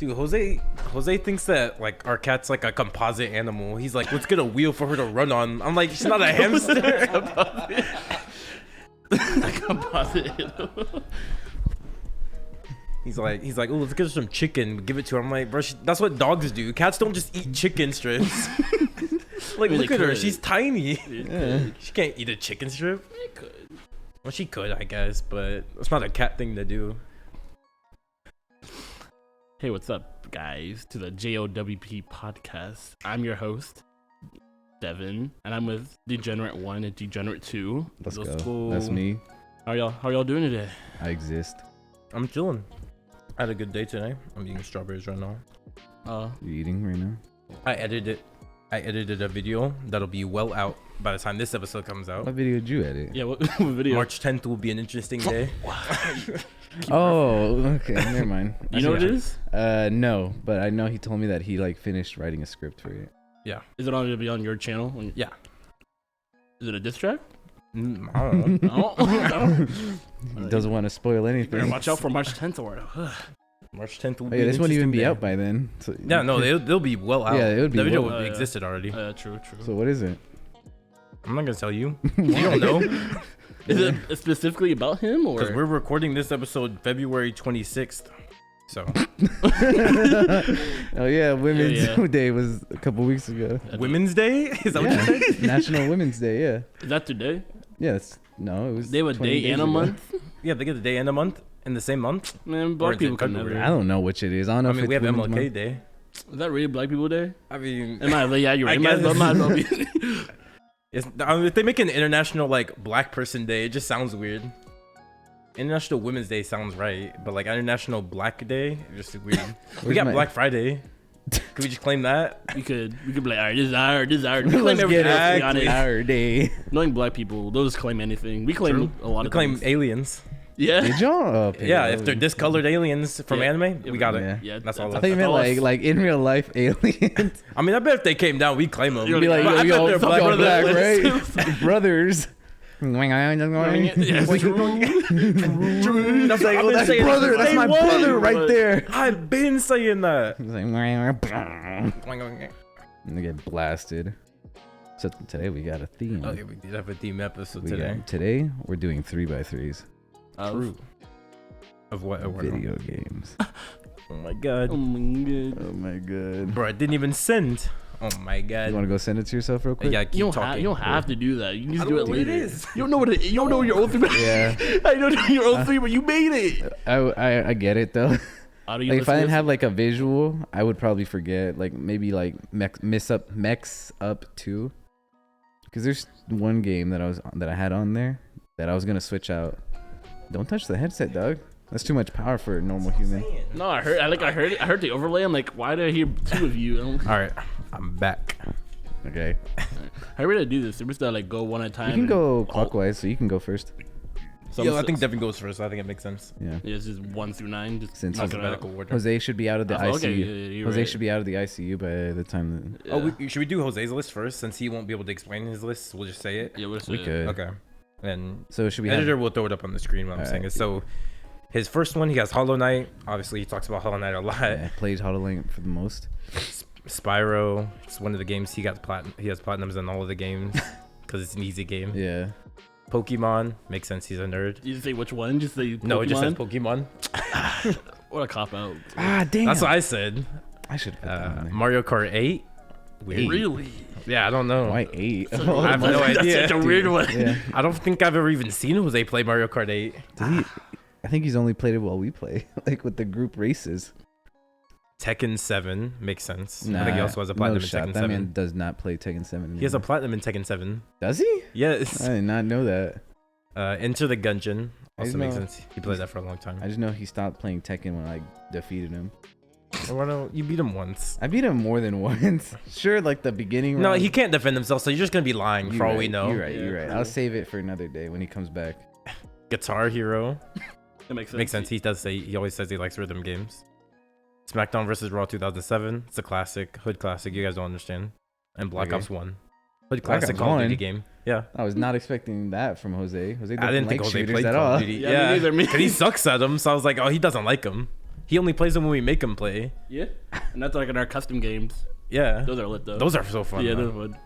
Dude, Jose thinks that like our cat's like a composite animal. He's like, let's get a wheel for her to run on. I'm like, she's not a hamster. A composite animal. He's like, oh, let's get her some chicken, give it to her. I'm like, bro, that's what dogs do. Cats don't just eat chicken strips. Like, look at her, she's tiny. Yeah. She can't eat a chicken strip. It could. Well, she could, I guess, but it's not a cat thing to do. Hey, what's up, guys? To the JOWP podcast. I'm your host, Deven, and I'm with Degenerate 1 and Degenerate 2. Let's go. That's me. How y'all doing today? I exist. I'm chilling. I had a good day today. I'm eating strawberries right now. You eating right now? I edited a video that'll be well out by the time this episode comes out. What video did you edit? Yeah, what video? March 10th will be an interesting day. Oh, okay. Never mind. You know what it is? No, but I know he told me that he like finished writing a script for it. Yeah. Is it going to be on your channel? Yeah. Is it a diss track? I don't know. He doesn't want to spoil anything. Better watch out for March 10th or March 10th will Oh, be yeah, an this won't even interesting be day. out by then. So, Yeah, no, they'll be well out. Yeah, it would be The video well- existed already. True. So what is it? I'm not gonna tell you. You don't know. Is it specifically about him or? Because we're recording this episode February 26th. So Oh yeah, Women's Yeah. Day was a couple weeks ago. Women's Day? Is that what you said? National Women's Day. Yeah. Is that today? Yes. No, it was. They have a 20 day days and a ago. month? Yeah, they get a day and a month in the same month. Man, Or black is it people can February? I never. don't know which it is. I don't know I if mean, it's we have Women's MLK Month. Day. Is that really Black People Day? I mean, Yeah, you're I right. Might as well be. if they make an international like Black Person Day, it just sounds weird. International Women's Day sounds right, but like International Black Day, just weird. We Where's got my- Black Friday. Could we just claim that? We could be like, all right, this is our. We claim Let's everything. get Let's be it. honest. Our day. Knowing black people, they'll just claim anything. We claim a lot We of claim things. aliens. Yeah. Did y'all? Oh, okay. Yeah, if they're discolored aliens from Yeah. anime, we got it. Yeah. Yeah, That's all. I think you meant like in real life aliens. I mean, I bet if they came down, we'd claim them. You're Be like, But I yo, bet yo, they're fuck black y'all brothers. black, right? Brothers. Yes, That's like, Oh, that's brother. That's my brother right there. I've been saying that. He's like, and they get blasted. So today we got a theme. Okay, we did have a theme episode Today we're doing 3x3s. True. Of what? Video games. Oh my god. Oh my god. Oh my god. Bro, I didn't even send. Oh my god. You want to go send it to yourself real quick? Yeah, keep talking. You don't have to do that. You can just do it know what it later. is. You don't know what you don't know your old thing. Yeah. I don't know your old thing, but you made it. I get it though. How do you Like if I listen didn't to have like a visual, I would probably forget. Like maybe like mix up 2. Because there's one game that I had on there that I was gonna switch out. Don't touch the headset, dog. That's too much power for a normal human. this? No, I heard the overlay. I'm like, why did I hear two of you? All right, I'm back. Okay. How are we gonna do this? We're just gonna like go one at a time. You can go clockwise, so you can go first. Yo, I think Devin goes first. I think it makes sense. Yeah. Yeah, it's just 1 through 9. Just Since knock it out. Alphabetical order. Jose should be out of the Oh, ICU. okay, yeah, you're Jose right. should be out of the ICU by the time. Yeah. Oh, should we do Jose's list first, since he won't be able to explain his list? We'll just say it. Yeah, We could. Okay. And So should we editor have? will throw it up on the screen. What I'm saying is, so his first one, he has Hollow Knight. Obviously, he talks about Hollow Knight a lot. Yeah, played Hollow Knight for the most. Spyro, it's one of the games he got He has platinums in all of the games because it's an easy game. Yeah. Pokemon, makes sense. He's a nerd. You just say which one? Just say Pokemon? No, it just says Pokemon. What a cop out. Ah, damn. That's what I said. I should put that on there. Mario Kart 8. Weird. Really? Yeah, I don't know. Why 8? I have no That's idea. such a weird one. Yeah. I don't think I've ever even seen Jose play Mario Kart 8. Does he? I think he's only played it while we play, like with the group races. Tekken 7 makes sense. I think he also has a platinum no in shot. Tekken That 7. man does not play Tekken 7. He has a platinum in Tekken 7. Does he? Yes. I did not know that. Enter the Gungeon also I makes know- sense. He played that for a long time. I just know he stopped playing Tekken when I defeated him. You beat him once. I beat him more than once. Sure, like the beginning. No, round. he can't defend himself, so you're just gonna be lying You're for all right, we know. You're right. Yeah, You're right. true. I'll save it for another day when he comes back. Guitar Hero That makes sense. makes sense. He always says he likes rhythm games. SmackDown vs. Raw 2007. It's a classic, hood classic. You guys don't understand. And Black Okay. Ops 1. Hood Black classic Ops Call of 1? Duty game. Yeah. I was not expecting that from Jose. Jose I didn't think like Jose shooters played at Call all. of Duty. Yeah, me Yeah, neither, me because he sucks at them. So I was like, oh, he doesn't like them. He only plays them when we make him play. Yeah, and that's like in our custom games. Yeah. Those are lit though. Those are so fun. Yeah, though. those are fun.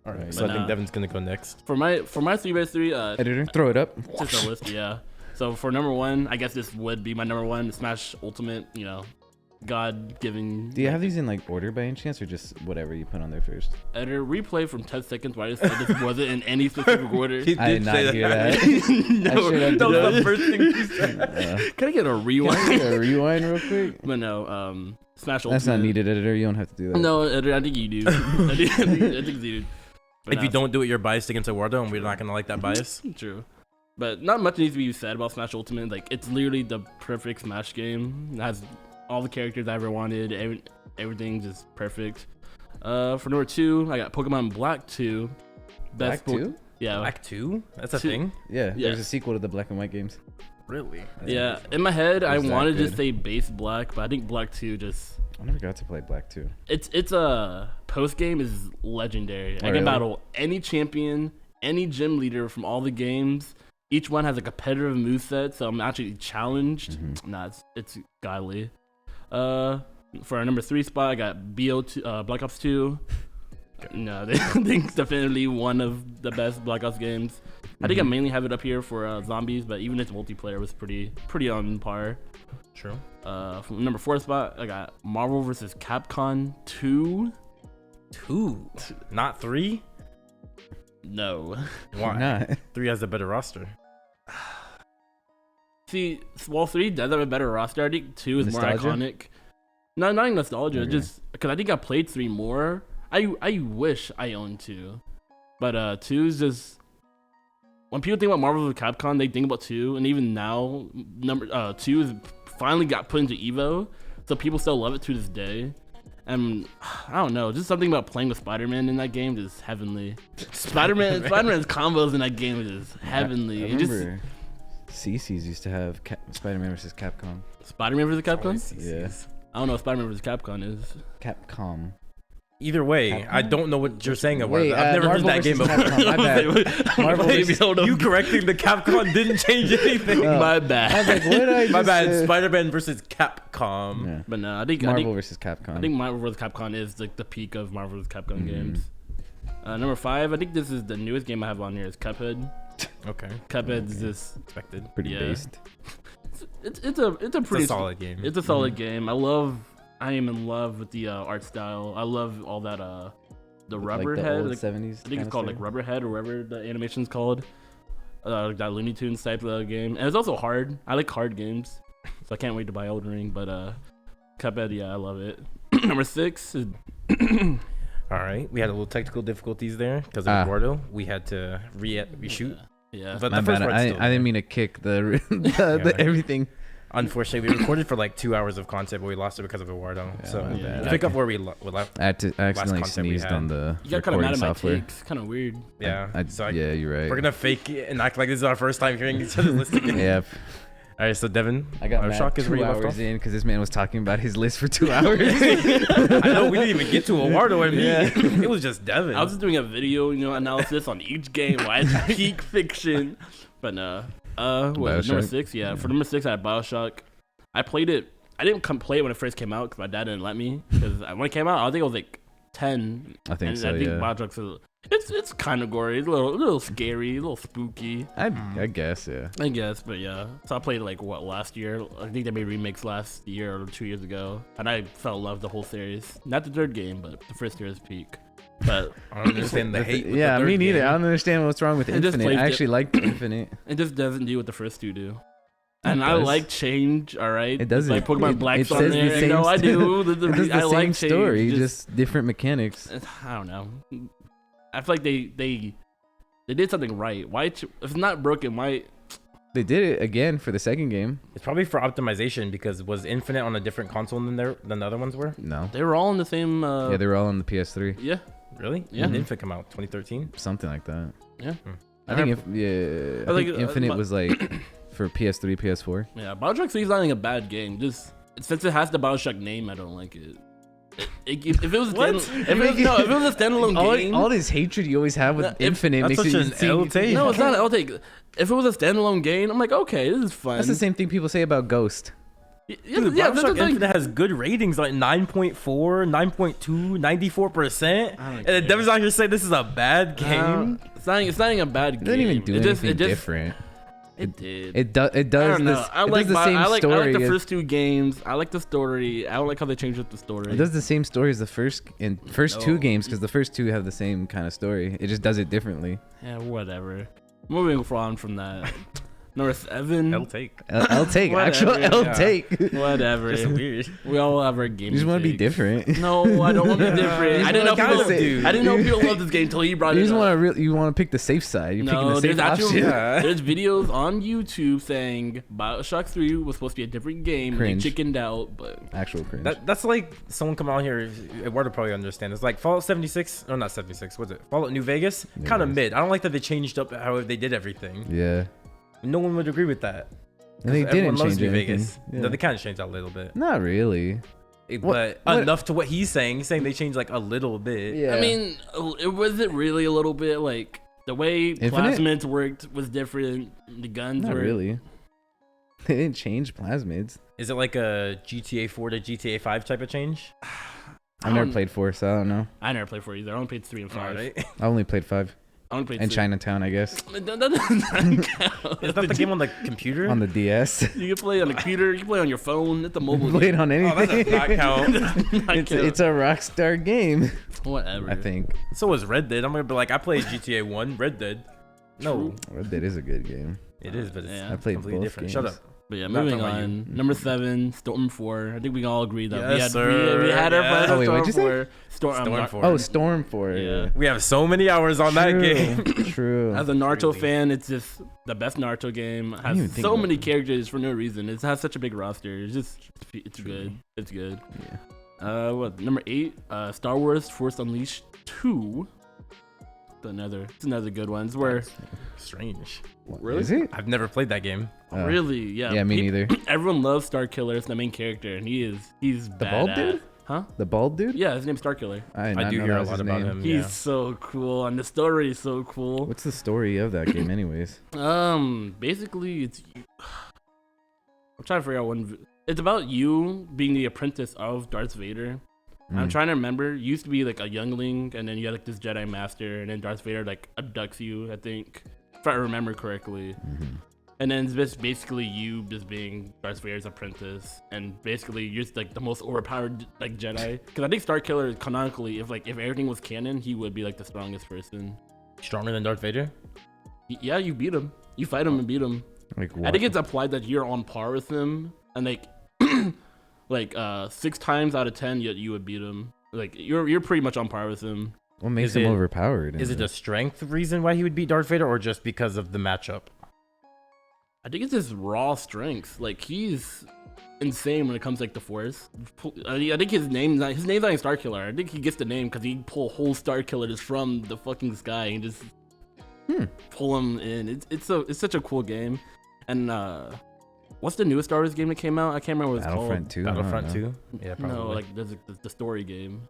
All right, But so I think Devin's gonna go next. For my 3x3, Editor, throw it up. just a list, yeah. So for number 1, I guess this would be my number 1, Smash Ultimate. You know, God-given. Do you have these in like order by any chance, or just whatever you put on there first? Editor replay from 10 seconds. Why I just said this wasn't in any specific order. He I did not hear that. No, I should have That was done the first thing he said. Can I get a Can rewind? I get a rewind real quick? But no, Smash Ultimate. That's not needed, editor. You don't have to do that. No, Editor, I think you do. I think you do. But If you don't do it, you're biased against Eduardo, and we're not gonna like that bias. True. But not much needs to be said about Smash Ultimate. Like, it's literally the perfect Smash game. It has all the characters I ever wanted. Everything's just perfect. For number 2, I got Pokemon Black 2. Black 2? Yeah. Black 2? That's a Two. thing? Yeah, Yeah. there's a sequel to the black and white games. Really? Yeah. In my head, I Was that wanted to good? say base Black, but I think Black 2 just... I never got to play Black 2. It's a post game is legendary. I can really? battle any champion, any gym leader from all the games. Each one has a competitive moveset, so I'm actually challenged. Nah, it's godly. For our number 3 spot, I got BO2, Black Ops 2. No, I think it's definitely one of the best Black Ops games. I think I mainly have it up here for zombies, but even its multiplayer was pretty on par. True. From number 4 spot, I got Marvel vs. Capcom 2. 2? Not 3? No. Why? Not. 3 has a better roster. See, Wall 3 does have a better roster. I think 2 is Nostalgia? more iconic. No, not even nostalgia. Okay. Just because I think I played 3 more. I wish I owned 2, but 2 is just when people think about Marvel vs. Capcom, they think about 2, and even now, 2 is finally got put into Evo, so people still love it to this day. And I don't know, just something about playing with Spider-Man in that game is heavenly. Spider-Man's combos in that game is just heavenly. I It just remember CC's used to have Spider-Man vs. Capcom. Spider-Man vs. Capcom. Yeah. I don't know what Spider-Man vs. Capcom is. Capcom. Either way, Capcom? I don't know what you're saying about Wait, that. I've never heard Marvel that game versus before. Capcom, my bad. Marvel Maybe, versus- hold on. You correcting the Capcom didn't change anything. Oh. My I bad. was like, what did I just My bad. say? Spider-Man versus Capcom. Yeah. But no, I Marvel think versus Capcom. I think Marvel vs. Capcom is like the peak of Marvel vs. Capcom Mhm. games. Number 5, I think this is the newest game I have on here. Is Cuphead. Okay. Cuphead's Okay. just Expected. pretty yeah. based. it's a It's pretty a solid game. It's a solid game. I am in love with the art style. I love all that the rubber like the head. old Like, 70s. I think it's called like Rubberhead or whatever the animation's called. That Looney Tunes type of game. And it's also hard. I like hard games. So I can't wait to buy Elden Ring. But Cuphead, yeah, I love it. Number 6 is All right. We had a little technical difficulties there because of Eduardo. We had to reshoot. yeah. But My the first bad. part's I still didn't mean to kick the Yeah. everything. Unfortunately, we recorded for like 2 hours of content, but we lost it because of Eduardo. Yeah, So my bad. pick up where we left. I accidentally content we sneezed had. on the You got kind of mad recording at my software. takes. Kind of weird. Yeah. Yeah, you're right. We're gonna fake it and act like this is our first time hearing each other's list again. Yep. All right. So Devin, I got mad shock is where 2 you left hours off. in because this man was talking about his list for 2 hours. I know we didn't even get to Eduardo and me. Yeah. It was just Devin. I was just doing a video, analysis on each game. Why it's peak fiction. But what, number BioShock? 6? Yeah, for number 6, I had BioShock. I played it. I didn't play it when it first came out because my dad didn't let me. Because when it came out, I think I was like 10. I think and so. I think Yeah. BioShock's it's kind of gory. It's a little scary, a little spooky. I guess. Yeah. I guess, but yeah. So I played like last year. I think they made remakes last year or 2 years ago, and I fell in love with the whole series. Not the third game, but the first year is peak. But I don't understand the hate. With Yeah, the me third neither. game. I don't understand what's wrong with It just Infinite. plays I actually liked Infinite. it just doesn't do what the first two do. It And I does. like change, all right? It doesn't. Like Pokemon It Black's on says the there. same No, I st- do. It does the I same like change. story, just different mechanics. I don't know. I feel like they did something right. Why? If it's not broken, why? They did it again for the second game. It's probably for optimization because was Infinite on a different console than the other ones were? No. They were all in the same. Yeah, they were all on the PS3, Yeah. Really? Yeah. When did Infinite come out? 2013? something like that. Yeah. I think I like, think Infinite was like for PS3, PS4. Yeah. Bioshock 3 is not like a bad game. Just since it has the Bioshock name, I don't like it. If it was What? if it was a standalone game. All this hatred you always have with If- Infinite That's makes such it an seem- L take. No, it's not. I'll take. If it was a standalone game, I'm like, okay, this is fun. That's the same thing people say about Ghost. Dude, yeah, that's the Bioshock thing. Infinite has good ratings, like 9.4, 9.2, 94%. And then Devin's out here saying this is a bad game. It's not even a bad game. It doesn't even do anything different. It did. It does I don't know. this. I It like does the same I like story. the first two games. I like the story. I don't like how they changed up the story. It does the same story as the first two games because the first two have the same kind of story. It just does it differently. Yeah, whatever. Moving on from that. Number 7. I'll take. I'll take Whatever, actual. I'll yeah. take. Whatever. It's weird. We all have our game. You just want to be different. No, I don't want to be different. I didn't know wanna people. say- I didn't know people love this game until he brought You it just up. want to. You want to pick the safe side. You're picking No, the there's safe actual. option. Yeah. There's videos on YouTube saying Bioshock 3 was supposed to be a different game. Cringe. They chickened out, but Actual cringe. That's like someone come out here. Eduardo probably understand. It's like Fallout 76. No, not 76. What's it? Fallout New Vegas. New Kind of Vegas. mid. I don't like that they changed up how they did everything. Yeah. No one would agree with that. And they 'Cause didn't everyone loves change New anything. Vegas. Yeah. No, they kind of changed that a little bit. Not really. But what- enough to what he's saying. He's saying they changed like a little bit. Yeah. I mean, it wasn't really a little bit like the way Infinite? plasmids worked was different. The guns Not were really. They didn't change plasmids. Is it like a GTA 4 to GTA 5 type of change? I've never played 4, so I don't know. I never played 4 either. I only played 3 and 5. Alright. I only played 5 I only played and 3. Chinatown, I guess, That doesn't count. Is that the game on the computer? on the DS. You can play on the computer. You can play on your phone. It's a mobile Play it game. on Oh, that anything. does not count. Not it's count. a Rockstar game, Whatever. I think. So was Red Dead. I'm gonna be like, I played GTA 1, Red Dead. No, Red Dead is a good game. it is, but it's Yeah. I played completely both different. games. Shut up. But yeah, Not moving talking about on. Number 7, Storm 4. I think we can all agree that Yes, we sir. had our Yeah. plans Oh, on wait, Storm what'd you say? 4. Storm 4. Oh, Storm 4. Yeah. Yeah. We have so many hours on that True. game. True. As a Naruto Crazy. fan, it's just the best Naruto game. It didn't even has think so about many that. characters for no reason. It has such a big roster. It's just, it's good. It's good. Yeah. What? Number 8, Star Wars Force Unleashed 2. It's another good one. It's where Strange. What, Really? Is it? I've never played that game. Oh. really, yeah. Yeah, me neither. Everyone loves Star Killer. It's the main character, and he's The bald badass. dude? Huh? The bald dude? Yeah, his name's Star Killer. I, I do hear a lot about him. He's Yeah. so cool, and the story is so cool. What's the story of that game, anyways? Basically, I'm trying to figure out one. It's about you being the apprentice of Darth Vader. I'm Mm. trying to remember. You used to be like a youngling, and then you had like this Jedi Master, and then Darth Vader like abducts you, I think, if I remember correctly. Mhm. And then it's just basically you just being Darth Vader's apprentice, and basically you're just like the most overpowered like Jedi. Because I think Star Killer canonically, if everything was canon, he would be like the strongest person. Stronger than Darth Vader? Yeah, you beat him. You fight him and beat him. Like I what? think it's applied that you're on par with him, and like, like 6 times out of 10, you would beat him. Like you're pretty much on par with him. What makes Is him it- overpowered? Is it a strength reason why he would beat Darth Vader, or just because of the matchup? I think it's his raw strength. Like he's insane when it comes to, like the Force. I think his name's not even Star Killer. I think he gets the name because he pull whole Star Killers from the fucking sky and just pull them in. It's such a cool game. And what's the newest Star Wars game that came out? I can't remember what it's Battlefront called. 2? I don't Battlefront know. 2? Yeah, probably. No, like there's the story game.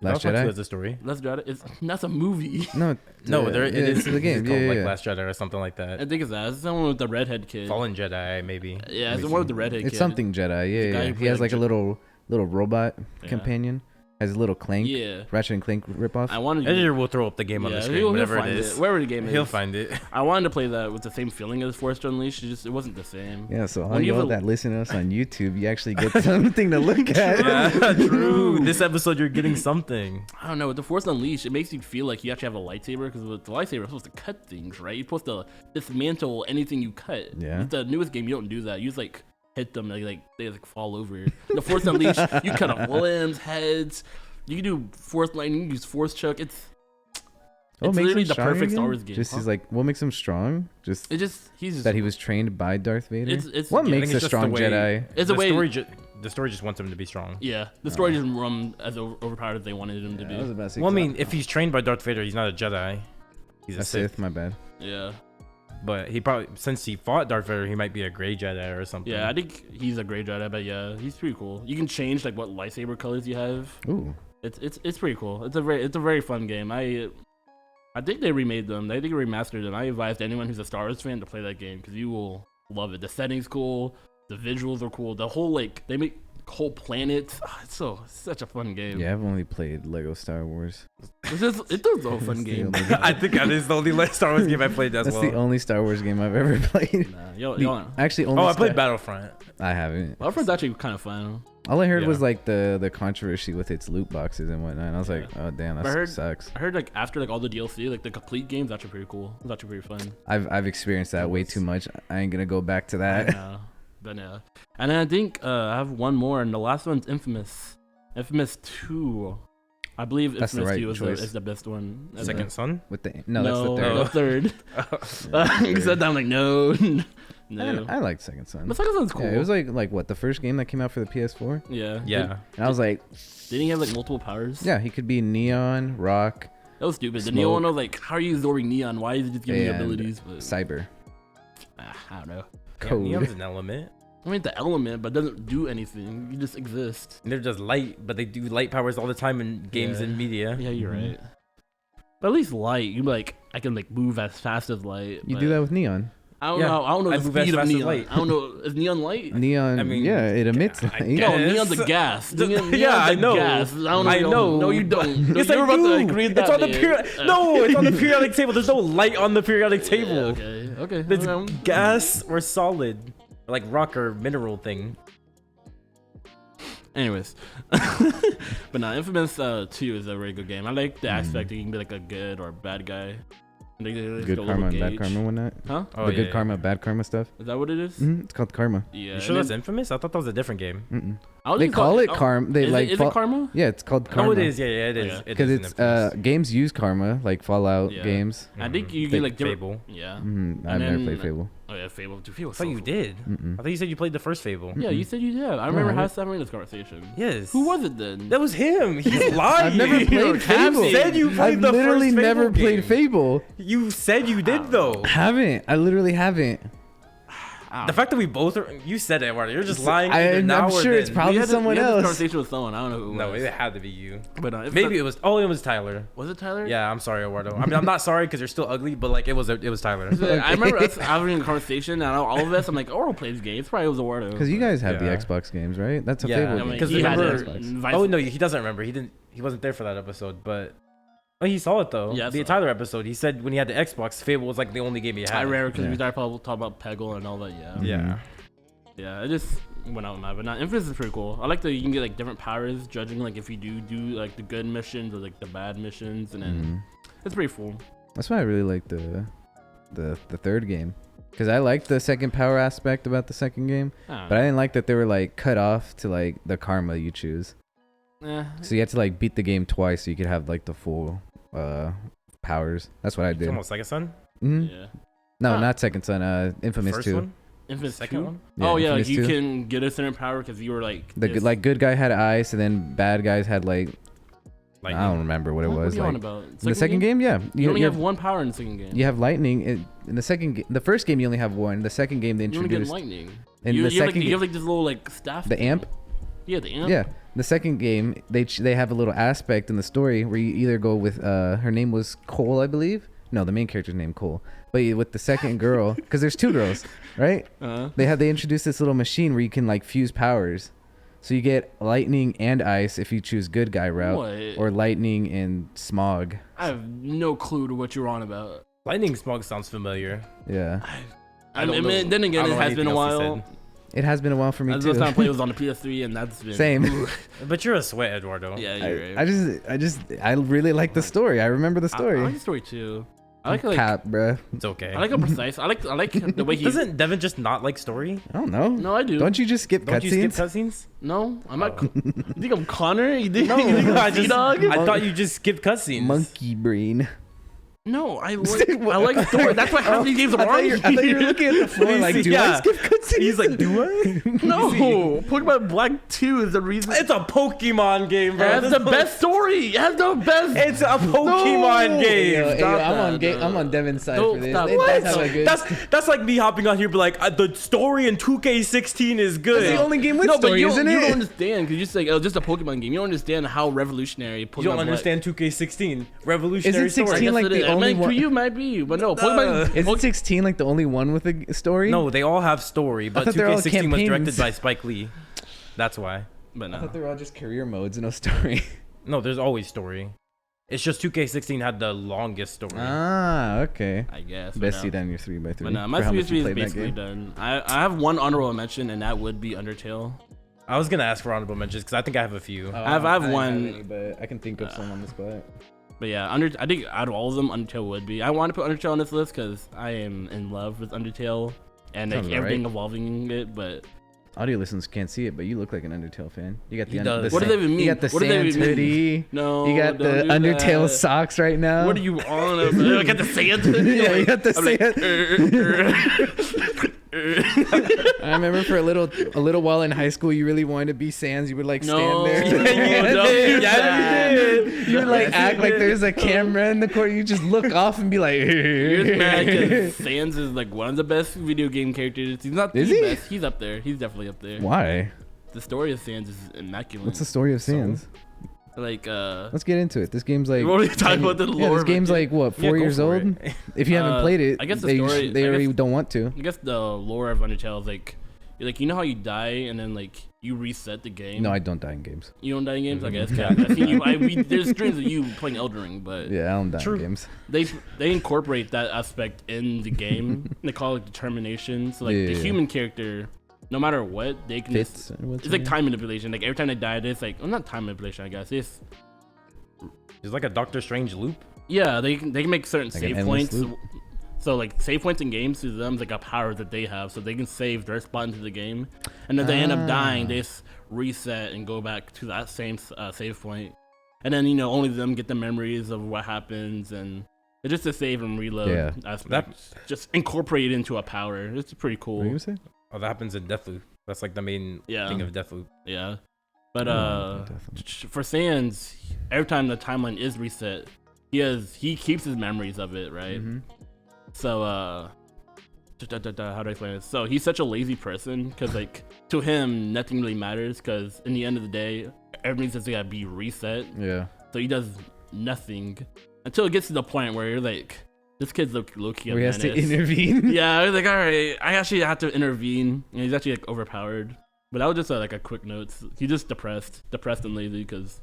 Last Battlefront 2 Jedi? has a story. Let's do it. That's a movie. No, No, there it is. the game. It's called Yeah, like yeah. Last Jedi or something like I that. think it's that. It's the one with the redhead kid. Fallen Jedi, maybe. Yeah, it's Let the me one with see. the redhead kid. It's something Jedi. guy Yeah, who yeah. He played has like a little robot Yeah. companion. Has a little Clank. Yeah. Ratchet and Clank ripoff. I wanted Editor will throw up the game on yeah, the screen, he'll whatever it find is. Wherever the game is. He'll find it. I wanted to play that with the same feeling as Force Unleashed. It wasn't the same. Yeah, so all When you have y'all a- that listen to us on YouTube, you actually get something to look at. Yeah, true. This episode, you're getting something. I don't know. With the Force Unleashed, it makes you feel like you actually have a lightsaber because with the lightsaber, you're supposed to cut things, right? You're supposed to dismantle anything you cut. Yeah. With the newest game, you don't do that. You just like hit them, like they like fall over. The Force Unleashed, you cut off limbs, heads. You can do Force lightning. You can use Force chuck. It's What makes literally him the strong perfect Star again? Wars game. Just he's like, what makes him strong? Just he's just that he was trained by Darth Vader. It's What yeah, makes it's a just strong the way- Jedi? It's a way. The story just wants him to be strong. Yeah, the story just run as overpowered as they wanted him to be. I was about to say, Well, I mean, if he's trained by Darth Vader, he's not a Jedi. He's a a Sith. Sith. My bad. Yeah. But he probably, since he fought Darth Vader, he might be a gray Jedi or something. Yeah, I think he's a great Jedi, but yeah, he's pretty cool. You can change like what lightsaber colors you have. Ooh, It's pretty cool. It's a very fun game. I think they remade them. I think they remastered them. I advise anyone who's a Star Wars fan to play that game because you will love it. The setting's cool. The visuals are cool. The whole like they make whole planets. Oh, it's such a fun game. Yeah, I've only played Lego Star Wars. It's a whole fun That's the game. only I think that is the only Star Wars game I played as That's well. the only Star Wars game I've ever played. Nah, yo, Actually, only I played Battlefront. I haven't. Battlefront's actually kind of fun. All I heard Yeah. was like the controversy with its loot boxes and whatnot. And I was like, oh damn, But I that heard- sucks. I heard like after like all the DLC, like the complete game's actually pretty cool. It's actually pretty fun. I've experienced that way too much. I ain't gonna go back to that. Yeah, but yeah. And then I think I have one more, and the last one's Infamous. Infamous 2. I believe That's the Infamous right 2 choice. is the best one. And Second Son? With the that's the third. the third. You said that, I'm like, no. No. I liked Second Son. The second one's cool. Yeah, it was like what the first game that came out for the PS4. Yeah. Yeah. And I was like, Didn't he have like multiple powers? yeah, he could be neon, rock, That was stupid. The Smoke. Neon one was like, how are you absorbing Neon? Why is it just giving you and abilities? But cyber, I don't know. code. Neon's an element. I mean, the element, but doesn't do anything. You just exist. They're just light, but they do light powers all the time in games Yeah. and media. Yeah, you're Mhm. right. But at least light, you like I can like move as fast as light. You but do that with neon. I don't Yeah, know. I don't know I the move as speed of fast as neon. light. I don't know. Is neon light? Neon, I mean, yeah, it emits I light. guess. No, neon's a gas. Neon's Yeah, I a know. Gas. I don't know. I know. No, you don't. Yes, You're I about to do. agree with It's that, on the man. periodic. No, it's on the periodic table. There's no light on the periodic table. Yeah, okay. Okay. It's okay. gas or solid, or like rock or mineral thing. Anyways, but now Infamous 2 is a very good game. I like the aspect that you can be like a good or bad guy. Like, there's Good a karma little and bad gauge. karma, whatnot. Huh? Oh, The yeah, good yeah. karma, bad karma stuff. Is that what it is? It's called karma. Yeah. You and sure that's then- Infamous? I thought that was a different game. I was They just call it oh, karma. They is like it, is fo- it karma? Yeah, it's called karma. Oh, it is. Yeah, it is. Okay. It Because is in it's Infamous. games use karma, like Fallout Yeah. games. I think you Like get like different. Fable. Yeah. I've And never then- played Fable. Oh yeah, Fable. Dude, Fable. I thought you did. I thought you said you played the first Fable. Yeah, you said you did. I remember I having this conversation. Yes. Who was it then? That was him. He's lying. I've never played Fable. You said you played I've the literally first Fable never played game. Fable. You said you did though. Haven't. I literally haven't. The fact that we both are, you said it, Eduardo. You're just lying. either I'm now or sure it's then. probably we had someone this else. conversation with someone. I don't know who it No, was. it had to be you. But Maybe it was. Oh, it was Tyler. Was it Tyler? Yeah, I'm sorry, Eduardo. I mean, I'm not sorry because you're still ugly, but like it was Tyler. I remember us having a conversation, and all of us, I'm like, Oro plays games. Probably was Eduardo. Because you guys have the Yeah. Xbox games, right? That's a Yeah, Fable I game. mean, because he had remember- it. Xbox. Vice- Oh no, he doesn't remember. He wasn't there for that episode, but oh, he saw it though. Yeah, I the saw it. Tyler episode. He said when he had the Xbox, Fable was like the only game he had. I remember because Yeah. we started talking about Peggle and all that. Yeah. Yeah. Yeah, it just went out with that. But now Infamous is pretty cool. I like that you can get like different powers, judging like if you do like the good missions or like the bad missions, and then it's pretty cool. That's why I really like the third game. Because I liked the second power aspect about the second game, but I didn't like that they were like cut off to like the karma you choose. So you had to like beat the game twice so you could have like the full powers. That's what I It's did. almost like a son. Mhm. Yeah. No, Ah. not Second Son. Infamous First 2. one. Infamous Second 2? one? Yeah, Oh yeah, like Infamous you 2. can get a certain power because you were like The good, like good guy had ice, and then bad guys had like I don't remember what it What was. are you on Like about? in the second game, yeah, You only you have one power in the second game. you have lightning. In the second, the first game you only have one. The second game they You only get introduced lightning. in you, the you have, second like, you have like this little like staff. the thing. amp. Yeah, the amp. Yeah, the second game they have a little aspect in the story where you either go with her name was Cole, I believe. No, the main character's name Cole. But with the second girl, because there's two girls, right? They introduced this little machine where you can like fuse powers. So you get lightning and ice if you choose good guy route, What? or lightning and smog. I have no clue to what you're on about. Lightning Smog sounds familiar. Yeah, I don't mean, know- then again, I it don't know has been a anything else he while. it has been a while for me As too. last time I played was on the PS3, and that's been Same. But you're a sweat, Eduardo. Yeah, you're right. I really like the story. I remember the I story. like the story too. I like Cap, bruh. It's okay. I like how precise. I like the way he. Doesn't Deven just not like story? I don't know. No, I do. Don't you just skip Don't you skip cutscenes? cutscenes? No, I'm not. You think I'm Connor? You think, No, you think I I'm just Dog? I thought you just skipped cutscenes. Monkey brain. No, I like the story. That's why half these games are I thought you were looking at the floor like, do I Yeah. skip cutscenes? He's like, do I? No, Pokemon Black 2 is the reason. It's a Pokemon game, It bro. has the best story. It has the best. It's a Pokemon game. Yo, Stop I'm that, I'm on Devin's side Don't for this. stop. It What? does have a good. That's like me hopping on here, but like the story in 2K16 is good. That's the only game with No, but story, you isn't don't it? understand because you just like oh, just a Pokemon game. You don't understand how revolutionary Pokemon You don't Black- understand 2K16 revolutionary Isn't story. 16 like Yes, it the is. only to one. you might be, but no. Pokemon. Isn't 16 like the only one with a story? No, they all have story, but thought they were all 2K16 was directed campaigns. by Spike Lee. That's why. But I no. thought they were all just career modes, no story. No, there's always story. It's just 2K16 had the longest story. Ah, okay. I guess. Best but you no. done your 3x3. But no, my for how much 3v3 you is played that basically game. done. I have one honorable mention, and that would be Undertale. I was gonna ask for honorable mentions because I think I have a few. Oh, I have don't one- any, but I can think of some on the spot. But yeah, I think out of all of them, Undertale would be. I want to put Undertale on this list because I am in love with Undertale and like Sounds everything right. involving it. But Audio listeners can't see it, but you look like an Undertale fan. You got He the, does. What does that even You mean? got the What does that Sans even mean? hoodie. no, You got the don't do Undertale that. socks right now. What are you on? I got the sand. Yeah, you got the sand. I remember for a little while in high school, you really wanted to be Sans. You would like No, stand there. don't do that. You would like act like there's a camera in the corner. You just look off and be like. You're just mad because Sans is like one of the best video game characters. He's not Is the he? best. He's up there. He's definitely up there. Why? The story of Sans is immaculate. What's the story of Sans? Like Let's get into it. This game's like. What are you talking about the Yeah, lore? this game's like what, Yeah, 4 go years for old? it. If you haven't played it, I guess the they, story- they I already guess- don't want to. I guess the lore of Undertale is like you know how you die and then like you reset the game. No, I don't die in games. You don't die in games. I guess. Mhm. Yeah, I seen you. There's streams of you playing Elden Ring, but Yeah, I don't die True. in games. they incorporate that aspect in the game. They call it determination. So like Yeah, the yeah. human character, no matter what, they can. Just, Fits. What's it's it like name? time manipulation. Like every time they die, it's like not time manipulation. I guess it's There's like a Doctor Strange loop. yeah. They can make certain Like an save endless points. loop? So like save points in games to them is like a power that they have, so they can save their spot into the game, and if they end up dying, they just reset and go back to that same save point, and then only them get the memories of what happens, and it's just a save and reload Yeah. aspect, just incorporated into a power. It's pretty What were you cool. gonna say? Oh, that happens in Deathloop. That's like the main Yeah. thing of Deathloop. Yeah, but Oh, definitely. for Sans, every time the timeline is reset, he keeps his memories of it, right? Mhm. So, how do I explain this? So he's such a lazy person because, like, to him, nothing really matters because in the end of the day, everything's just gotta be reset. Yeah. So he does nothing until it gets to the point where you're like, this kid's low-key a Where he has to menace. intervene. Yeah, I was like, all right, I actually have to intervene. And he's actually like overpowered. But that was just like a quick note. He's just depressed and lazy because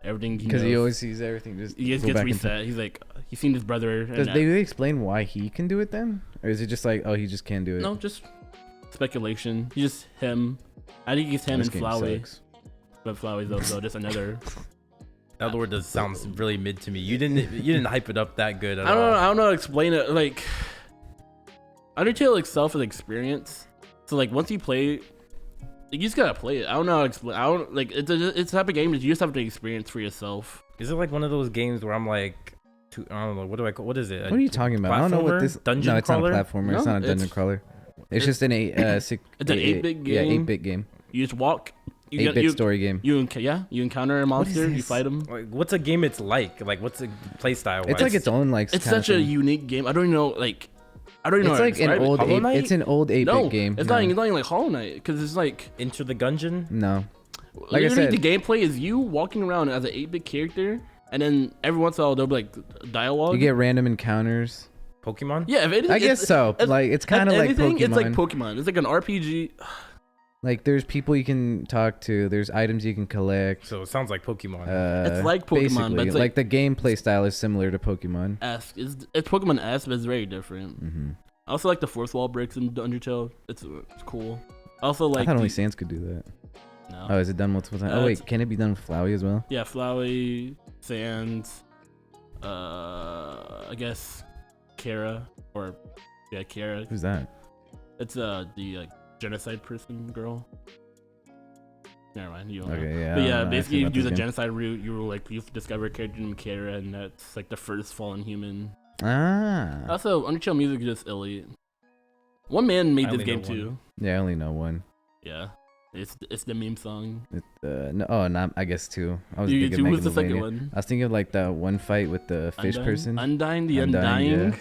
everything Because he knows- always sees everything just he just go gets back into. reset. He's like, he's seen his brother. Does and they really explain why he can do it then, or is it just like, oh, he just can't do it? no, just speculation. He's just him. I think he's him This and game Flowey. sucks. But Flowey's also just another. That lore does sounds really mid to me. You didn't hype it up that good at I don't know. all. I don't know how to explain it. Like, Undertale itself is experience. So like once you play, you just gotta play it. I don't know how to explain. I don't like it's a type of game that you just have to experience for yourself. Is it like one of those games where I'm like, I don't know, what do I call? What is it? What are you talking about? I don't know what platformer? this. Dungeon no, it's crawler? not a platformer. No, it's not a dungeon it's- crawler. It's it's- just an it's an 8-bit Yeah, game. 8-bit game. You just walk. You 8-bit story game. You encounter a monster. You this? fight him. Like, what's a game it's like? Like, what's a play style? It's like its own like. It's kind of such a thing. unique game. I don't even know like. I don't even It's know. how to like an describe it. old. Hollow Knight? It's an old 8-bit No, game. it's no. not even like Hollow Knight because it's like Into the Gungeon. No. Like I literally said- the gameplay is you walking around as an 8-bit character, and then every once in a while there'll be like dialogue. You get random encounters. Pokemon. yeah, if anything, I guess so. Like it's kind of like anything, Pokemon. It's like Pokemon. It's like an RPG. Like there's people you can talk to. There's items you can collect. So it sounds like Pokemon. It's like Pokemon, basically. but it's like the gameplay style is similar to Pokemon. It's Pokemon-esque, but it's very different. Mm-hmm. I also like the fourth wall breaks in Undertale. It's cool. I also like I thought only the- Sans could do that. no. Oh, is it done multiple times? Oh it's- wait, can it be done with Flowey as well? Yeah, Flowey, Sans, I guess Kara Kara. Who's that? It's the like genocide person girl. Never mind, you don't know. Okay, yeah. But I yeah, don't know basically anything you about do this the game. genocide route. You discover a character named Kara, and that's like the first fallen human. Ah. Also, Undertale music is just elite. One man made I this only game know too. one. Yeah, I only know one. Yeah, it's the meme song. No, oh, not I guess two. I was You thinking two was the second Megalovania. one. I was thinking of like the one fight with the fish person. Undying, the Undying, Undying. yeah.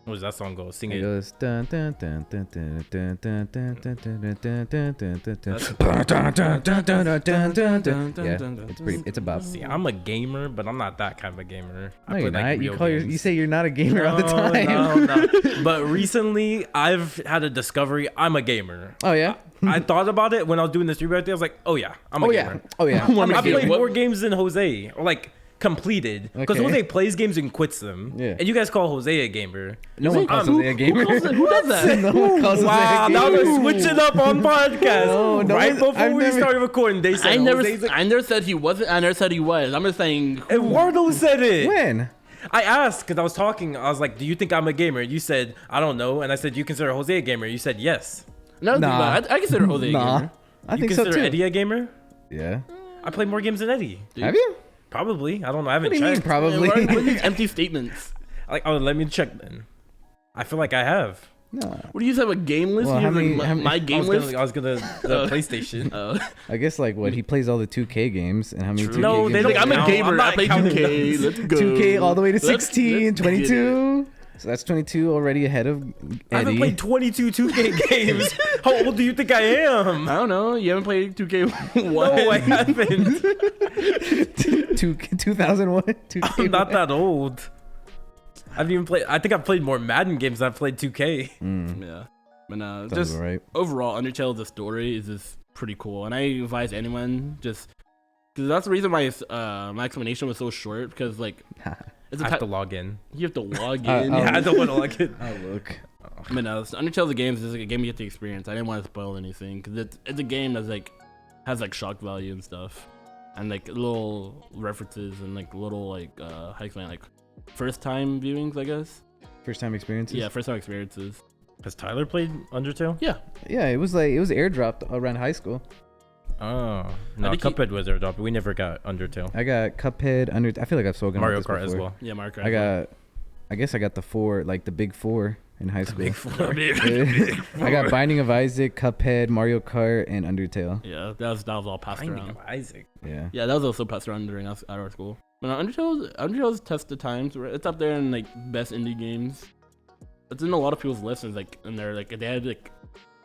What does that song go? Sing It it. goes dun dun dun dun dun dun dun dun dun dun dun dun dun dun dun. Yeah, it's pretty. It's about. See, I'm a gamer, but I'm not that kind of a gamer. No, you're play, not. You real call games. you say you're not a gamer all the No, time. no. But recently, I've had a discovery. I'm a gamer. Oh yeah. I thought about it when I was doing this review. I was like, oh yeah, I'm a Oh gamer. yeah. Oh yeah. I played What- more games than Jose, or like completed, because Okay. Jose plays games and quits them. Yeah. And you guys call Jose a gamer. No one calls Jose a gamer. Who does that? No one calls Jose Wow, a now gamer. they're switching up on podcast. No right one- before I've we never- started recording, they said Jose's a- I never said he wasn't. I never said he was. I'm just saying. Eduardo said it. When? I asked because I was talking. I was like, "Do you think I'm a gamer?" You said, "I don't know," and I said, "Do you consider Jose a gamer?" You said, "Yes." No, Nah. I consider Jose a Nah. gamer. I You think so consider too. Eddie a gamer? Yeah. I play more games than Eddie. Have you? Probably. I don't know. I haven't What do you mean checked. probably? What are these empty statements? Like, oh, let me check then. I feel like I have. No. What do you have a game list? Well, you how have like many- how many- my game list. I was gonna the PlayStation. I guess like what he plays all the 2K games and how many 2K No, games? they He's like, don't I'm a count. gamer. I'm not I play counting 2K. those. Let's go. 2K all the way to Let's 16, get it. 22. So that's 22 already ahead of I haven't Eddie. played 22 2K games. How old do you think I am? I don't know. You haven't played 2K1. No, I haven't. 2001. 2K. I'm not that old. I've even played. I think I've played more Madden games than I've played 2K. Yeah. But Sounds just right. overall, Undertale, the story is just pretty cool. And I advise anyone just. Because that's the reason why my explanation was so short. Because, like, it's I a have to ti- log in. you have to log in. I'll- Yeah, I don't want to log in. Oh look. But no, Undertale the games is like a game you get to experience. I didn't want to spoil anything because it's a game that's like has like shock value and stuff, and like little references and like little like how you explain, like first time viewings, I guess. First time experiences. Yeah, first time experiences. Has Tyler played Undertale? Yeah, Yeah, it was airdropped around high school. Oh no, think he- Cuphead was airdropped. We never got Undertale. I got Cuphead I feel like I've spoken Mario about this Kart as before. well. yeah, Mario Kart. I guess I got the big four in high school. Big four. I got Binding of Isaac, Cuphead, Mario Kart, and Undertale. Yeah, that was all passed Binding around. of Isaac. Yeah. Yeah, that was also passed around during us at our school. But no, Undertale's test of times. It's up there in like best indie games. It's in a lot of people's lists. And like, and they're like they had like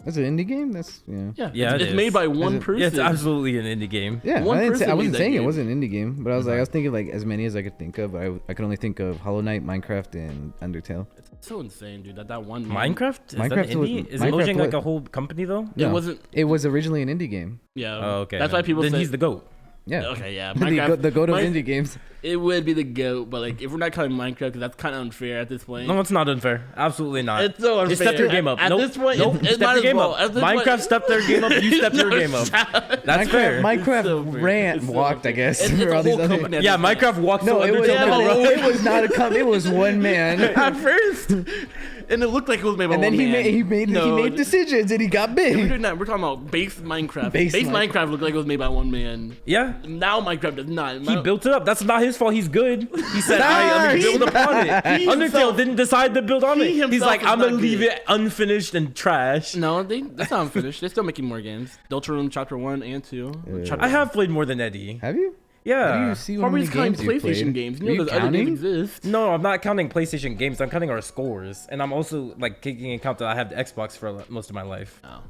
That's an indie game? That's yeah. Yeah, it's it made is. by one it- person. Yeah, it's absolutely an indie game. Yeah, One I person made wasn't that saying it game. wasn't an indie game, but I was like, I Okay. was thinking like as many as I could think of. I could only think of Hollow Knight, Minecraft, and Undertale. It's so insane, dude. That one Minecraft? Is that Minecraft an was- indie? Is Minecraft Mojang like was- a whole company though? It No. wasn't. It was originally an indie game. Yeah. Oh, okay. That's why people then say he's the GOAT. Yeah. Okay, yeah. The, Minecraft, the goat of Mine- indie games. It would be the goat, but like if we're not calling Minecraft, because that's kind of unfair at this point. No, it's not unfair. Absolutely not. It's so unfair. You stepped your game up. At Nope. this point, Nope. it Step might your as game well. up. At this Minecraft point- stepped their game up. You stepped your No, game up. shut- That's fair. Minecraft so fair. ran It's so walked, I fair. guess. It's for a all these whole other. company at Yeah, this point. Minecraft walked No, so it was, Undertale. it was not a company. It was one man. At first, and it looked like it was made by And then one he man. made decisions and he got We're big. doing that. We're talking about base Minecraft. Base Base Minecraft. Minecraft looked like it was made by one man. Yeah. Now Minecraft does not. He built it up. That's not his fault. He's good. He said, "I He- build upon it." he Undertale himself- didn't decide to build on it. he He's himself like, is "I'm gonna not leave good. it unfinished and trash." No, that's not finished. They're still making more games. Deltarune Chapter 1 and 2. Yeah. I have played more than Eddie. Have you? Yeah. How do you see how Probably many just counting games you've PlayStation played? games. Are You know, you those other games counting? exist. No, I'm not counting PlayStation games. I'm counting our scores, and I'm also like taking into account that I have the Xbox for most of my life. Oh.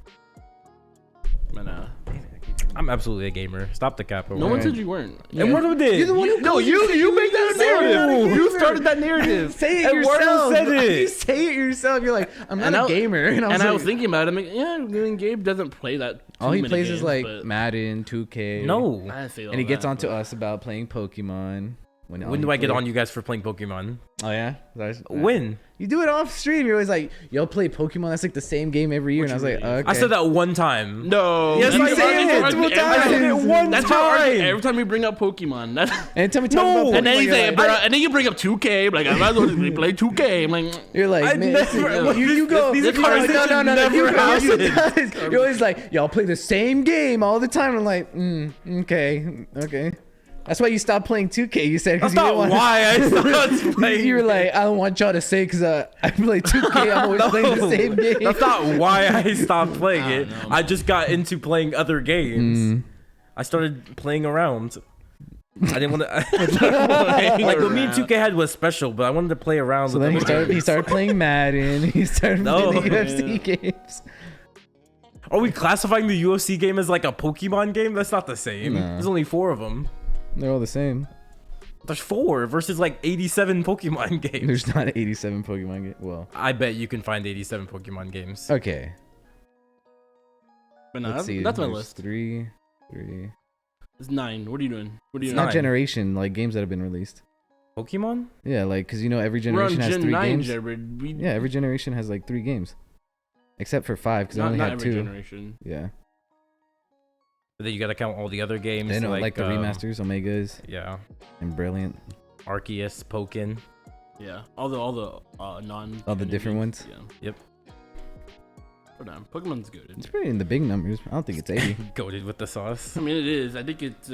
But I'm absolutely a gamer. Stop the cap. no one Alright. said you weren't. And what did? You're the one who No, you make that narrative. You started that narrative. Say it Eduardo yourself. said it. You say it yourself. You're like, I'm not And a I- gamer. And And I was like, thinking about it. I'm like, yeah, Gabe doesn't play that. all too he many plays games, is like but Madden, 2K. No. I didn't say all And he gets that, onto but- us about playing Pokemon. When do I get on you guys for playing Pokemon? Oh yeah. When? You do it off stream. You're always like, "Yo, play Pokemon." That's like the same game every year. And I was like, okay. I said that one time. No. Yes, That's I your said argument it every- multiple every- times. I said it one That's your argument time. every time we bring up Pokemon. And tell me, No. about And then Pokemon, you you're say, like, bro, and then you bring up 2K. Like, I might as well just play 2K. I'm like, you're like, I man, never- you go. these No, conversations no, never you happen. You're always like, y'all play the same game all the time. I'm like, okay. That's why you stopped playing 2K. You said That's because you not didn't want. why I stopped playing. You were like, I don't want y'all to say because I play 2K. I'm always playing the same game. That's not why I stopped playing I it. don't know. I just got into playing other games. I started playing around. I didn't want to. Like what me and 2K had was special, but I wanted to play around. So with then other he games. started playing Madden. He started No, playing the man. UFC games. Are we classifying the UFC game as like a Pokemon game? That's not the same. No. There's only 4 of them. They're all the same. There's 4 versus like 87 Pokemon games. There's not 87 Pokemon games. Well, I bet you can find 87 Pokemon games. okay. But no, Let's see. that's my There's list. Three. It's 9. What are you doing? What are you It's doing? not generation, like games that have been released. Pokemon? Yeah, like because you know every We're on generation has Gen 3 9, games. Jared. Yeah, every generation has like 3 games, except for 5 because I only not had every 2. generation. Yeah, But then you gotta count all the other games. they know like the um, remasters, Omegas, Yeah. and Brilliant. Arceus, Pokken. Yeah, all the non. All the different ones? Yeah. Yep. But no, Pokemon's good. It's pretty in the big numbers. I don't think it's 80. Goated with the sauce. I mean, it is. I think it's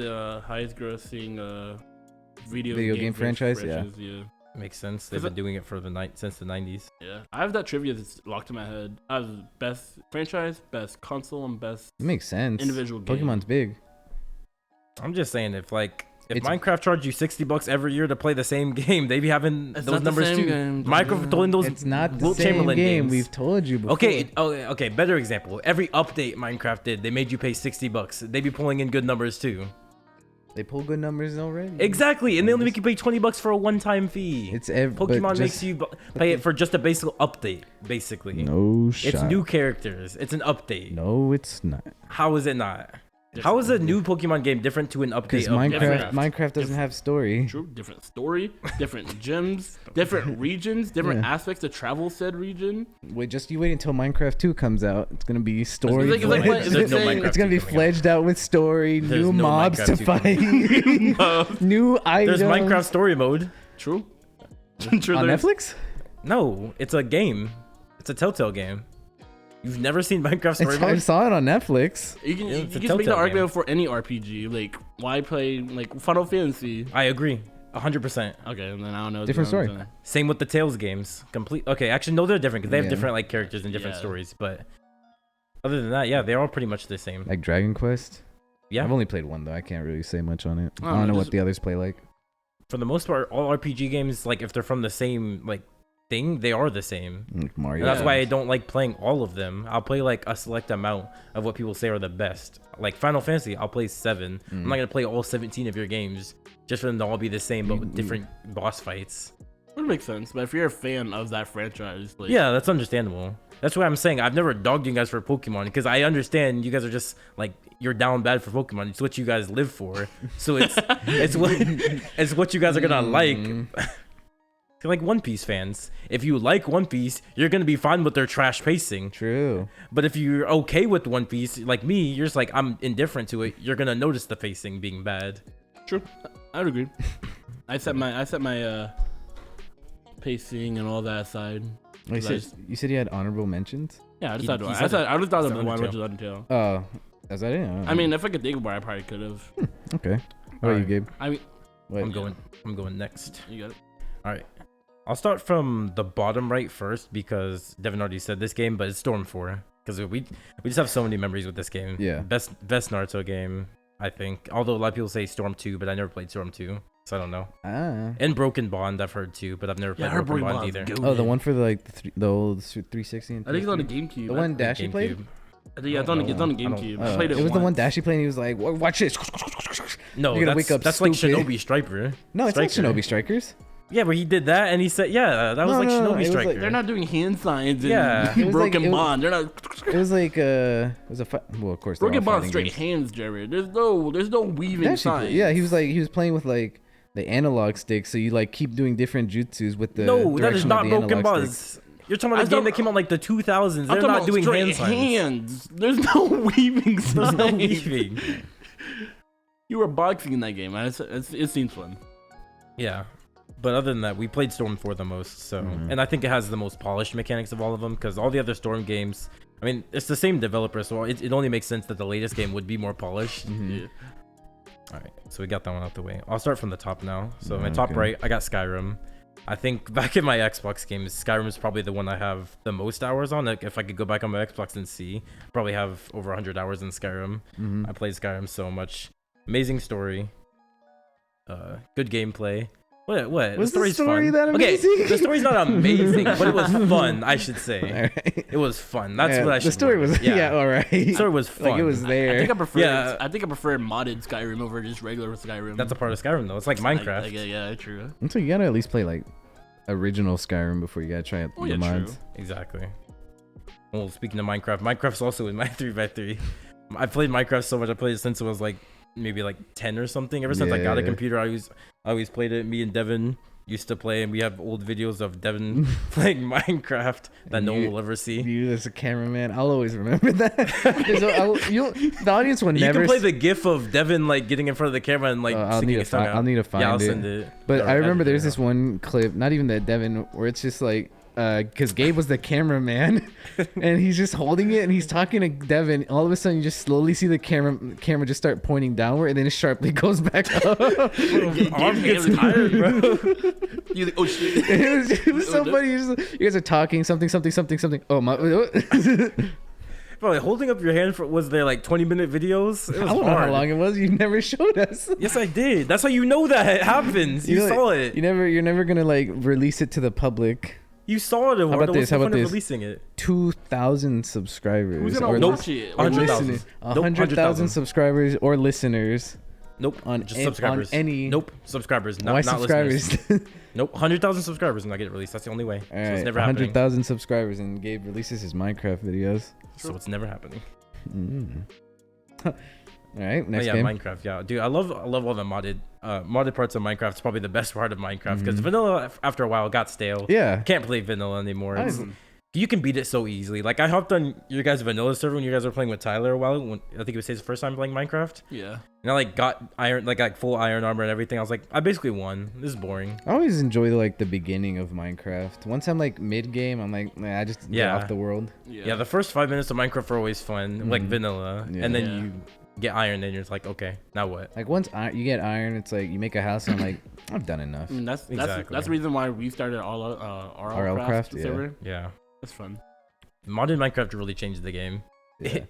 highest grossing video game franchise, yeah. Makes sense. They've been doing it for since the 90s. Yeah, I have that trivia that's locked in my head. I have best franchise, best console, and best It makes sense. individual game. Pokemon's big. I'm just saying, if It's- Minecraft charged you $60 every year to play the same game, they be having It's those not the numbers same too. game, Minecraft throwing those It's not the Wilt same Chamberlain game. games. We've told you before. Okay. Better example. Every update Minecraft did, they made you pay $60. They be pulling in good numbers too. They pull good numbers already. Exactly, and they only make you pay $20 for a one-time fee. It's Pokemon makes you pay it for just a basic update, basically. No shot. It's new characters. It's an update. No, it's not. How is it not? How is a new Pokemon game different to an update? Because of Minecraft doesn't have story. True, different story, different gyms, different regions, different Yeah. aspects to travel said region. Wait, you wait until Minecraft 2 comes out. It's gonna be story. It's like- fledged. There's no Minecraft It's gonna be 2 coming out. fledged out with story, There's new no mobs Minecraft to 2 fight, new items. There's Minecraft story mode. True. True, on there's- Netflix. No, it's a game. It's a Telltale game. You've never seen Minecraft story I mode? saw it on Netflix. You can, Yeah, you it's a can make the Telltale argument game. for any RPG. Like, why play like Final Fantasy? I agree. 100%. Okay, and then I don't know. Different story. Same with the Tales games. Okay, actually no, they're different because they have Yeah. different like characters and different Yeah. stories. But other than that, yeah, they're all pretty much the same. Like Dragon Quest. Yeah, I've only played one though. I can't really say much on it. Oh, I don't know just- what the others play like. for the most part, all RPG games, like if they're from the same like thing, they are the same. Like Mario. And that's Yeah. why I don't like playing all of them. I'll play like a select amount of what people say are the best. Like Final Fantasy, I'll play 7. I'm not gonna play all 17 of your games just for them to all be the same but with different boss fights. It makes sense, but if you're a fan of that franchise, like, Yeah, that's understandable. That's what I'm saying. I've never dogged you guys for Pokemon because I understand you guys are just like you're down bad for Pokemon. It's what you guys live for. So it's what you guys are gonna like. You're like One Piece fans. If you like One Piece, you're gonna be fine with their trash pacing. True. But if you're okay with One Piece, like me, you're just like I'm indifferent to it. You're gonna notice the pacing being bad. true. I would agree. I set my pacing and all that aside. You said you had honorable mentions. Yeah, I just He- thought he I said just thought of It's the one Undertale. which is Undertale. Oh, is that it? I mean, if I could think about it, I probably could have. okay. What about you, Gabe? I mean, What? I'm going next. you got it. All right. I'll start from the bottom right first because Deven already said this game, but it's Storm 4 because we just have so many memories with this game. Yeah. Best Naruto game, I think. Although a lot of people say Storm 2, but I never played Storm 2, so I don't know. Ah. And Broken Bond, I've heard too, but I've never played Broken Bond either. Oh, the one for the old 360 and I think it's on the 360? GameCube. The one Dashie played? GameCube. I think it's on the I don't- GameCube. Oh, I played it. it was the one once. Dashie played and he was like, watch this. No, You're gonna that's, wake up that's like stupid. Shinobi Striper. No, it's Striker. not Shinobi Strikers. Yeah, but he did that and he said, yeah, that was No, like no, no, Shinobi it was like- Striker. They're not doing hand signs and Yeah. It was like- Broken it was- Bond. They're not. It was like it was a well, of course. they're all Broken Bond fighting straight games. hands, Jared. There's no weaving Dashie signs. play- yeah, he was playing with like the analog stick, so you like keep doing different jutsus with the No, that is direction of not the Broken analog Buzz. stick. You're talking about a I'm game talking- that came out like the 2000s. I'm They're talking not about doing straight hand signs. hands. There's no weaving There's signs. no weaving. You were boxing in that game. Man. It seems fun. Yeah. But other than that, we played Storm 4 the most, so and I think it has the most polished mechanics of all of them because all the other Storm games, I mean, it's the same developer, so it only makes sense that the latest game would be more polished. Yeah. All right, so we got that one out the way. I'll start from the top now. So my top Okay. right, I got Skyrim. I think back in my Xbox games, Skyrim is probably the one I have the most hours on. Like if I could go back on my Xbox and see, probably have over 100 hours in Skyrim. I played Skyrim so much. Amazing story. Good gameplay. What? Was The story's the story fun. that amazing? Okay, the story's not amazing, but it was fun. I should say Alright. it was fun. That's what I should. The story was all right. The story was fun. Like it was there. I think I prefer. Yeah. I think I prefer modded Skyrim over just regular Skyrim. That's a part of Skyrim though. It's like Minecraft. Yeah, true. So you gotta at least play like original Skyrim before you gotta try out the mods. True. Exactly. Well, speaking of Minecraft, Minecraft's also in my 3x3. I played Minecraft so much. I played it since it was like maybe like 10 or something. Ever since I got a computer, I always played it. Me and Deven used to play, and we have old videos of Deven playing Minecraft that no one will ever see. You as a cameraman, I'll always remember that. The audience will never. You can play the GIF of Deven like getting in front of the camera and like singing a song. I'll need to find it. Yeah, I'll send it. But I remember there's this one clip, not even that Deven, where it's just like, because Gabe was the cameraman, and he's just holding it, and he's talking to Deven. All of a sudden, you just slowly see the camera just start pointing downward, and then it sharply goes back up. Arm gets tired, bro. You're like, oh shit. It was so funny. You guys are talking something. Oh my! Bro, holding up your hand for was there like 20-minute videos? It was I don't know how hard. long it was. You never showed us. Yes, I did. That's how you know that it happens. You saw it. You're never gonna like release it to the public. You saw it. How about this? How about this? Releasing it? 2,000 subscribers. Who's gonna watch it? Or 100,000. listeners. Nope, 100,000 subscribers or listeners. Nope. On just subscribers. On any. Nope. Subscribers. Why Not subscribers? listeners. Nope. 100,000 subscribers and I get it released. That's the only way. All right. So it's never happening. 100,000 subscribers and Gabe releases his Minecraft videos. So it's never happening. All right. Next game. Minecraft. Yeah, dude, I love all the modded parts of Minecraft. It's probably the best part of Minecraft because vanilla after a while got stale. Yeah. Can't play vanilla anymore. You can beat it so easily. Like I hopped on your guys' vanilla server when you guys were playing with Tyler a while. When I think it was his first time playing Minecraft. Yeah. And I like got iron, like full iron armor and everything. I was like, I basically won. This is boring. I always enjoy like the beginning of Minecraft. Once I'm like mid game, I'm like, nah, I just get off the world. Yeah. The first 5 minutes of Minecraft are always fun, like vanilla, and then you get iron, and you're just like, okay, now what? Like once you get iron, it's like you make a house, and I'm like, I've done enough. That's the reason why we started our craft server. Yeah. That's fun. Modded Minecraft really changed the game. Yeah.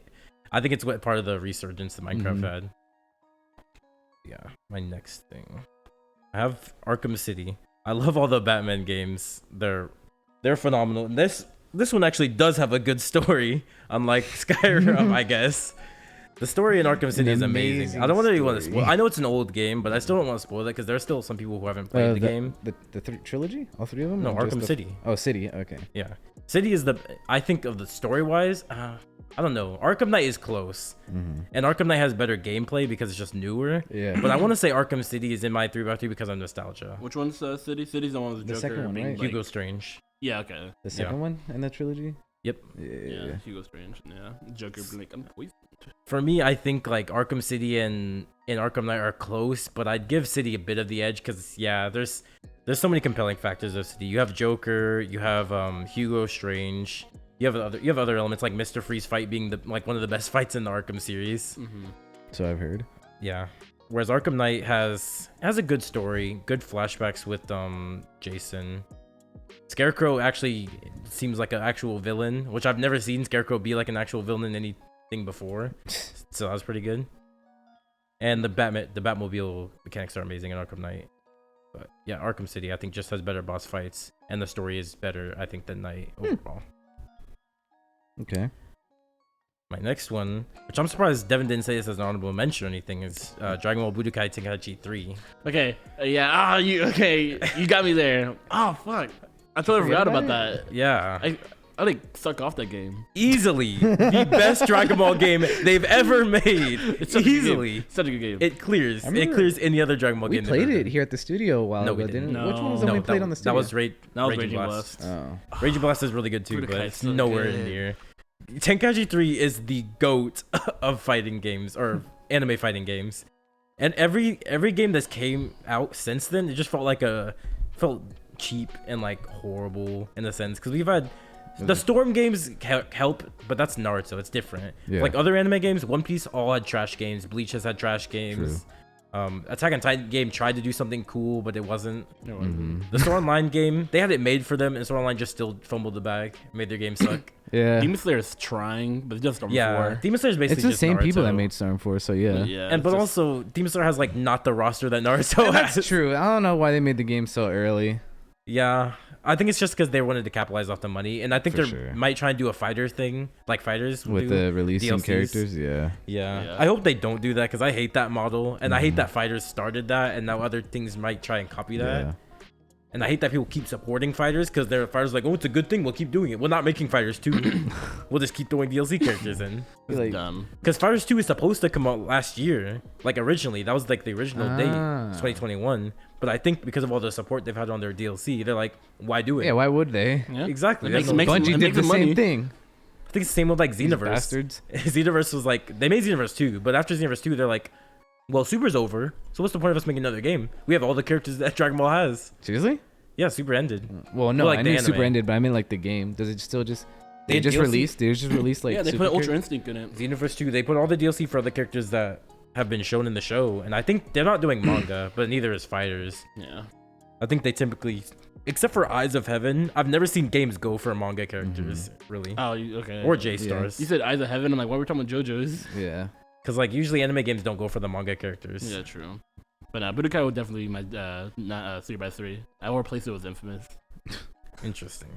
I think it's what part of the resurgence that Minecraft had. Yeah, my next thing. I have Arkham City. I love all the Batman games. They're phenomenal. And this one actually does have a good story, unlike Skyrim, I guess. The story in Arkham City is amazing. I don't want to spoil. I know it's an old game, but I still don't want to spoil it because there's still some people who haven't played the game. The trilogy, all three of them. No, Arkham City. Oh, City. Okay. Yeah, City is I think of the story wise. I don't know. Arkham Knight is close, and Arkham Knight has better gameplay because it's just newer. Yeah. But I want to say Arkham City is in my 3x3 because of nostalgia. Which one's City? City's the one with the Joker. Second one, being, right? like, Hugo Strange. Yeah. Okay. The second one in the trilogy. Yep. Yeah. Hugo Strange. Yeah. Joker being like, I'm poisoned. For me, I think like Arkham City and Arkham Knight are close, but I'd give City a bit of the edge because there's so many compelling factors of City. You have Joker, you have Hugo Strange, you have other elements like Mr. Freeze fight being one of the best fights in the Arkham series. So I've heard. Yeah. Whereas Arkham Knight has a good story, good flashbacks with Jason. Scarecrow actually seems like an actual villain, which I've never seen Scarecrow be like an actual villain in anything before. So that was pretty good. And the Batmobile mechanics are amazing in Arkham Knight. But yeah, Arkham City I think just has better boss fights, and the story is better I think than Knight overall. Okay. My next one, which I'm surprised Deven didn't say this as an honorable mention or anything, is Dragon Ball Budokai Tenkaichi 3. Okay. You got me there. Oh fuck. I totally forgot about that. Yeah. I like suck off that game. Easily the best Dragon Ball game they've ever made. It's such easily. Such a good game. It clears any other Dragon Ball We game. played it here at the studio a while ago, we didn't we? No. Which one was the one we played on the studio? That was Raging Blast. Oh. Raging Blast is really good too, but Budokai's it's so nowhere good. near. Tenkaichi 3 is the GOAT of fighting games or anime fighting games. And every game that's came out since then, it just felt cheap and like horrible in a sense, because we've had the Storm games help, but that's Naruto. It's different. Yeah. Like other anime games, One Piece all had trash games. Bleach has had trash games. Attack on Titan game tried to do something cool, but it wasn't. Mm-hmm. The Sword Online game, they had it made for them, and Sword Online just still fumbled the bag, made their game suck. Yeah. Demon Slayer is trying, but it's just Storm Yeah, 4. Demon Slayer is basically It's the just same people that Naruto. made Storm 4, so yeah. And but also Demon Slayer has like not the roster that Naruto has. That's true. I don't know why they made the game so early. Yeah, I think it's just because they wanted to capitalize off the money, and I think For they sure. might try and do a fighter thing, like fighters With do. the releasing DLCs. characters, yeah. Yeah, I hope they don't do that because I hate that model, and I hate that fighters started that, and now other things might try and copy that. Yeah. And I hate that people keep supporting fighters because they're fighters like, oh, it's a good thing. We'll keep doing it. We're not making fighters 2. We'll just keep throwing DLC characters in. It's Like, dumb. Because Fighters 2 is supposed to come out last year. Like originally, that was like the original date, 2021. But I think because of all the support they've had on their DLC, they're like, why do it? yeah, why would they? Yeah. Exactly. It That's makes, what- makes, Bungie it did makes the them money. same thing. I think it's the same with like These Xenoverse. bastards. Xenoverse was like, they made Xenoverse 2, but after Xenoverse 2, they're like, well, Super's over. So what's the point of us making another game? We have all the characters that Dragon Ball has. Seriously? Yeah, Super ended. Well, no, Well, like I the knew Super anime. ended, but I meant like the game. Does it still just... They They just DLC? released? They just released like Yeah, they Super put Ultra characters? Instinct in it. Xenoverse 2, they put all the DLC for other characters that have been shown in the show. And I think they're not doing manga, but neither is Fighters. Yeah. I think they typically, except for Eyes of Heaven, I've never seen games go for manga characters, really. Oh, okay. Or J-Stars. You said Eyes of Heaven. I'm like, why are we talking about JoJo's? Yeah. Because like usually anime games don't go for the manga characters. Yeah, true. But Budokai would definitely be my not 3x3. I will replace it with Infamous. Interesting.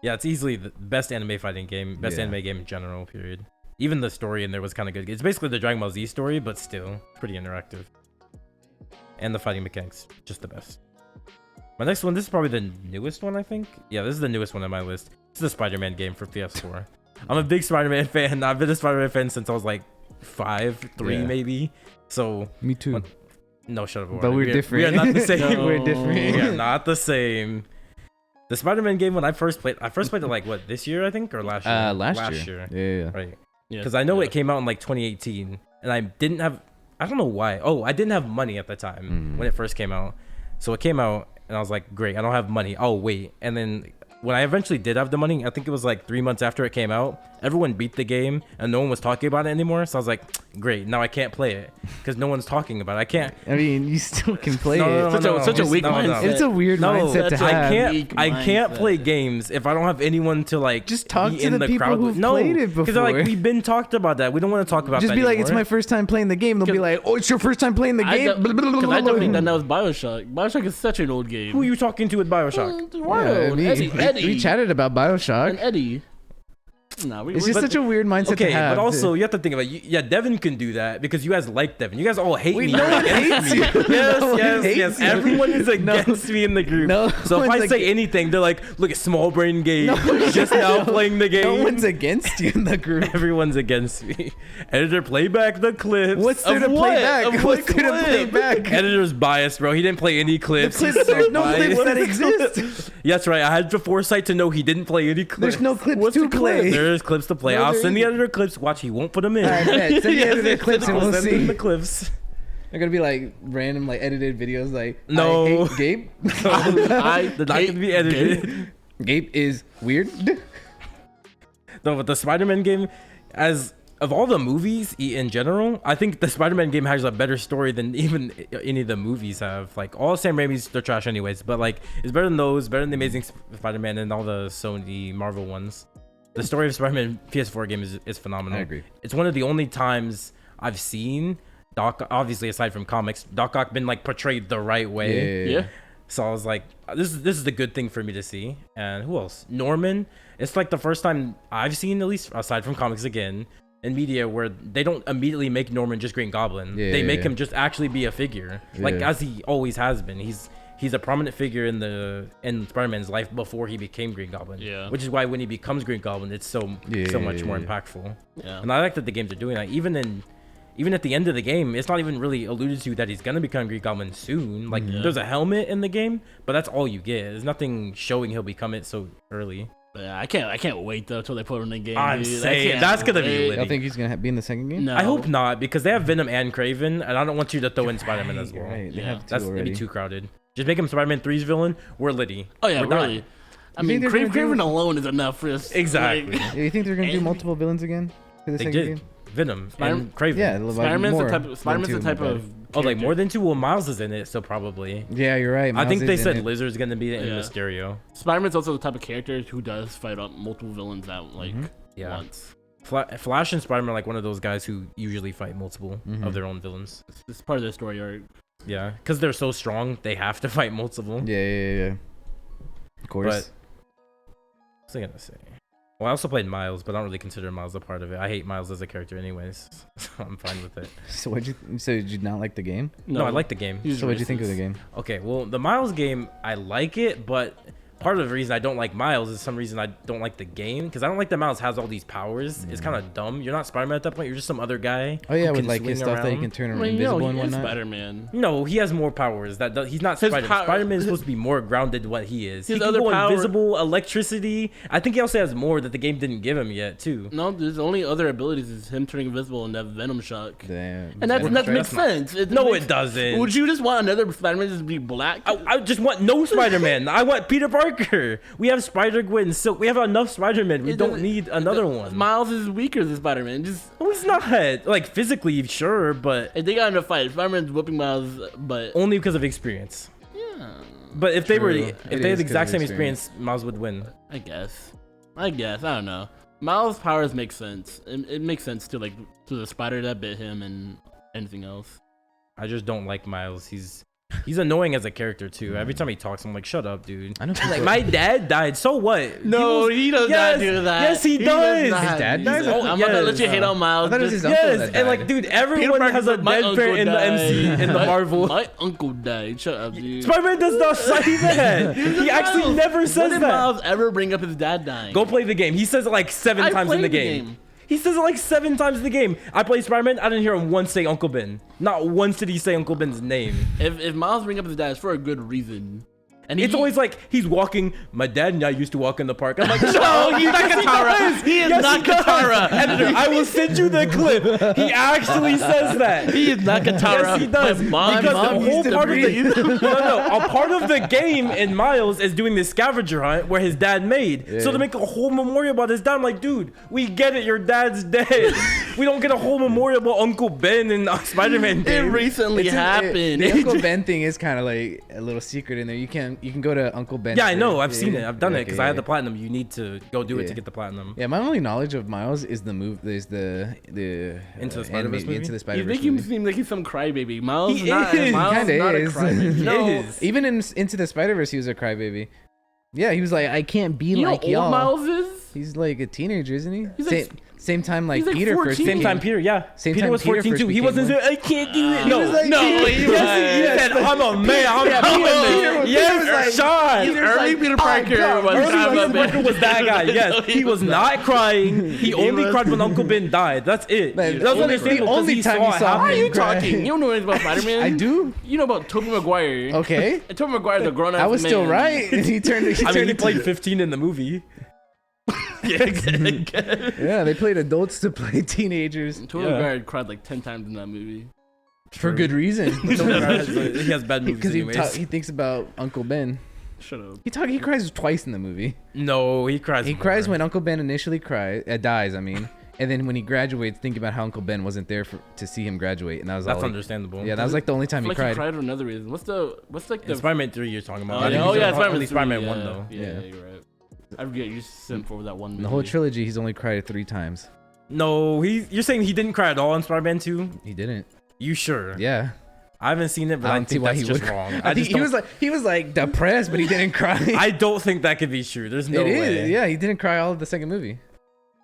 Yeah, it's easily the best anime fighting game, best Yeah. anime game in general, period. Even the story in there was kind of good. It's basically the Dragon Ball Z story, but still pretty interactive. And the fighting mechanics, just the best. My next one, this is probably the newest one, I think. Yeah, this is the newest one on my list. This is a Spider-Man game for PS4. I'm a big Spider-Man fan. I've been a Spider-Man fan since I was like 3 Yeah. maybe. So, Me too. What- no, shut up. But Warren. we're We are different. not the same. No. We're different. We are not the same. The Spider-Man game, when I first played it like, what, this year, I think? Or last year? Last year. Yeah. Right. Yeah. Because I know it came out in like 2018, and I didn't have, I don't know why. Oh, I didn't have money at the time when it first came out. So it came out, and I was like, great, I don't have money. Oh, wait. And then when I eventually did have the money, I think it was like 3 months after it came out, everyone beat the game, and no one was talking about it anymore. So I was like, great, now I can't play it because no one's talking about it. I can't. I mean, you still can play No, it. no, Such a weak mindset. It's a weird No, mindset to that's a have. weak I can't mindset. play games if I don't have anyone to like Just talk be to in the people crowd with. who've No, played it because they're like, before. we've been talked about that. We don't want to talk about Just that be like, it's anymore. my first time playing the game. They'll be like, oh, it's your first time playing the game? Because I definitely done that with Bioshock. Bioshock is such an old game. Who are you talking to with Bioshock? Eduardo, Eddie. We chatted about Bioshock. And Eddie. Nah, It's just such a weird mindset Okay, to have. but also you have to think about yeah, Deven can do that because you guys like Deven. You guys all hate me. no one hates you. Yes, No one yes, hates yes. you. Everyone is against me in the group. No So if I one's say anything, they're like, "Look at small brain Gabe, just now playing the game." No one's against you in the group. Everyone's against me. Editor, play back the clips. What's there Of to play what? back? Of What's what there to play clip? back? Editor's biased, bro. He didn't play any clips. He's so There's no biased. clips that exist. Yeah, that's right. I had the foresight to know he didn't play any clips. There's no clips What's to the clip? play. There's clips to play. No, I'll there send the isn't. editor clips. Watch, he won't put them in. Alright, bet. Send the Yes, editor yes, clips and I'll we'll send him see. the clips. They're gonna be like random, like edited videos. Like, No. I hate Gabe. They're not going to be edited. Gabe is weird. No, but the Spider-Man game, as of all the movies in general, I think the Spider-Man game has a better story than even any of the movies have. Like all Sam Raimi's, they're trash anyways, but like it's better than those, better than the Amazing Spider-Man and all the Sony Marvel ones. The story of Spider-Man PS4 game is phenomenal. I agree. It's one of the only times I've seen Doc, obviously aside from comics, Doc Ock been like portrayed the right way. Yeah. So I was like, this is the good thing for me to see. And who else? Norman. It's like the first time I've seen, at least aside from comics again, in media where they don't immediately make Norman just Green Goblin. Yeah, they make yeah. him just actually be a figure, like Yeah. as he always has been. He's a prominent figure in Spider-Man's life before he became Green Goblin. Yeah. Which is why when he becomes Green Goblin, it's so much more impactful. Yeah. And I like that the games are doing that. Even at the end of the game, it's not even really alluded to that he's gonna become Green Goblin soon. Like there's a helmet in the game, but that's all you get. There's nothing showing he'll become it so early. Yeah, I can't wait though till they put him in the game. I'm dude. saying, I can't that's gonna be wait. lit. Y'all think he's gonna be in the second game? No. I hope not, because they have Venom and Craven, and I don't want you to throw in Spider-Man as well. Right, they Yeah. have two That's it'd already. be too crowded. Just make him Spider-Man 3's villain. We're litty. Oh yeah, We're done. really. I You mean, think they're gonna Craven do- alone is enough for this. Exactly. Yeah, you think they're gonna do And- multiple villains again for the They second did. game? Venom Spider- and Craven. Yeah, like Spider-Man's more the type. than Spider-Man's the two, type my bad. of. Oh, like character. more than two? Well, Miles is in it, so probably. Yeah, you're right. I Miles think they is in said it. Lizard's gonna be in Yeah. Mysterio. Spider-Man's also the type of character who does fight up multiple villains at like Yeah. once. Flash and Spider-Man are like one of those guys who usually fight multiple of their own villains. It's part of their story arc. Yeah, because they're so strong, they have to fight multiple. Yeah. Of course. But what's I gonna say? Well, I also played Miles, but I don't really consider Miles a part of it. I hate Miles as a character, anyways, so I'm fine with it. So did you not like the game? No, I like the game. He's So what'd you think of the racist. game? Okay, well, the Miles game, I like it, but part of the reason I don't like Miles is some reason I don't like the game, because I don't like that Miles has all these powers. It's kind of dumb. You're not Spider-Man at that point. You're just some other guy. Oh yeah, who with can like his swing stuff that he around. can turn I mean, invisible he and is whatnot. Spider-Man. No, he has more powers. He's not His Spider-Man. power- Spider-Man is supposed to be more grounded than what he is. His He can other go power- invisible, electricity. I think he also has more that the game didn't give him yet, too. No, there's only other abilities is him turning invisible and that Venom shock. Damn. And that Venom makes Strike. sense. No, it doesn't. Would you just want another Spider-Man just to be black? I just want no Spider-Man. I want Peter Parker. We have Spider-Gwen, Silk. We have enough Spider-Man. We It don't doesn't- need another one. Miles is weaker than Spider-Man. Just No, he's not. Like, physically, sure, but if they got in a fight, Spider-Man's whooping Miles, but only because of experience. yeah, But if they were, True. if It they is had the 'cause exact of same experience. experience, Miles would win. I guess. I don't know. Miles' powers make sense. It makes sense to the spider that bit him and anything else. I just don't like Miles. He's annoying as a character too. Every time he talks, I'm like, shut up, dude. I know. Like, my dad died. So what? No, he does yes, not do that. Yes, he does does. not. His dad dies? Oh, I'm not gonna let you yes. hate on Miles. I thought it was just- his uncle Yes, that and like, died. dude, Peter everyone Parker has a said, "My dead uncle parent in the died." MC, in the Marvel. My uncle died. Shut up, dude. Spider-Man does not say that. He actually Miles, never when says did that. Miles ever bring up his dad dying? Go play the game. He says it like seven I times in played the game. He says it like 7 times in the game. I played Spider-Man. I didn't hear him once say Uncle Ben. Not once did he say Uncle Ben's name. If Miles bring up his dad, it's for a good reason. And It's always like he's walking. My dad and I used to walk in the park. I'm like, no, he's not Katara. He is not Katara. Editor, I will send you the clip. He actually says that. He is not Katara. Yes, he does. My Because mom the whole used to part of breathe. a part of the game in Miles is doing this scavenger hunt where his dad made. So Yeah. to make a whole memorial about his dad, I'm like, dude, we get it. Your dad's dead. We don't get a whole memorial about Uncle Ben in Spider-Man It game. recently happened. The Uncle Ben thing is kind of like a little secret in there. You can go to Uncle Ben. Yeah, I know. I've seen it. I've done it Okay, because I had yeah. the platinum. You need to go do it to Yeah. get the platinum. Yeah, my only knowledge of Miles is the Into the Spider-Verse anime- movie? Into the You Spider-Verse make him movie. seem like he's some crybaby. Miles He is not. is. Miles Kinda not is. a crybaby. He No, is. Even in Into the Spider-Verse, he was a crybaby. Yeah, he was like, I can't be you know like how y'all. old Miles is? He's like a teenager, isn't he? He's like- same time like he's like Peter 14. first. Same became- time Peter, yeah. Same Peter time was Peter 14 first too. He became wasn't one. saying, I can't do it. No, was like- No, yes, he he said, I'm a man. I'm doing this. Yes, Sean. He's early Peter Parker God, was Early kind of Peter a Parker man. was that guy. Yes, No, he was not crying. He only was- cried when Uncle Ben died. That's it. Man, That's the understandable because only he time saw you it saw happen. Why are you Right. talking? You don't know anything about Spider-Man. I do. You know about Tobey Maguire. Okay. And Tobey Maguire's a grown-up I was still man. right. He turned. I mean, he into- played 15 in the movie. Yeah, they played adults to play teenagers Tobey Yeah. Maguire cried like 10 times in that movie. for good reason. He has bad movies Because anyways. he thinks about Uncle Ben. Shut up. He cries twice in the movie. No, he cries. He more. cries when Uncle Ben initially dies. I mean, and then when he graduates, think about how Uncle Ben wasn't there to see him graduate, and that was That's all. Like, understandable. yeah, that was like the only time I feel he like he cried. cried for another reason. What's like In the Spider-Man 3 you're talking about. Oh, I think yeah, he's Spider-Man only 3, Spider-Man yeah, 1 though. Yeah, Yeah. you're right. I forget you sent for that one movie. In the whole trilogy, he's only cried 3 times. No, you're saying he didn't cry at all in Spider-Man 2? He didn't. You sure? Yeah. I haven't seen it, but I I don't see think why that's he just would. wrong. I think he was like depressed, but he didn't cry. I don't think that could be true. There's no It way. is. Yeah, he didn't cry all of the second movie.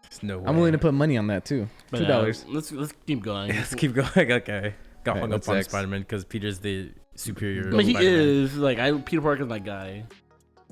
There's no way. I'm willing to put money on that too. But, $2. Let's keep going. Let's keep going. Okay. Got Alright, hung up what's on next? Spider-Man because Peter's the superior. I mean, he Spider-Man. is like Peter Parker's my guy.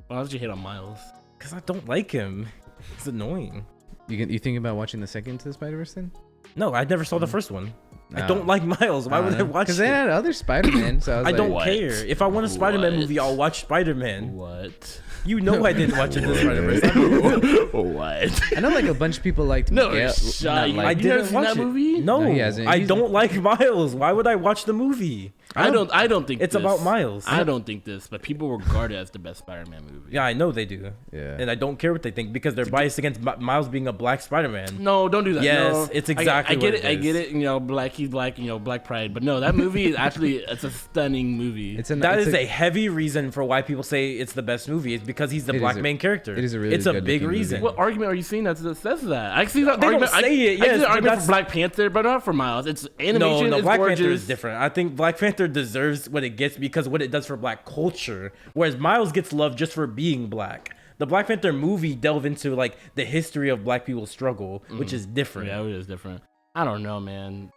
Why don't you hate on Miles? Because I don't like him. It's annoying. You think about watching the second to the Spider-Verse then? No, I never saw the first one. I don't like Miles. Why would I watch Because it? they had other Spider-Man, so I was I like, don't What? care. If I want a Spider-Man What? movie, I'll watch Spider-Man. What? You know I didn't watch it this Spider-Verse. What? I know like a bunch of people liked No, Miguel. shut not up. like- I You never didn't seen watch that it. movie? No, No, he hasn't. I He's- don't like Miles. Why would I watch the movie? I don't think It's this. about Miles. I don't think this, but people regard it as the best Spider-Man movie. Yeah, I know they do. Yeah. And I don't care what they think because they're biased against Miles being a black Spider-Man. No, don't do that. Yes, no. it's exactly I get what it. it I is. get it. You know, black. He's black. You know, black pride. But no, that movie is actually it's a stunning movie. That is a heavy reason for why people say it's the best movie. It's because he's the black main character. It is a really It's a good big looking reason. movie. What argument are you seeing that says that? I see that They argument. don't say it. I see Yes, the but argument that's for Black Panther, but not for Miles. It's animation. No, is Black gorgeous. Panther is different. I think Black Panther deserves what it gets because of what it does for black culture, whereas Miles gets love just for being black. The Black Panther movie delve into like the history of black people's struggle, which is different. Yeah, it is different. I don't know, man.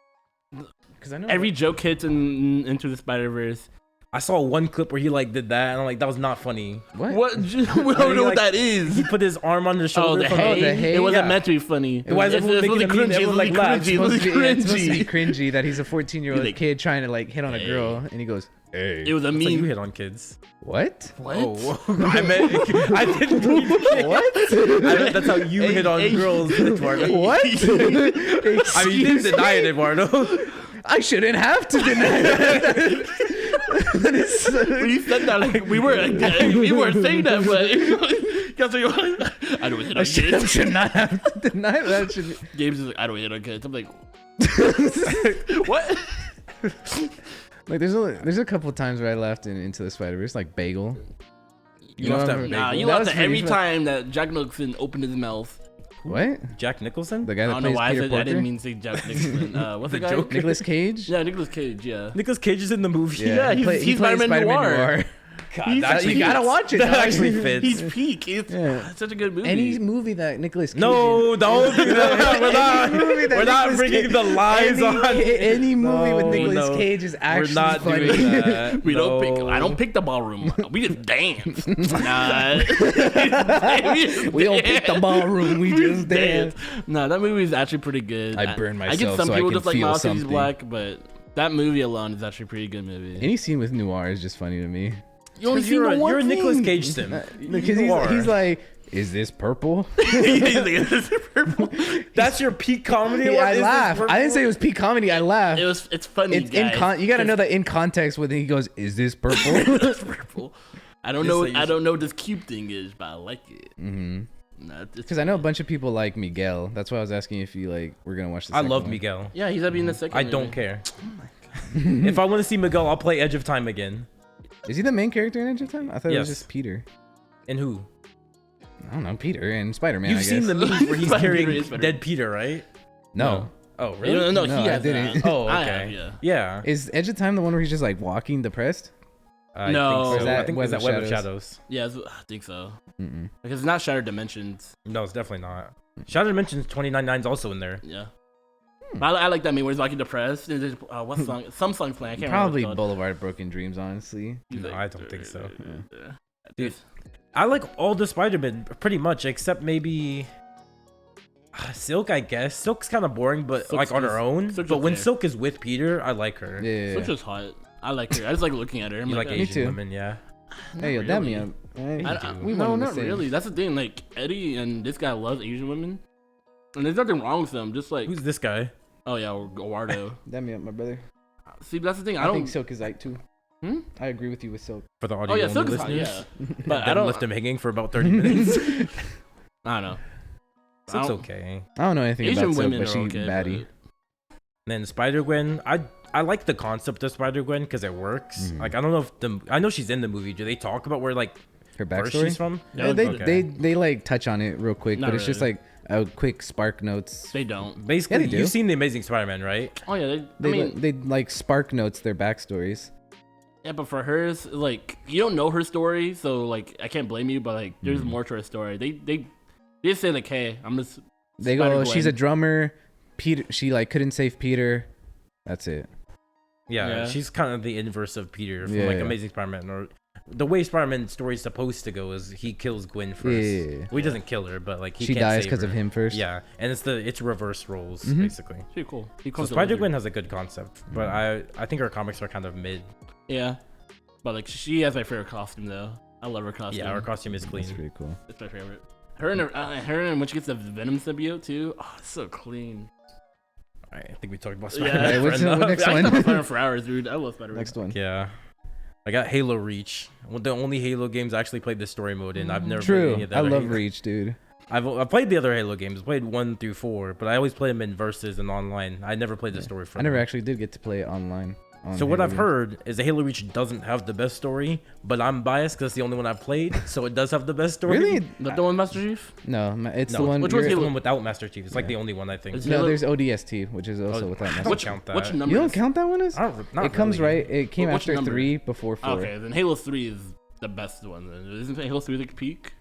Because I know Every joke hits in Into the Spider-Verse. I saw one clip where he like did that, and I'm like, that was not funny. what. What? We don't know what that is. He put his arm on the Oh, shoulder. the from hay. the hay? It wasn't Yeah. meant to be funny. Why is everyone making a meme? cringy? Everyone, like, laugh. It's supposed, to be, it's supposed to be Cringy. cringy that he's a 14-year-old He's like, kid trying to like hit on a girl, and he goes, "Hey, It was a That's how you meme. hit on kids. what? What? Oh, I meant I didn't mean what? That's how you hit on girls, Eduardo. What? I mean, you didn't deny it, Eduardo. I shouldn't have to deny that. That is When you said that, like we weren't saying that, but guess what you want? I don't hit on kids. should not have to deny that. Should be. Gabe's just like, I don't hit on kids. I'm like, what? Like there's a couple times where I laughed Into the Spider-Verse, like Bagel. You laughed at know, Bagel. Nah, you That laughed was at pretty every fun. time that Jack Nicholson opened his mouth. What? Jack Nicholson? The guy I that don't know plays why I Peter said that. I didn't Porker? mean to say Jack Nicholson. What's the The guy? Joker? Nicolas Cage? Yeah, Nicolas Cage. Yeah. Nicolas Cage is in the movie. Yeah, he he's plays Spider-Man Noir. God, He's- that actually you gotta fits. watch it. That dog. actually fits. He's peak. It's Yeah. such a good movie. Any movie that Nicolas Cage No, don't do that. We're not. movie that We're not Nicolas bringing Cage- the lies on. any movie with No, Nicolas no. Cage is actually We're not funny. doing that. We don't pick. No. I don't pick the ballroom. We just dance. Nah. We don't pick the ballroom. We just dance. Nah, that movie is actually pretty good. I burn I get myself some so I people can just like feel Miles 'cause he's something. black, but that movie alone is actually a pretty good movie. Any scene with Noir is just funny to me. You only Because seen the one you're a Nicolas thing. Cage sim. Because he's like, is this purple? That's your peak comedy. Yeah, I Is this laugh. purple? I didn't say it was peak comedy. I laughed. It's funny. It's in guys. you got to know that in context when he goes, is this purple? It's purple. I don't Yes, know. I I don't know what this cube thing is, but I like it. Mm-hmm. Nah, it's- Because I know a bunch of people like Miguel. That's why I was asking if you like we're gonna watch the I second love one. Miguel. Yeah, he's gonna be in the second. I movie. don't care. If I want to see Miguel, I'll play Edge of Time again. Is he the main character in Edge of Time? I thought it was Yes. just Peter. And who? I don't know, Peter and Spider-Man. You've I guess. seen the memes where he's Spider-Man carrying is better. dead Peter, right? No. Oh, No, really? no, No, he I has didn't. that. Oh, I okay. have, yeah. Yeah. Is Edge of Time the one where he's just like walking depressed? I No. think Or is so. that I think Web is that of Web of Shadows? Shadows. Yeah, I think so. Mm-mm. Because it's not Shattered Dimensions. No, it's definitely not. Shadow Dimensions 29.9 is also in there. Yeah. But I like that meme where he's like depressed. And there's, what song? Some song's playing. I can't Probably remember. what Boulevard of Broken Dreams, honestly. it's called. No, I don't think so. Yeah. Dude, I like all the Spider-Man pretty much, except maybe Silk, I guess. Silk's kind of boring, but Silk's like on her just- own. Silk's But when okay. Silk is with Peter, I like her. Yeah. Silk's just hot. I like her. I just like looking at her. I'm You like oh, Me Asian too. women, yeah. Hey, yo, not damn really. me up. We no, wanted the not same. really. That's the thing. Like Eddie and this guy loves Asian women, and there's nothing wrong with them. Just like, Who's this guy? oh yeah, Eduardo. Damn me up, my brother. See, that's the thing. I I don't. think Silk is right too. Hmm? I agree with you with Silk. For the audio Oh yeah, only Silk is hot. listeners. Yeah, but I Then don't. left him hanging for about 30 minutes. I don't know. Silk's I don't- okay. I don't know anything Asian about Silk, women but are she okay. baddie. Then Spider-Gwen, I like the concept of Spider-Gwen because it works. Like I don't know if I know she's in the movie. Do they talk about where like Her where backstory. she's from? Yeah, Yeah, okay. they like touch on it real quick, Not but it's just really. like a quick spark notes. They don't. Basically, Yeah, they do. you've seen the Amazing Spider-Man, right? Oh yeah, They they like spark notes their backstories. yeah, but for hers, like you don't know her story, so like I can't blame you. But like, there's more to her story. They just say like, hey, I'm just. They go, Spider-Gwen. she's a drummer. Peter, she like couldn't save Peter. That's it. Yeah, Yeah. she's kind of the inverse of Peter from Yeah, like yeah. Amazing Spider-Man, or the way Spider-Man's story is supposed to go is he kills Gwen first. Yeah. Well, he doesn't kill her, but like he She can't dies save because her. of him first. Yeah, and it's reverse roles Mhm. basically. Pretty cool. He So comes to Spider-Gwen has a good concept, but I think her comics are kind of mid. Yeah, but like she has my favorite costume though. I love her costume. Yeah, her costume is clean. That's pretty cool. It's my favorite. Her and when she gets the Venom symbiote too. Oh, it's so clean. Alright, I think we talked about Yeah, Spider-Man. what's for the enough. next I one? can play for hours, dude. I love Spider-Man. Next one. Yeah. I got Halo Reach. One of the only Halo games I actually played the story mode in. I've never played any True. of the I other love Halo. Reach, dude. I've played the other Halo games. Played 1 through 4, but I always play them in versus and online. I never played the story for I never them. actually did get to play it online. on So what Halo I've games. heard is the Halo Reach doesn't have the best story, but I'm biased because it's the only one I've played, so it does have the best story. Really? Not the one Master Chief? No, it's No, the one. which It's one's the Halo? one without Master Chief. It's like Yeah. the only one I think. Is No, Halo- there's ODST, which is also without I Master don't Which- count that. which number? You don't is- count that one as? I don't, not It comes really. right. It came Which after number? 3, before 4. Okay, then Halo 3 is the best one. Then isn't Halo 3 the peak?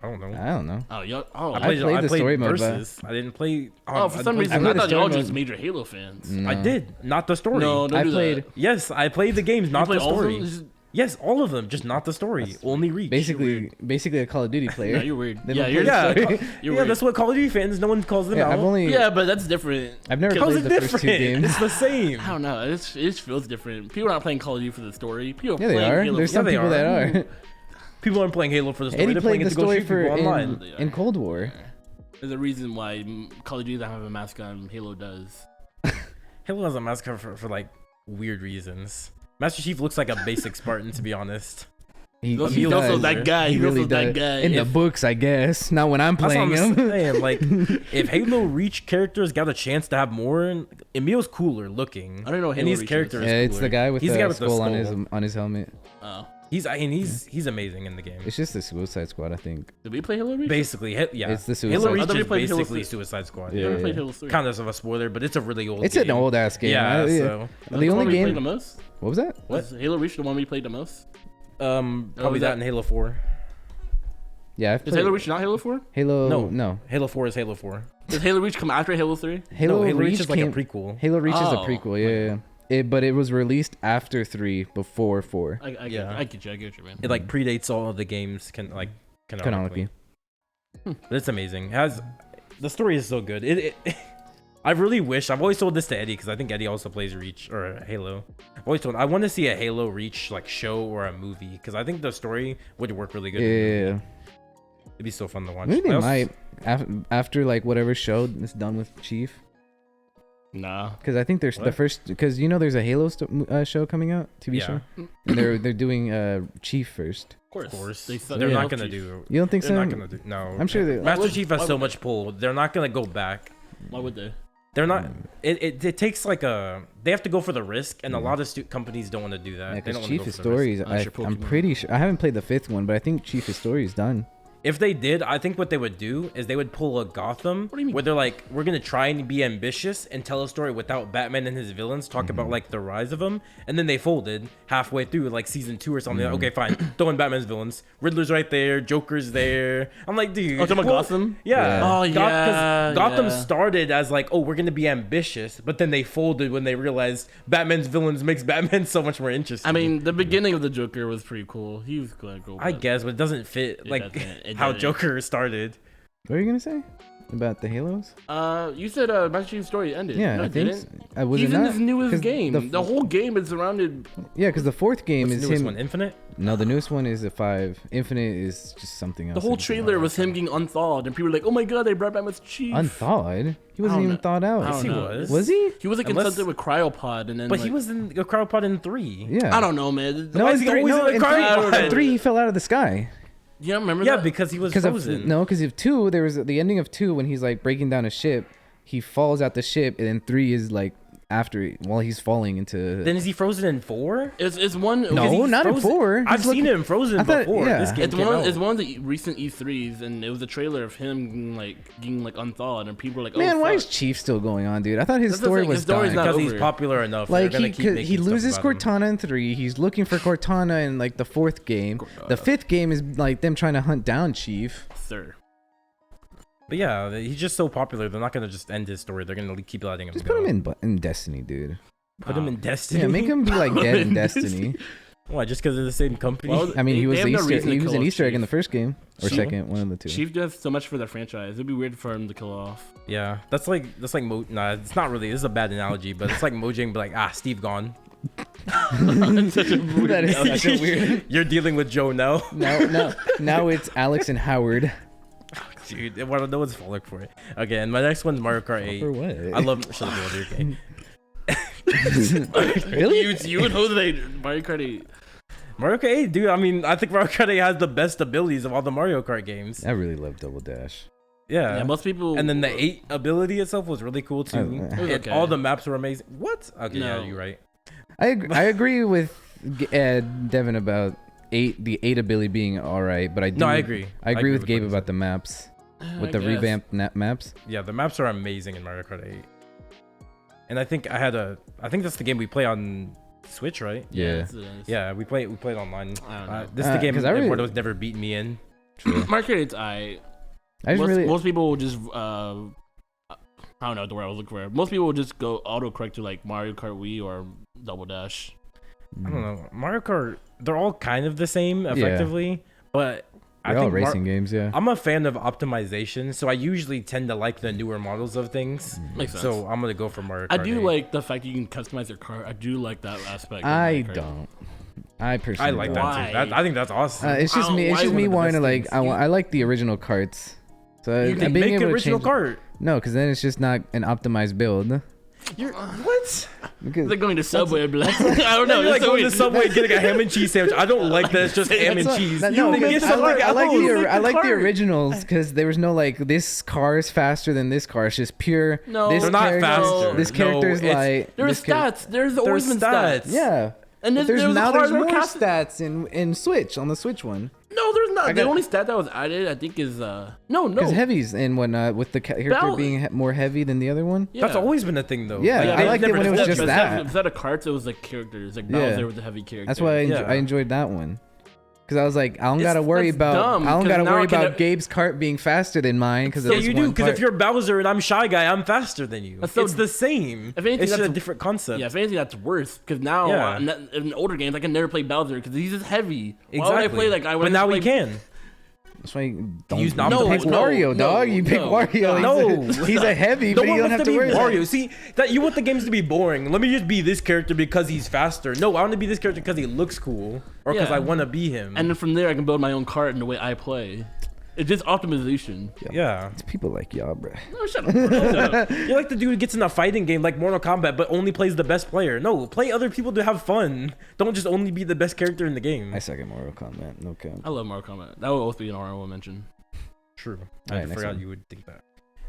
I don't know. I don't know. Oh, yeah. Oh, I played the story mode, but- versus. I didn't play. oh, for some reason, I I played the thought y'all story just mode. major Halo fans. No. I did not the story. No, don't I do played that. Yes, I played the games, You not play the all of story. them? Just- Yes, all of them, just not the story. Only Reach. basically a Call of Duty player. No, you're weird. They Yeah, don't you're play yeah, the you're yeah, weird. that's what Call of Duty fans. No one calls them Yeah, out. I've only. Yeah, but that's different. I've never How's played it the first 2 different? games. It's the same. I don't know. It just feels different. People are not playing Call of Duty for the story. People Yeah, they playing are. Halo There's for- some they people are. that are. People aren't playing Halo for the story. Eddie They're playing played it the to go story shoot for people online. in Cold War. There's a reason why Call of Duty doesn't have a mascot and Halo does. Halo has a mascot for like weird reasons. Master Chief looks like a basic Spartan, to be honest. He, He's he also does. that guy. He He's really also that does. guy. In the If- books, I guess. Not when I'm That's what playing I'm him. saying. Like, if Halo Reach characters got a chance to have more, Emil's cooler looking. I don't know. And Halo his Reach character is. is Yeah, it's cooler. the guy with He's the the guy with the skull skull. on his helmet. Oh, He's amazing in the game. It's just the Suicide Squad, I think. did we play Halo Reach? Basically, yeah. It's the Halo Suicide Reach I thought we is played Halo basically 3. Suicide Squad. We Yeah. never played Halo 3. Kind of a spoiler, but it's a really old It's game. an old ass game. Yeah, yeah. so The one only we played game. the most. What was that? What? Was Halo Reach the one we played the most? Probably was that that- in Halo 4. Yeah, I've Is played Halo Reach not Halo 4? Halo. No. Halo 4 is Halo 4. Does Halo Reach come after Halo 3? Halo, no, Halo Reach Reach is like a came. prequel. Halo Reach is a Oh, prequel. Yeah. But it was released after 3, before 4. I get Yeah. you. I get you, man. It like predates all of the games canonically. But it's amazing. It has the story is so good. I really wish. I've always told this to Eddie because I think Eddie also plays Reach or Halo. I've always told I want to see a Halo Reach like show or a movie because I think the story would work really good. in a movie. Yeah. It'd be so fun to watch. Maybe they I also- might after like whatever show is done with Chief. Nah. Because I think there's the What? first. Because there's a Halo show coming out, TV Yeah. show, and they're doing Chief first. Of Course. They They're Yeah. not gonna do. You don't think They're so? not gonna do. No. I'm sure they. Master would- Chief has why so would- much pull. They're not gonna go back. Why would they? They're not. It takes like a. They have to go for the risk, and a lot of companies don't want to do that. Yeah, They because don't wanna Chief go his for the risk. stories. Sure I'm Pokemon. pretty sure. I haven't played the 5th one, but I think Chief his story is done. If they did, I think what they would do is they would pull a Gotham What do you mean? where they're like, we're gonna try and be ambitious and tell a story without Batman and his villains, talk about like the rise of them, and then they folded halfway through, like season 2 or something. Like, okay, fine, throw in Batman's villains. Riddler's right there, Joker's there. I'm like, dude. Oh, talking about well, Gotham? Yeah. Yeah. Oh, yeah, Gotham yeah. started as like, oh, we're gonna be ambitious, but then they folded when they realized Batman's villains makes Batman so much more interesting. I mean, the beginning of the Joker was pretty cool. He was going to go. I guess, but it doesn't fit like It how doesn't. Joker started. What are you gonna say about the Halos? You said Master Chief's story ended. Yeah, no, I it think. didn't. Was He's it in not? this newest 'Cause game. The whole game is surrounded. Yeah, because the 4th game What's is the newest him. one? Infinite? No, the newest one is the 5. Infinite is just something else. The whole trailer was him getting unthawed, and people were like, "Oh my god, they brought back with Chief." Unthawed. He wasn't don't even know. thawed out. I don't Yes, he know. was. Was he? He was like in Unless- something with cryopod, and then. But like, he was in a crowd in 3. Yeah. I don't know, man. No, Why in is he 3, always no, in the in crowd? 3, 3 he fell out of the sky. You don't remember Yeah, that? because he was Because frozen. because of 2, there was the ending of 2 when he's like breaking down a ship. He falls out the ship, and then 3 is like after while he's falling into. Then is he frozen in 4? It's one. No, He's not in frozen. 4. I've He's seen looking- him frozen I thought- before. yeah. This game It's came one. out. It's one of the recent E3s, and it was a trailer of him getting unthawed, and people were like, "Oh, Man, why fuck." is Chief still going on, dude? I thought his That's the story thing, was his story's done. not because he's over. popular enough. Like they're gonna keep he making loses stuff about him. Cortana in 3. He's looking for Cortana in like the 4th game. The 5th game is like them trying to hunt down Chief. Sir. But yeah, he's just so popular. They're not gonna just end his story. They're gonna keep letting him Just go. put him in Destiny, dude. Put him in Destiny. Yeah, make him be like dead in Destiny. Why? Just because they're the same company? Well, I mean, he They was have the no Easter. reason to He was kill an off Easter egg in the Chief. 1st game or Chief? 2nd, one of the 2. Chief does so much for the franchise. It'd be weird for him to kill off. yeah, that's like nah. It's not really. This is a bad analogy, but it's like Mojang, be like, Steve gone. Such a weird That is analogy. such a weird. You're dealing with Joe now. Now it's Alex and Howard. Dude, no one's falling for it. Okay, and my next one's Mario Kart 8. For what? I love. Shut up, Walter, okay. Really? You would know that Mario Kart 8. Mario Kart 8, dude. I mean, I think Mario Kart 8 has the best abilities of all the Mario Kart games. I really love Double Dash. Yeah. Yeah, most people. And then the 8 ability itself was really cool too. It was And okay. all the maps were amazing. What? Okay, No. yeah, you're right. I agree with Devin about the 8 ability being all right, but I agree. I agree with Gabe about the maps, with the revamped maps. Yeah, the maps are amazing in Mario Kart 8. And I think that's the game we play on Switch, right? Yeah. Yeah, we played online. I don't know. This is the game 'cause I really- Eduardo's never beat me in. True. Mario Kart 8's most people will just I don't know the word I was looking for. Most people will just go autocorrect to like Mario Kart Wii or Double Dash. I don't know. Mario Kart, they're all kind of the same effectively, but I They're all think racing games, yeah. I'm a fan of optimization, so I usually tend to like the newer models of things. Makes sense. So I'm gonna go for Mario Kart. I do 8. like the fact that you can customize your car. I do like that aspect. of I Mario Kart. don't. I personally I like don't. that too. Why? I think that's awesome. It's just I don't- me. It's why just one me of the wanting to best like. things? I like the original carts. So you can being make an able to original change- cart. No, because then it's just not an optimized build. You're what? Because They're going to Subway. and be like, I don't know. You're like it's so going to weird. Subway and getting a ham and cheese sandwich. I don't like that. It's just ham and cheese. No, You because get I something like, I like else. the I like the cart. originals because there was no like this car is faster than this car. It's just pure. No, this They're not character- faster. This No, character's it's- like. There's this char- stats. There's always been stats. Yeah. And But there's now there's more cast- stats in Switch on the Switch one. No, there's not. I The got- only stat that was added, I think, is Because no. heavies and whatnot with the character Bal- being more heavy than the other one. Yeah. That's always been a thing, though. Yeah, Yeah, I they liked it never when it was told just you. that. Instead of carts, it was like characters. Like Yeah. Bowser with the heavy character. That's why Yeah. I enjoyed that one. Because I was like, I don't It's- gotta worry that's about dumb, I don't 'cause gotta now worry I can- about Gabe's cart being faster than mine because Yeah, you do. Because if you're Bowser and I'm Shy Guy, I'm faster than you. That's so- It's the same. If anything, It's just a that's- different concept. Yeah, if anything, that's worse. Because now Yeah. in older games, I can never play Bowser because he's just heavy. Why would I Exactly. play like I But now we play, can. That's why you don't Use you nom- pick no, Wario, no, dog. You pick no, Wario. no. He's a heavy, No but one you don't wants have to to be worry about Wario. it. See, that you want the games to be boring. Let me just be this character because he's faster. No, I want to be this character because he looks cool or because Yeah. I want to be him. and then from there I can build my own cart in the way I play. It's just optimization. yeah. It's people like y'all, bro. No, shut up. Shut up. You're like the dude who gets in a fighting game like Mortal Kombat, but only plays the best player. No, play other people to have fun. Don't just only be the best character in the game. I suck at Mortal Kombat. No count. I love Mario Kombat. That will also be an honorable mention. True. Alright, I next forgot one. you would think that.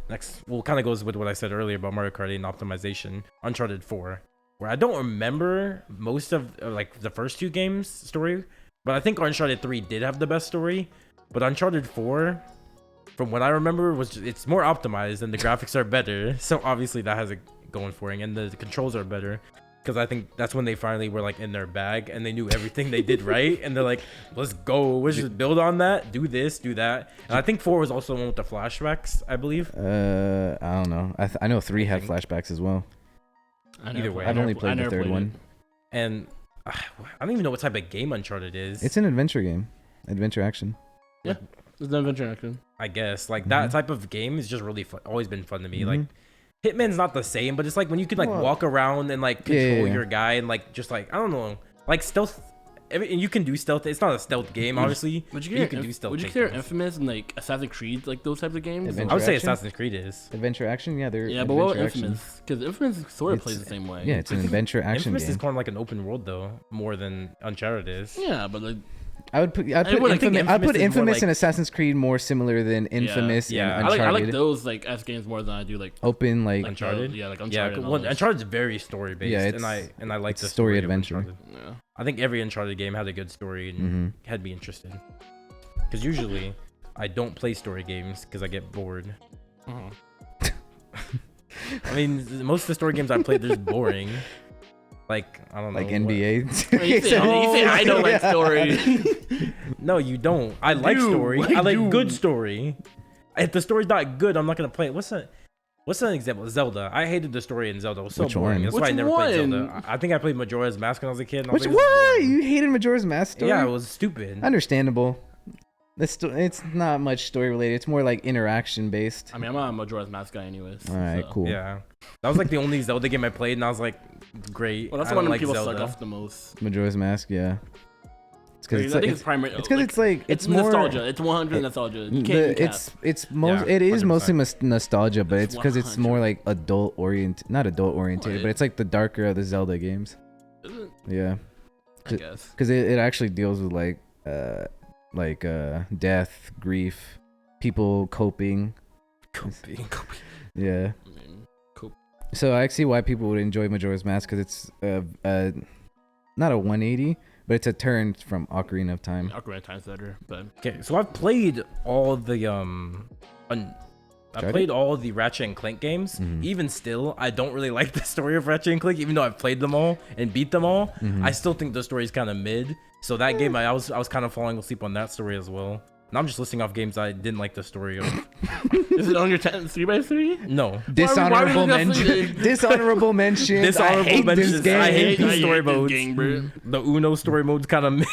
Next, well, kind of goes with what I said earlier about Mario Kart 8 and optimization. Uncharted 4, where I don't remember most of like the first two games story, but I think Uncharted 3 did have the best story. But Uncharted 4, from what I remember, it's more optimized and the graphics are better. So obviously that has it going for it, and the controls are better. Because I think that's when they finally were like in their bag and they knew everything they did right, and they're like, let's go, let's just build on that, do this, do that. And I think 4 was also the one with the flashbacks, I believe. I don't know. I know 3 had flashbacks as well. Either way, I've only played the third one. And I don't even know what type of game Uncharted is. It's an adventure game, adventure action. It's an adventure action. I guess like that type of game is just really fun, always been fun to me. Like Hitman's not the same, but it's like when you can like Well, walk around and like control yeah. your guy and like just like I don't know, like stealth. And you can do stealth. It's not a stealth game, obviously. Would you but consider, do stealth. would you consider takedowns. Infamous and like Assassin's Creed like those types of games? Adventure I would say action? Assassin's Creed is. Adventure action, yeah, they're Yeah, but what about adventure action. Infamous? Because Infamous sort of It's- plays the same way. Yeah, it's an adventure action Infamous game. is kind of like an open world though, more than Uncharted is. Yeah, but like I would put I think Infamous, Infamous I'd put is more Infamous like- and Assassin's Creed more similar than Infamous Yeah. and I Uncharted. like those like as games more than I do like Open like Uncharted? yeah, like Yeah, Uncharted. and all well, those. Uncharted's very story based, Yeah, and I like it's the story of adventure. Uncharted. Yeah. I think every Uncharted game had a good story and had me interested. Because usually I don't play story games because I get bored. I mean, most of the story games I played, they're just boring. Like I don't know, like what- NBA. You say I don't like story. No, you don't. I like do. story. I I like do. good story. If the story's not good, I'm not gonna play it. What's an example? Zelda. I hated the story in Zelda. It was so Which boring. one? That's why I Which never played one? Zelda. I think I played Majora's Mask when I was a kid. and I was Which like, this is one? boring. You hated Majora's Mask story? Yeah, it was stupid. Understandable. It's not much story related. It's more like interaction based. I mean, I'm not a Majora's Mask guy anyways. All right, so. cool. Yeah, that was like the only Zelda game I played, and I was like, great. Well, that's I the one don't that like people Zelda. suck off the most. Majora's Mask, yeah. It's because I think it's primary. It's because it's like it's more nostalgia. It's 100 nostalgia. You can't it is 100%. mostly nostalgia, but It's it's because it's more like adult oriented, not adult oriented, Right. but it's like the darker of the Zelda games. Is it? Yeah, I guess. because it actually deals with death, grief, people coping. Yeah. I mean, cool. So I see why people would enjoy Majora's Mask because it's not a 180, but it's a turn from Ocarina of Time. Ocarina of Time's better, but Okay, so I've played all the I Tried played all the Ratchet and Clank games. Mhm. Even still, I don't really like the story of Ratchet and Clank. Even though I've played them all and beat them all, Mhm. I still think the story is kind of mid. So that game, I was kind of falling asleep on that story as well. And I'm just listing off games I didn't like the story of. is it on your 3x3? No. Dishonorable why would you mention. guys- Dishonorable mention. Dishonorable I hate mentions. this game. I hate these story this modes. game, bro. The Uno story mode's kind of mid.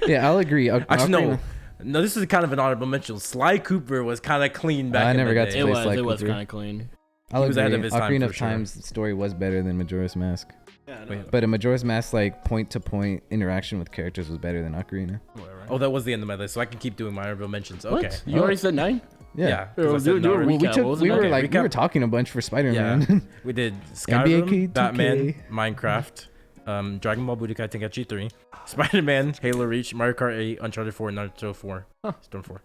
Yeah, I'll agree. Actually, no. No, this is kind of an honorable mention. Sly Cooper was kind of clean back I in never the got day. to It play was. Sly It was Cooper. kind of clean. I'll He was ahead agree. of his time, Ocarina for of sure. Time's story was better than Majora's Mask, Yeah. Wait, but in Majora's Mask, like point-to-point interaction with characters was better than Ocarina. Whatever. Oh, that was the end of my list, so I can keep doing my honorable mentions. Okay. What? You already said 9? Yeah. Bro, 'cause I said do a no. We recap. took. What was We it? were Okay, like we recap. were talking a bunch for Yeah. Spider-Man. We did NBA Skyrim, 2K. Batman, Minecraft, Dragon Ball Budokai Tenkaichi 3, Spider-Man, Halo Reach, Mario Kart 8, Uncharted 4, Naruto 4, Storm 4.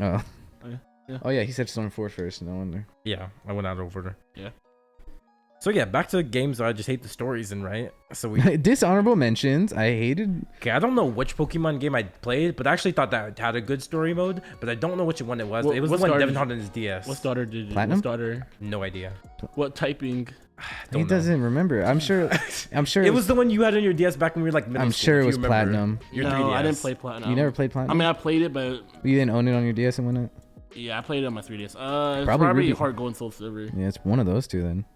Oh. Yeah. Oh yeah, he said Storm 4 first. No wonder. Yeah, I went out of order. Yeah. So yeah, back to games that I just hate the stories in, right? So we Dishonorable mentions. I hated. okay, I don't know which Pokemon game I played, but I actually thought that had a good story mode, but I don't know which one it was. What- It was the what one star Devin did had on his DS. What starter did you? Platinum? What starter? No idea. What typing? He doesn't remember. I'm sure. I'm sure. It was the one you had on your DS back when we were like middle I'm school, sure if it you was remember. Platinum. Your No, 3DS. I didn't play Platinum. You never played I Platinum. mean, I played it, but You didn't own it on your DS and whatnot. yeah, I played it on my 3DS. It's Probably probably Ruby. Heart Gold and Soul Silver. Yeah, it's one of those two then.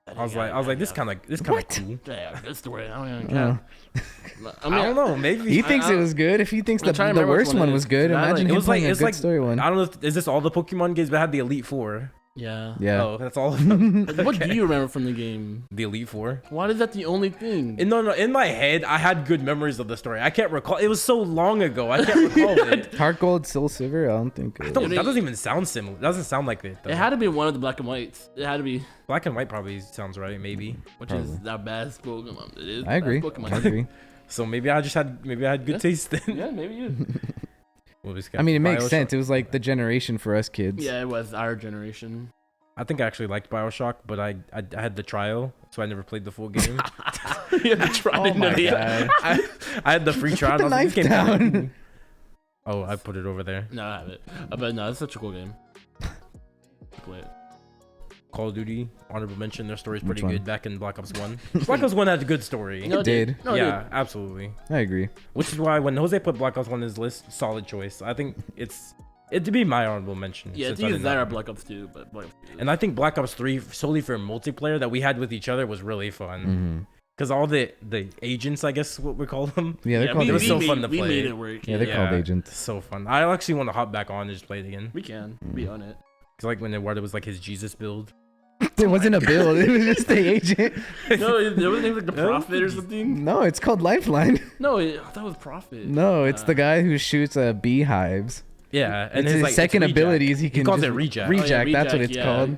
I was like, this kind of What? cool. Yeah, good story. I don't even Oh. care. I don't know. Maybe He thinks I- it was good. If he thinks I'm the trying to remember worst which one one it was is. good, I like- imagine it him was playing like a it's good like story one. I don't know. Is this all the Pokemon games that had the Elite Four? Yeah. Yeah. Oh, that's all. What do you remember from the game? The Elite Four. Why is that the only thing? No. In my head, I had good memories of the story. I can't recall. It was so long ago. I can't recall it. Heart Gold, Soul Silver. I don't think. That doesn't even sound similar. It doesn't sound like it. Though. It had to be one of the black and whites. It had to be, Black and White probably sounds right. Maybe. which Probably. is our best Pokemon. It is. I the agree. best Pokemon. I agree. So maybe I had good Yeah. taste then. Yeah, maybe you. What was I mean, it makes BioShock? sense. It was like the generation for us kids. Yeah, it was our generation. I think I actually liked Bioshock, but I had the trial, so I never played the full game. You had to try Oh it my into the- God. I had the free trial. the and I was like, this knife game's kinda down. cool. Oh, I put it over there. No, I have it. But no, it's such a cool game. Play it. Call of Duty, honorable mention. Their story's Which pretty one? good back in Black Ops 1. Black Ops 1 had a good story. No, It did. No, it yeah, absolutely. I agree. Which is why when Jose put Black Ops 1 on his list, solid choice. I think it'd be my honorable mention. Yeah, since it's I either didn't that or have it. Black Ops 2, but Black Ops 2. And I think Black Ops 3, solely for multiplayer that we had with each other, was really fun. Mm-hmm. Because all the agents, I guess what we call them, Yeah, they're called. It was agents. so fun to we play. made it work. Yeah, they're called agents. so fun. I actually want to hop back on and just play it again. We can be on it. Because like when Eduardo was like his Jesus build. It wasn't a build. It was just the agent. No, there was like the Prophet or something. No, it's called Lifeline. No, I thought it was Prophet. No, it's the guy who shoots beehives. Yeah, And his like, second it's ability is he can calls just it Reject. Reject, Oh, yeah, that's what Reject, it's yeah. called.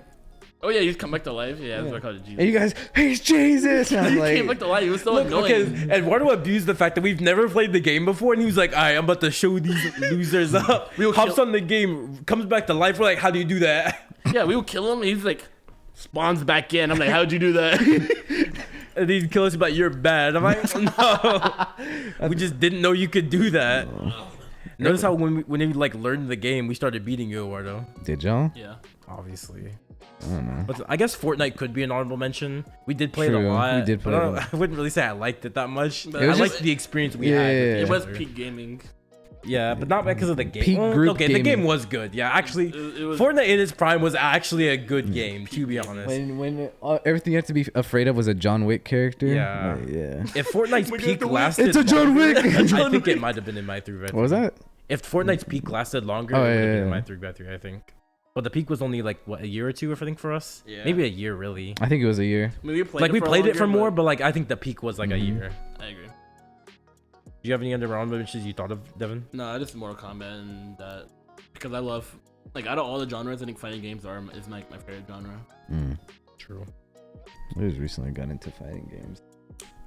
Oh yeah, he's come back to life. Yeah, that's what I called it. Jesus. And you guys, he's Jesus. And I'm He like, came back to life. He was so Look, annoying. okay, Eduardo abused the fact that we've never played the game before, and he was like, "All right, I'm about to show these losers up." We'll Hops kill- on the game, comes back to life. We're like, "How do you do that?" Yeah, we would kill him. He's like, spawns back in. I'm like, how'd you do that? And he'd kill us, but you're bad. I'm like, "No, we just didn't know you could do that." Notice how when we like learned the game, we started beating you, Eduardo. did y'all? Yeah. Obviously. I don't know. But I guess Fortnite could be an honorable mention. We did play it True, a lot. we did but play I, it a don't- lot. I wouldn't really say I liked it that much. But I it was liked just- the experience we Yeah, had. yeah, with yeah. It was each other. peak gaming. Yeah, but not because of the game. Peak Well, group okay, the gaming. game was good. Yeah, actually, It was. Fortnite in its prime was actually a good game, to be honest. When everything you have to be afraid of was a John Wick character. Yeah. Like, yeah. If Fortnite's We peak got the lasted, It's a John longer, Wick. I think it might have been in my 3x3. What was that? If Fortnite's peak lasted longer, Oh, it would have yeah, been yeah, in my yeah. 3x3, I think. But the peak was only like what, a year or two, I think, for us. Yeah. Maybe a year, really. I think it was a year. I mean, we played Like we played it for longer, more, but like I think the peak was like a Mhm. year. I agree. Do you have any other honorable mentions you thought of, Devin? No, just Mortal Kombat and that because I love like out of all the genres, I think fighting games is like my favorite genre. True. I just recently got into fighting games.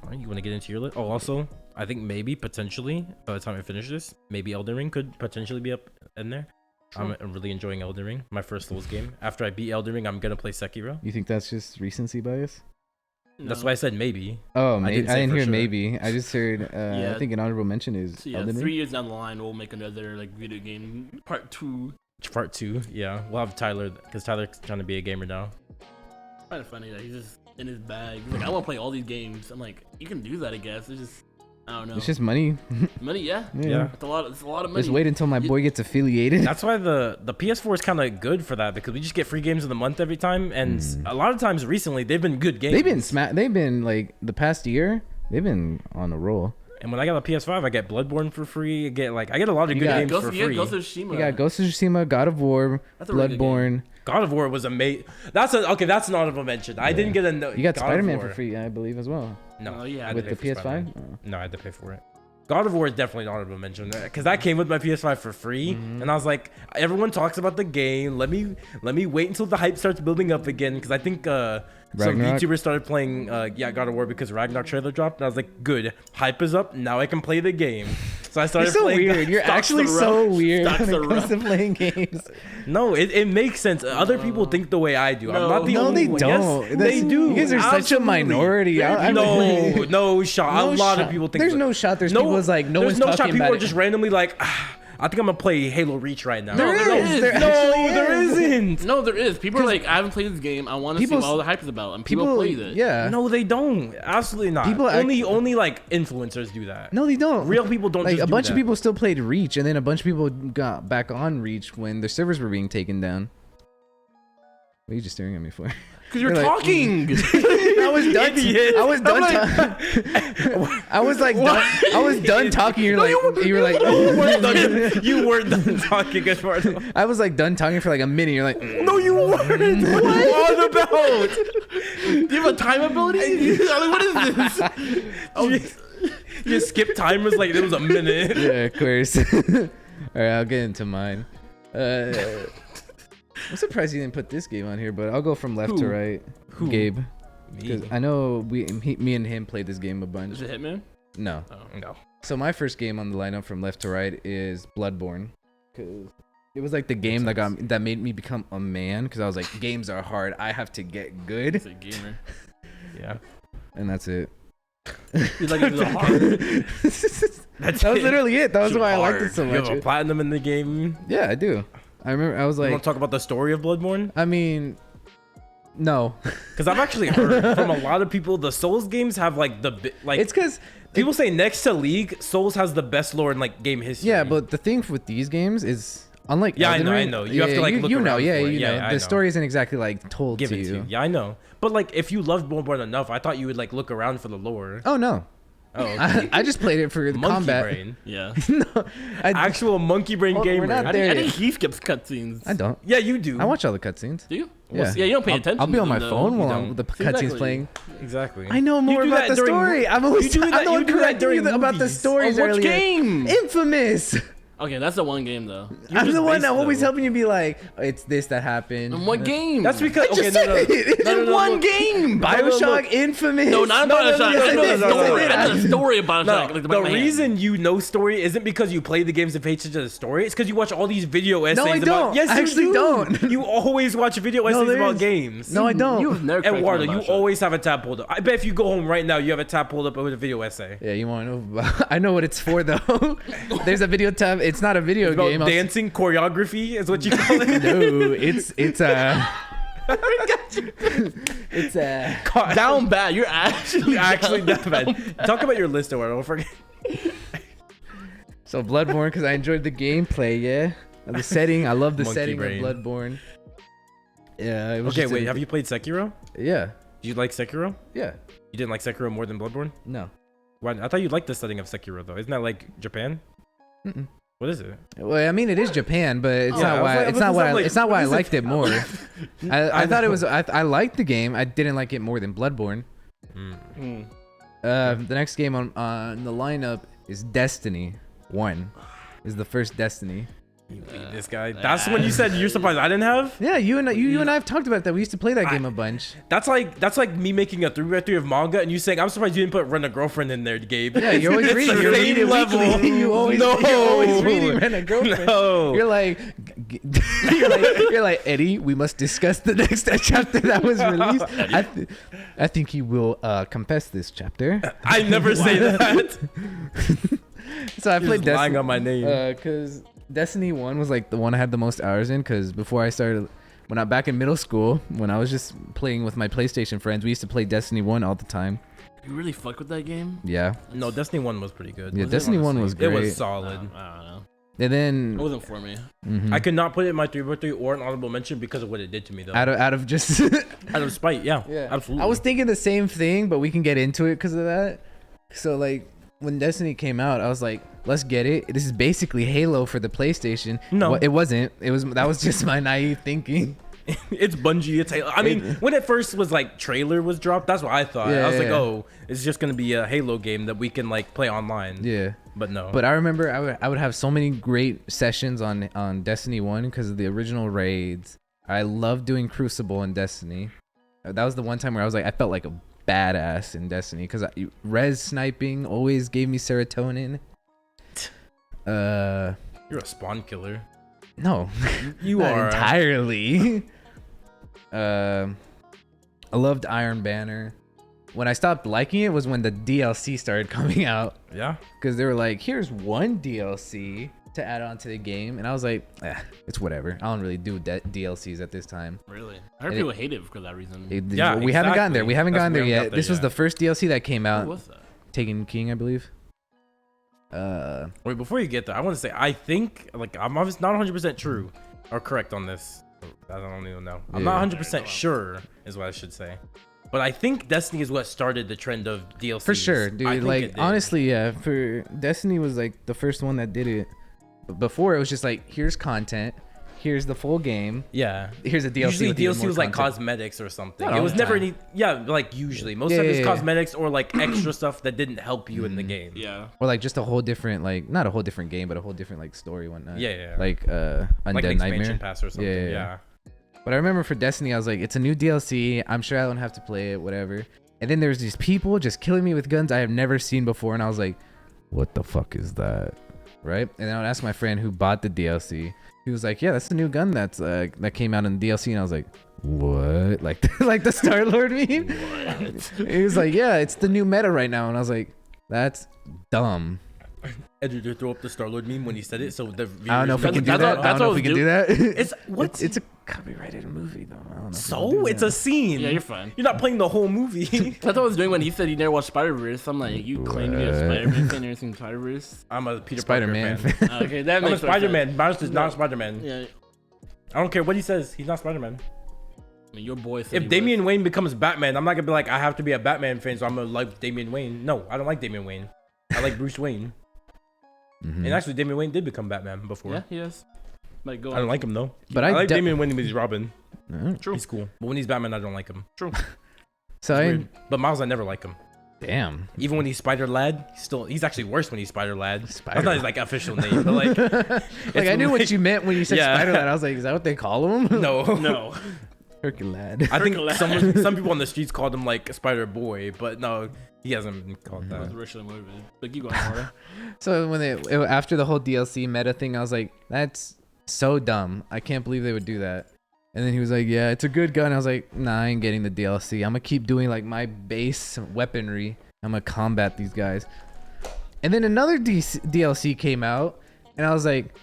All right, you want to get into your list? Oh, also, I think maybe potentially by the time I finish this, maybe Elden Ring could potentially be up in there. Sure. I'm really enjoying Elden Ring, my first Souls game. After I beat Elden Ring, I'm gonna play Sekiro. You think that's just recency bias? No. That's why I said maybe. Oh, maybe. I didn't hear sure. maybe. I just heard. I think an honorable mention is So yeah, Elden 3 Ring. years down the line, we'll make another like video game part 2. Part 2, yeah. We'll have Tyler, because Tyler's trying to be a gamer now. It's kind of funny that he's just in his bag. He's like, I want to play all these games. I'm like, you can do that, I guess. It's just, I don't know. It's just money. Money, yeah. Yeah. It's a lot of money. Just wait until my boy gets affiliated. That's why the PS4 is kind of good for that, because we just get free games of the month every time, and a lot of times recently they've been good games. They've been like the past year. They've been on a roll. And when I got a PS5, I get Bloodborne for free. I get a lot of good games for free. Ghost of Tsushima. You got Ghost of Tsushima, God of War, That's a really good Bloodborne. God of War was amazing. That's an honorable mention. I didn't get a no. You got God of Spider-Man War. for free, I believe, as well. No, Oh, yeah. I had With to the pay for Spider-Man. PS5. Oh. No, I had to pay for it. God of War is definitely an honorable mention because that came with my PS5 for free, and I was like, everyone talks about the game. Let me wait until the hype starts building up again, because I think some Ragnarok? YouTubers started playing God of War because Ragnarok trailer dropped, and I was like, good, hype is up. Now I can play the game. So I started You're so playing. weird. You're Stocks actually are so rough. weird Stocks when are it comes rough. to playing games. No, it makes sense. Other people think the way I do. I'm No. not the No, only they one. don't. Yes, they do. You guys are such a Absolutely. minority. No shot. No a lot shot. of people think There's that. no shot. There's people who's like, no there's one's no talking shot. People about are it. just randomly like, I think I'm gonna play Halo Reach right now. There No, is. There no, actually there is. isn't. No, there is. People are like, I haven't played this game. I want to see People- what all the hype is about. And people played it. Yeah. No, they don't. Absolutely not. People only like influencers do that. No, they don't. Real people don't. Like just a do bunch of that. people still played Reach, and then a bunch of people got back on Reach when their servers were being taken down. What are you just staring at me for? Because you're You're like, talking. I was done. Idiot. I was done. I was like, I was done talking. You're like, you were like, You weren't done talking, Eduardo. I was like done talking for like a minute. You're like, No, you weren't. What are you on about? Do you have a time ability? What is this? Oh, you skip timers like it was a minute. yeah, of course. All right, I'll get into mine. I'm surprised you didn't put this game on here, but I'll go from left to right. Who? Gabe, Me. because I know me and him played this game a bunch. Is it Hitman? No. Oh. No. So my first game on the lineup from left to right is Bloodborne, because it was like the game that made me become a man. Because I was like, games are hard. I have to get good, It's a gamer. Yeah. and that's it. He's like, it's hard. That's That was it. literally it. That was Too why I liked hard. it so You have a much. platinum in the game. Yeah, I do. I remember I was You like, want to talk about the story of Bloodborne? I mean, no. Because I've actually heard from a lot of people the Souls games have like It's because people say next to League, Souls has the best lore in like game history. yeah, but the thing with these games is unlike Yeah, I Elden know, I Ring- know. You have to, like, look you know, around yeah, for it. you Yeah, know. I The know. story isn't exactly like told give to it to you. you. Yeah, I know. But like, if you loved Bloodborne enough, I thought you would like look around for the lore. Oh no, Oh, okay. I just played it for the Monkey combat. brain. Yeah. No, Actual monkey brain Well, we're gamer. not I there. think he skips cutscenes. I don't. Yeah, you do. I watch all the cutscenes. Do you? Yeah, Yeah, you don't pay attention. I'll be on to my them, phone though. while don't. the See, cutscene's exactly. playing. Exactly. I know more do about that the during story. mo- I'm always You do that- I'm the you one do that during correcting you about the movies. stories On which earlier. game? Infamous. Okay, that's the one game though. I'm just the one based, that always though. helping you be like, oh, it's this that happened. In what game? That's because I just okay, said no, no, it. It's no, no, in no, one no. game. No, no, no, Bioshock no. Infamous. No, not No, about no, Bioshock. no, I know no, the no, no, story. no, I know no. the story about No, Bioshock. Like, the reason you know story isn't because you play the games and pay attention to the story. It's because you watch all these video essays. I about, don't. Yes, I you actually do. don't. You always watch video essays there about is. games. No, I don't. You've never corrected Eduardo, me you about Bioshock. always have a tab pulled up. I bet if you go home right now, you have a tab pulled up with a video essay. Yeah, you want to know? I know what it's for though. There's a video tab. It's not a video It's about game. dancing choreography is what you call it. No, it's it's down bad. You're actually You actually that bad. Talk about your list, Eduardo. Don't forget. So Bloodborne, because I enjoyed the gameplay. Yeah, and the setting. I love the Monkey setting brain. of Bloodborne. Yeah. It was Okay, just wait. Have you played Sekiro? Yeah. Did you like Sekiro? Yeah. You didn't like Sekiro more than Bloodborne? No. Why? I thought you liked the setting of Sekiro though. Isn't that like Japan? Mm-mm. What is it? Well, I mean, it is Japan, but it's Yeah, I not was why. like- It's I not was why. like, It's not why I what is it? liked it more. I thought it know. was. I liked the game. I didn't like it more than Bloodborne. Mm. Hmm. The next game on the lineup is Destiny 1. Is the first Destiny. This guy. That's when you said you're surprised I didn't have. Yeah, you and I have talked about that. We used to play that game a bunch. That's like me making a 3x3 of manga and you saying I'm surprised you didn't put Rent a Girlfriend in there, Gabe. Yeah, you're always reading. You're reading weekly. You're always reading Rent a Girlfriend. No. You're like, Eddie. We must discuss the next chapter that was released. I think he will confess this chapter. I never say that. So I played Destiny. Lying on my name. Because Destiny 1 was like the one I had the most hours in. Because before I started, when I back in middle school, when I was just playing with my PlayStation friends, we used to play Destiny 1 all the time. You really fuck with that game? Yeah. No, Destiny 1 was pretty good. Yeah, Destiny 1 was great. It was solid. I don't know. And then It wasn't for me. mhm. I could not put it in my 3x3 or an honorable mention because of what it did to me, though. out of just Out of spite, yeah. Absolutely. I was thinking the same thing, but we can get into it because of that. So like when Destiny came out, I was like, let's get it. This is basically Halo for the PlayStation. No. It wasn't. That was just my naive thinking. It's Bungie. It's Halo. I mean, when it first was like trailer was dropped, that's what I thought. I was like, oh, it's just gonna be a Halo game that we can like play online. Yeah. But no. But I remember I would have so many great sessions on Destiny 1 because of the original raids. I loved doing Crucible in Destiny. That was the one time where I was like, I felt like a badass in Destiny because res sniping always gave me serotonin. You're a spawn killer. No, You not are entirely. I loved Iron Banner. When I stopped liking it was when the DLC started coming out. Yeah. Because they were like, here's one DLC to add on to the game. And I was like, it's whatever. I don't really do DLCs at this time. Really? I heard people hate it for that reason. Yeah, we haven't gotten there. We haven't That's gotten there we haven't yet. got This there was yet. the first DLC that came What out. was that? Taken King, I believe. Wait, before you get there, I want to say I think like I'm obviously not 100% true or correct on this. I don't even know. I'm not 100% sure is what I should say. But I think Destiny is what started the trend of DLCs. For sure, I dude. think it Like did. honestly, yeah. For Destiny was like the first one that did it. But before it was just like, here's content, here's the full game, Yeah. here's a DLC. Usually with even DLC more was like content. cosmetics or something. Not It all was the never time. any like usually. Most Yeah, of it yeah, is yeah. cosmetics or like extra stuff that didn't help you in the game. Yeah. Or like just a whole different, like not a whole different game, but a whole different like story and whatnot. Yeah. Like like an Undead expansion Nightmare. pass or something. Yeah, yeah, Yeah. yeah. But I remember for Destiny, I was like, it's a new DLC. I'm sure I don't have to play it, whatever. And then there's these people just killing me with guns I have never seen before, and I was like, what the fuck is that? Right? And then I would ask my friend who bought the DLC. He was like, yeah, that's the new gun that came out in the DLC. And I was like, what? Like the Star-Lord meme? What? He was like, yeah, it's the new meta right now. And I was like, that's dumb. Did you throw up the Star-Lord meme when he said it? So the I don't know if we can do That's that. what- I don't know if we can do that. It's what? It's a copyrighted movie, though. I don't know. if we can So do it's that. a scene. Yeah, you're fine. You're not playing the whole movie. That's what I was doing when he said he never watched Spider-Verse. I'm like, you claim to be a What? Spider-Man fan, never seen Spider-Verse? I'm a Peter Spider-Man Parker fan. fan. Okay, that I'm a makes more sense. Spider-Man. Miles is not Spider-Man. Yeah. I don't care what he says. He's not Spider-Man. I mean, your boy said If he Damian Wayne becomes Batman, I'm not gonna be like I have to be a Batman fan, so I'm gonna like Damian Wayne. No, I don't like Damian Wayne. I like Bruce Wayne. Mhm. And actually, Damian Wayne did become Batman was. before. Yeah, he is. Like, go I don't like him though. But I I like de- Damian Wayne when he's Robin. True. He's cool. But when he's Batman, I don't like him. So It's I weird. But Miles, I never like him. damn. Even when he's Spider Lad, he's actually worse when he's Spider Lad. Spider- That's not his like official name, but like Like I knew what you meant when you said Yeah. Spider-Lad. I was like, is that what they call him? no. No. Herculad. I think Herculad. some people on the streets called him like Spider Boy, but no, he hasn't been called That was that. racially motivated. But keep going, Laura. So when after the whole DLC meta thing, I was like, that's so dumb. I can't believe they would do that. And then he was like, yeah, it's a good gun. I was like, nah, I ain't getting the DLC. I'm gonna keep doing like my base weaponry. I'm gonna combat these guys. And then another DLC came out, and I was like,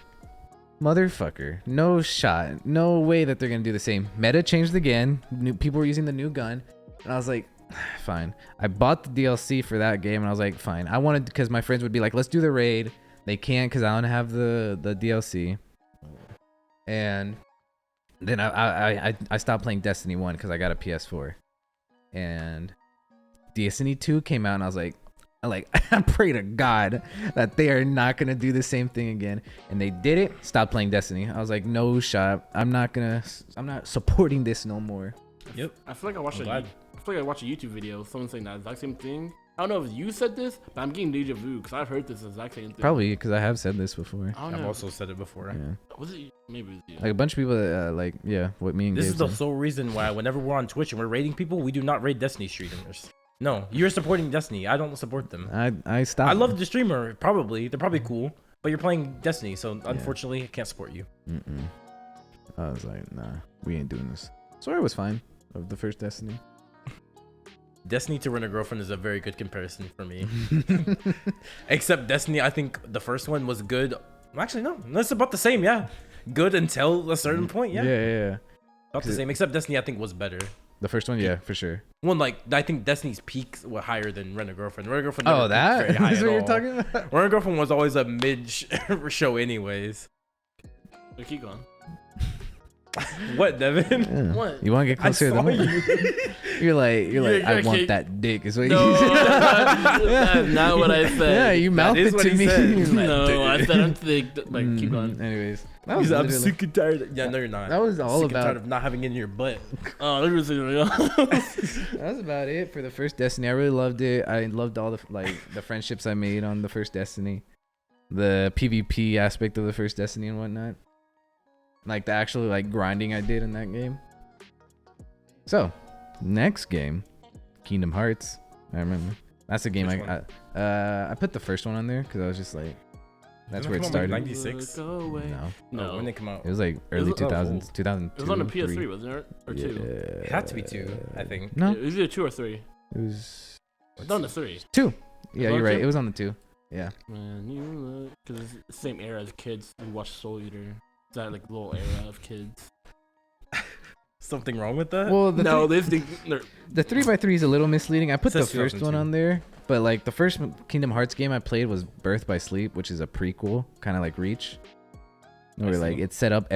motherfucker, no shot, no way that they're gonna do the same. Meta changed again. New people were using the new gun, and I was like, fine. I bought the DLC for that game, and I was like, fine. I wanted because my friends would be like, let's do the raid. They can't because I don't have the DLC. And then I stopped playing Destiny 1 because I got a PS4, and Destiny 2 came out, and I was like, I pray to God that they are not gonna do the same thing again. And they did it. Stop playing Destiny. I was like, no shot. I'm not supporting this no more. Yep. I feel like I watched I'm glad. I feel like I watched a YouTube video. Someone saying that exact same thing. I don't know if you said this, but I'm getting deja vu because I've heard this exact same thing. Probably because I have said this before. I don't I've know. also said it before. Yeah. Was it? Maybe it was you. Like a bunch of people that what me and This Gabe is the said. sole reason why whenever we're on Twitch and we're raiding people, we do not raid Destiny streamers. No, you're supporting Destiny. I don't support them. I stopped. I love the streamer. Probably they're probably cool, but you're playing Destiny, so unfortunately I can't support you. I was like, nah, we ain't doing this. Story was fine of the first Destiny. Destiny to Rent a Girlfriend is a very good comparison for me. Except Destiny, I think the first one was good. Actually, no, that's about the same. Yeah, good until a certain point. Yeah, Yeah. about the same. Except Destiny, I think was better. The first one, yeah, for sure. One like I think Destiny's peaks were higher than Rent a Girlfriend. Rent a Girlfriend. Oh, never peaked that very high is at what you're all. talking about. Rent a Girlfriend was always a mid show, anyways. So keep going. What, Deven? Yeah. What? You want to get I closer to saw the you. You're like, I you're want kidding. that dick. Is what No, you said. that's not what I said. Yeah, you mouthed is it what to he me. said. You're like, No, I said I'm thick. Like, keep going. Anyways, that was I'm literally- sick and tired. Yeah, no, you're not. That was all sick and about- tired of not having it in your butt. Oh, look at this. That was about it for the first Destiny. I really loved it. I loved all the friendships I made on the first Destiny, the PvP aspect of the first Destiny and whatnot, like the actual grinding I did in that game. So, next game, Kingdom Hearts. I remember that's a game Which I put the first one on there because I was just like, that's where it Didn't it come out, started. like, 96? Go away. No, No. When they come out, it was like early was- oh, 2000s, 2002. It was on the PS3, 3. wasn't it? Or Yeah. 2? it had to be 2, I think. No, It was either 2 or 3. it was It's on the 3. 2. Yeah, on you're right. 2? It was on the 2. Yeah. Man, you look. Because it's the same era as kids who watch Soul Eater. It's that little era of kids. Something wrong with that? Well, No, they think they're. the 3x3 is a little misleading. I put the Says first one 2002. on there, but the first Kingdom Hearts game I played was Birth by Sleep, which is a prequel, kind of like Reach, where see. it set up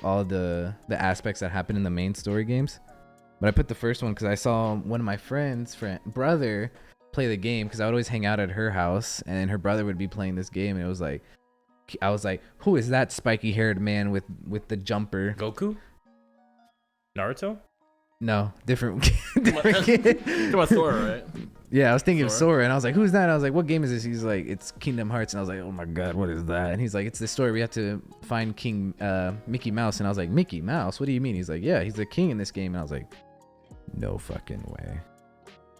all the aspects that happen in the main story games. But I put the first one because I saw one of my friends' brother play the game because I would always hang out at her house, and her brother would be playing this game, and it was like, I was like, who is that spiky-haired man with the jumper? Goku? Naruto? No, different kid. Come on, Sora, right? Yeah, I was thinking of Sora? Sora, and I was like, "Who's that?" And I was like, "What game is this?" He's like, "It's Kingdom Hearts," and I was like, "Oh my god, what is that?" And he's like, "It's the story we have to find Mickey Mouse," and I was like, "Mickey Mouse? What do you mean?" He's like, "Yeah, he's the king in this game," and I was like, "No fucking way."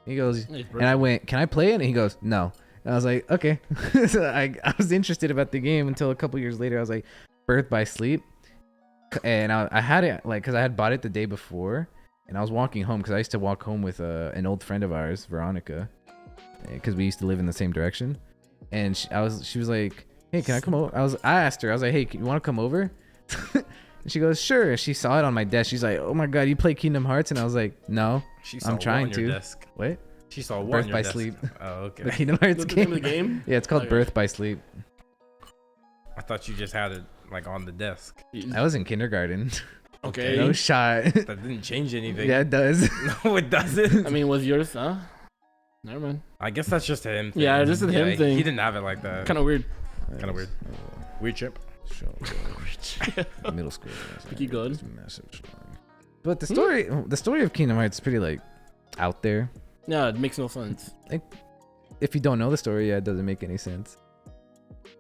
He goes, and I went, "Can I play it?" And he goes, "No." And I was like, "Okay." So I was interested about the game until a couple years later. I was like, "Birth by Sleep," and I had it because I had bought it the day before. And I was walking home because I used to walk home with an old friend of ours, Veronica, because we used to live in the same direction. And she was like, "Hey, can I come over?" I asked her, I was like, "Hey, you want to come over?" And she goes, "Sure." And she saw it on my desk. She's like, "Oh my god, you play Kingdom Hearts?" And I was like, "No, She saw I'm what trying on your to." Desk? What? She saw what Birth on your by desk? Sleep. Oh, The okay. Kingdom Hearts What's the name game. of the game? Yeah, it's called Okay. Birth by Sleep. I thought you just had it on the desk. I was in kindergarten. Okay. No shot. That didn't change anything. Yeah, it does. No, it doesn't. I mean, was yours, huh? Never mind. I guess that's just a him thing. Yeah, just a him thing. He didn't have it like that. Kind of weird. Kind of weird. Weird trip. Middle school. Keep going. It's massive. But the story of Kingdom Hearts is pretty out there. No, it makes no sense. If you don't know the story, yeah, it doesn't make any sense.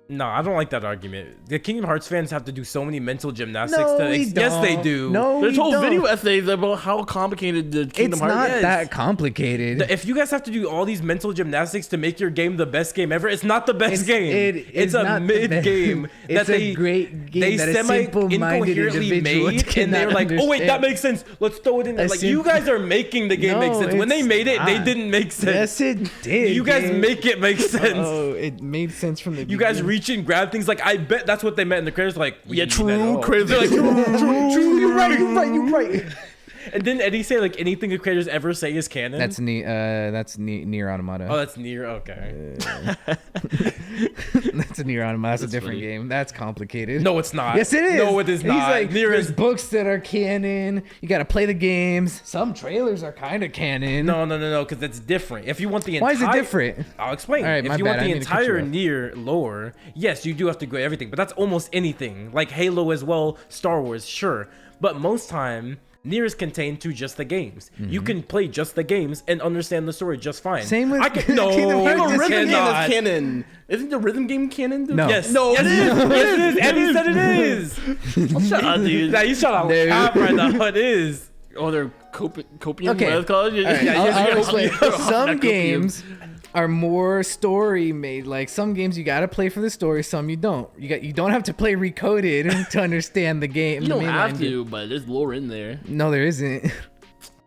No, I don't like that argument. The Kingdom Hearts fans have to do so many mental gymnastics. No, we Yes, they don't. do. No, There's we whole don't. video essays about how complicated the Kingdom It's Hearts not is. that complicated. If you guys have to do all these mental gymnastics to make your game the best game ever, it's not the best It's- game. it It's is a not the mid best. game It's that a they great game they that a semi simple-minded incoherently individual made, and cannot they're like, "Oh wait, that understand." makes sense. Let's throw it in." A Like you simple- guys are making the game make No, sense. When they it's made it, they not. didn't make Yes, sense. it did. You guys Gabe. make it make sense. Oh, it made sense from the You guys beginning. reach and grab things. Like I bet that's what they meant in the credits. Like we Yeah, didn't mean that at true, all. crazy. They're like, true. You're right. And didn't Eddie say like anything the creators ever say is canon? That's Near Automata. Oh, that's near. Okay. That's a Near Automata. That's a different funny. game. That's complicated. No, it's not. Yes, it is. No, it is He's not. like, Nier there's is books that are canon. You got to play the games. Some trailers are kind of canon. no, because it's different. If you want the Why entire, is it different? I'll explain. All right, my if you bad. want I the didn't mean to cut you entire off. Nier lore, yes, you do have to go everything. But that's almost anything. Like Halo as well, Star Wars, sure. But most time, Nier is contained to just the games. You can play just the games and understand the story just fine. Same with I can, no, Kingdom you Hearts. The rhythm game cannot. is canon. Isn't the rhythm game canon? Dude? No. Yes. No, Yes, it is. Yes, it is. Eddie said it is. Shut up, dude. Nah, you shut No. up right now. It is. Oh, they're copium. Okay. What it's called? All right, Yeah, I'll yeah, explain. yeah. Some Copium. games are more story made. Like some games you gotta play for the story, some you don't. You don't have to play Recoded to understand the game. You don't the have mainline game. to, but there's lore in there. No, there isn't.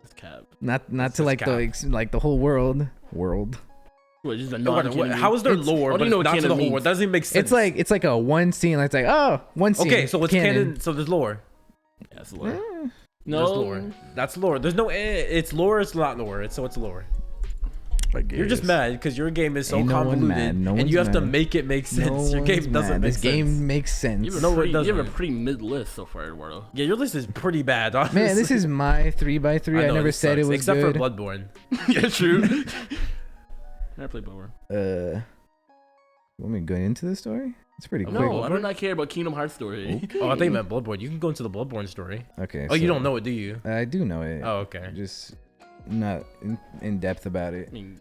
It's cap. Not That's to like just the whole world. What, just a How is there It's- lore, what do but you know it's what not to the canon whole means? world? Doesn't even make sense. It's like a one scene. It's like, oh, one scene. okay, so it's canon. So there's lore. Yeah, it's lore. Eh. No, There's lore. That's lore. There's no. It's lore. It's not lore. It's lore. You're just mad because your game is so Ain't no one convoluted, mad. No and one's you have to mad. make it make sense. Your game doesn't make This sense. game makes sense. You have, No, a it pretty, you have a doesn't. pretty mid list so far, Eduardo. Yeah, your list is pretty bad. Honestly. Man, this is my 3x3. I know, never said it sucks, was except good. for Bloodborne. Yeah, true. Never played Bloodborne. Want me to go into the story? It's pretty quick. No, I do not care about Kingdom Hearts story. Oh, I think you meant Bloodborne. You can go into the Bloodborne story. Okay. Oh, you so- don't know it, do you? I do know it. Oh, okay. Just not in depth about it. I mean,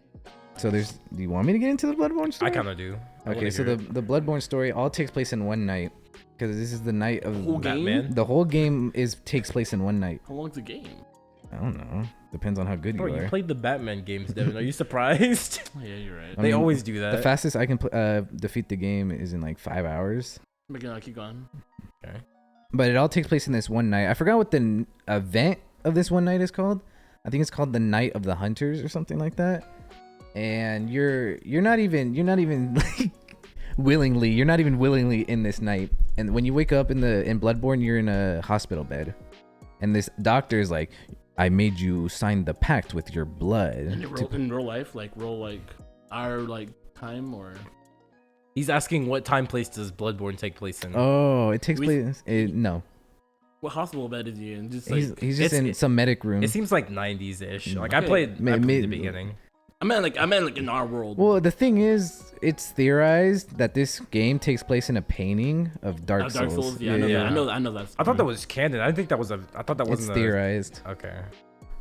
So do you want me to get into the Bloodborne story? I kind of do. I Okay, wanna so hear the Bloodborne story all takes place in one night because this is the night of Whole game? Batman. the whole game takes place in one night. how long's the game? I don't know. Depends on how good Bro, you you are. played the Batman games, Devin. Are you surprised? Oh, yeah, you're right. I They mean, always do that. The fastest I can defeat the game is in like 5 hours. Keep going. But it all takes place in this one night. I forgot what the event of this one night is called. I think it's called the Night of the Hunters or something like that. And you're not even like you're not even willingly in this night. And when you wake up in Bloodborne, you're in a hospital bed. And this doctor is like, I made you sign the pact with your blood. In real life, like our time or He's asking what time place does Bloodborne take place in? Oh, it takes place. No, what hospital bed is he in? Just he's like just in it's- some medic room. It seems like 90s ish. Like I Okay. played the Mid- beginning. I meant like in our world. Well, the thing is, it's theorized that this game takes place in a painting of Dark Souls. Yeah, I know yeah. that. I know that. I thought that was canon. I didn't think that was I thought that It's wasn't theorized. Okay.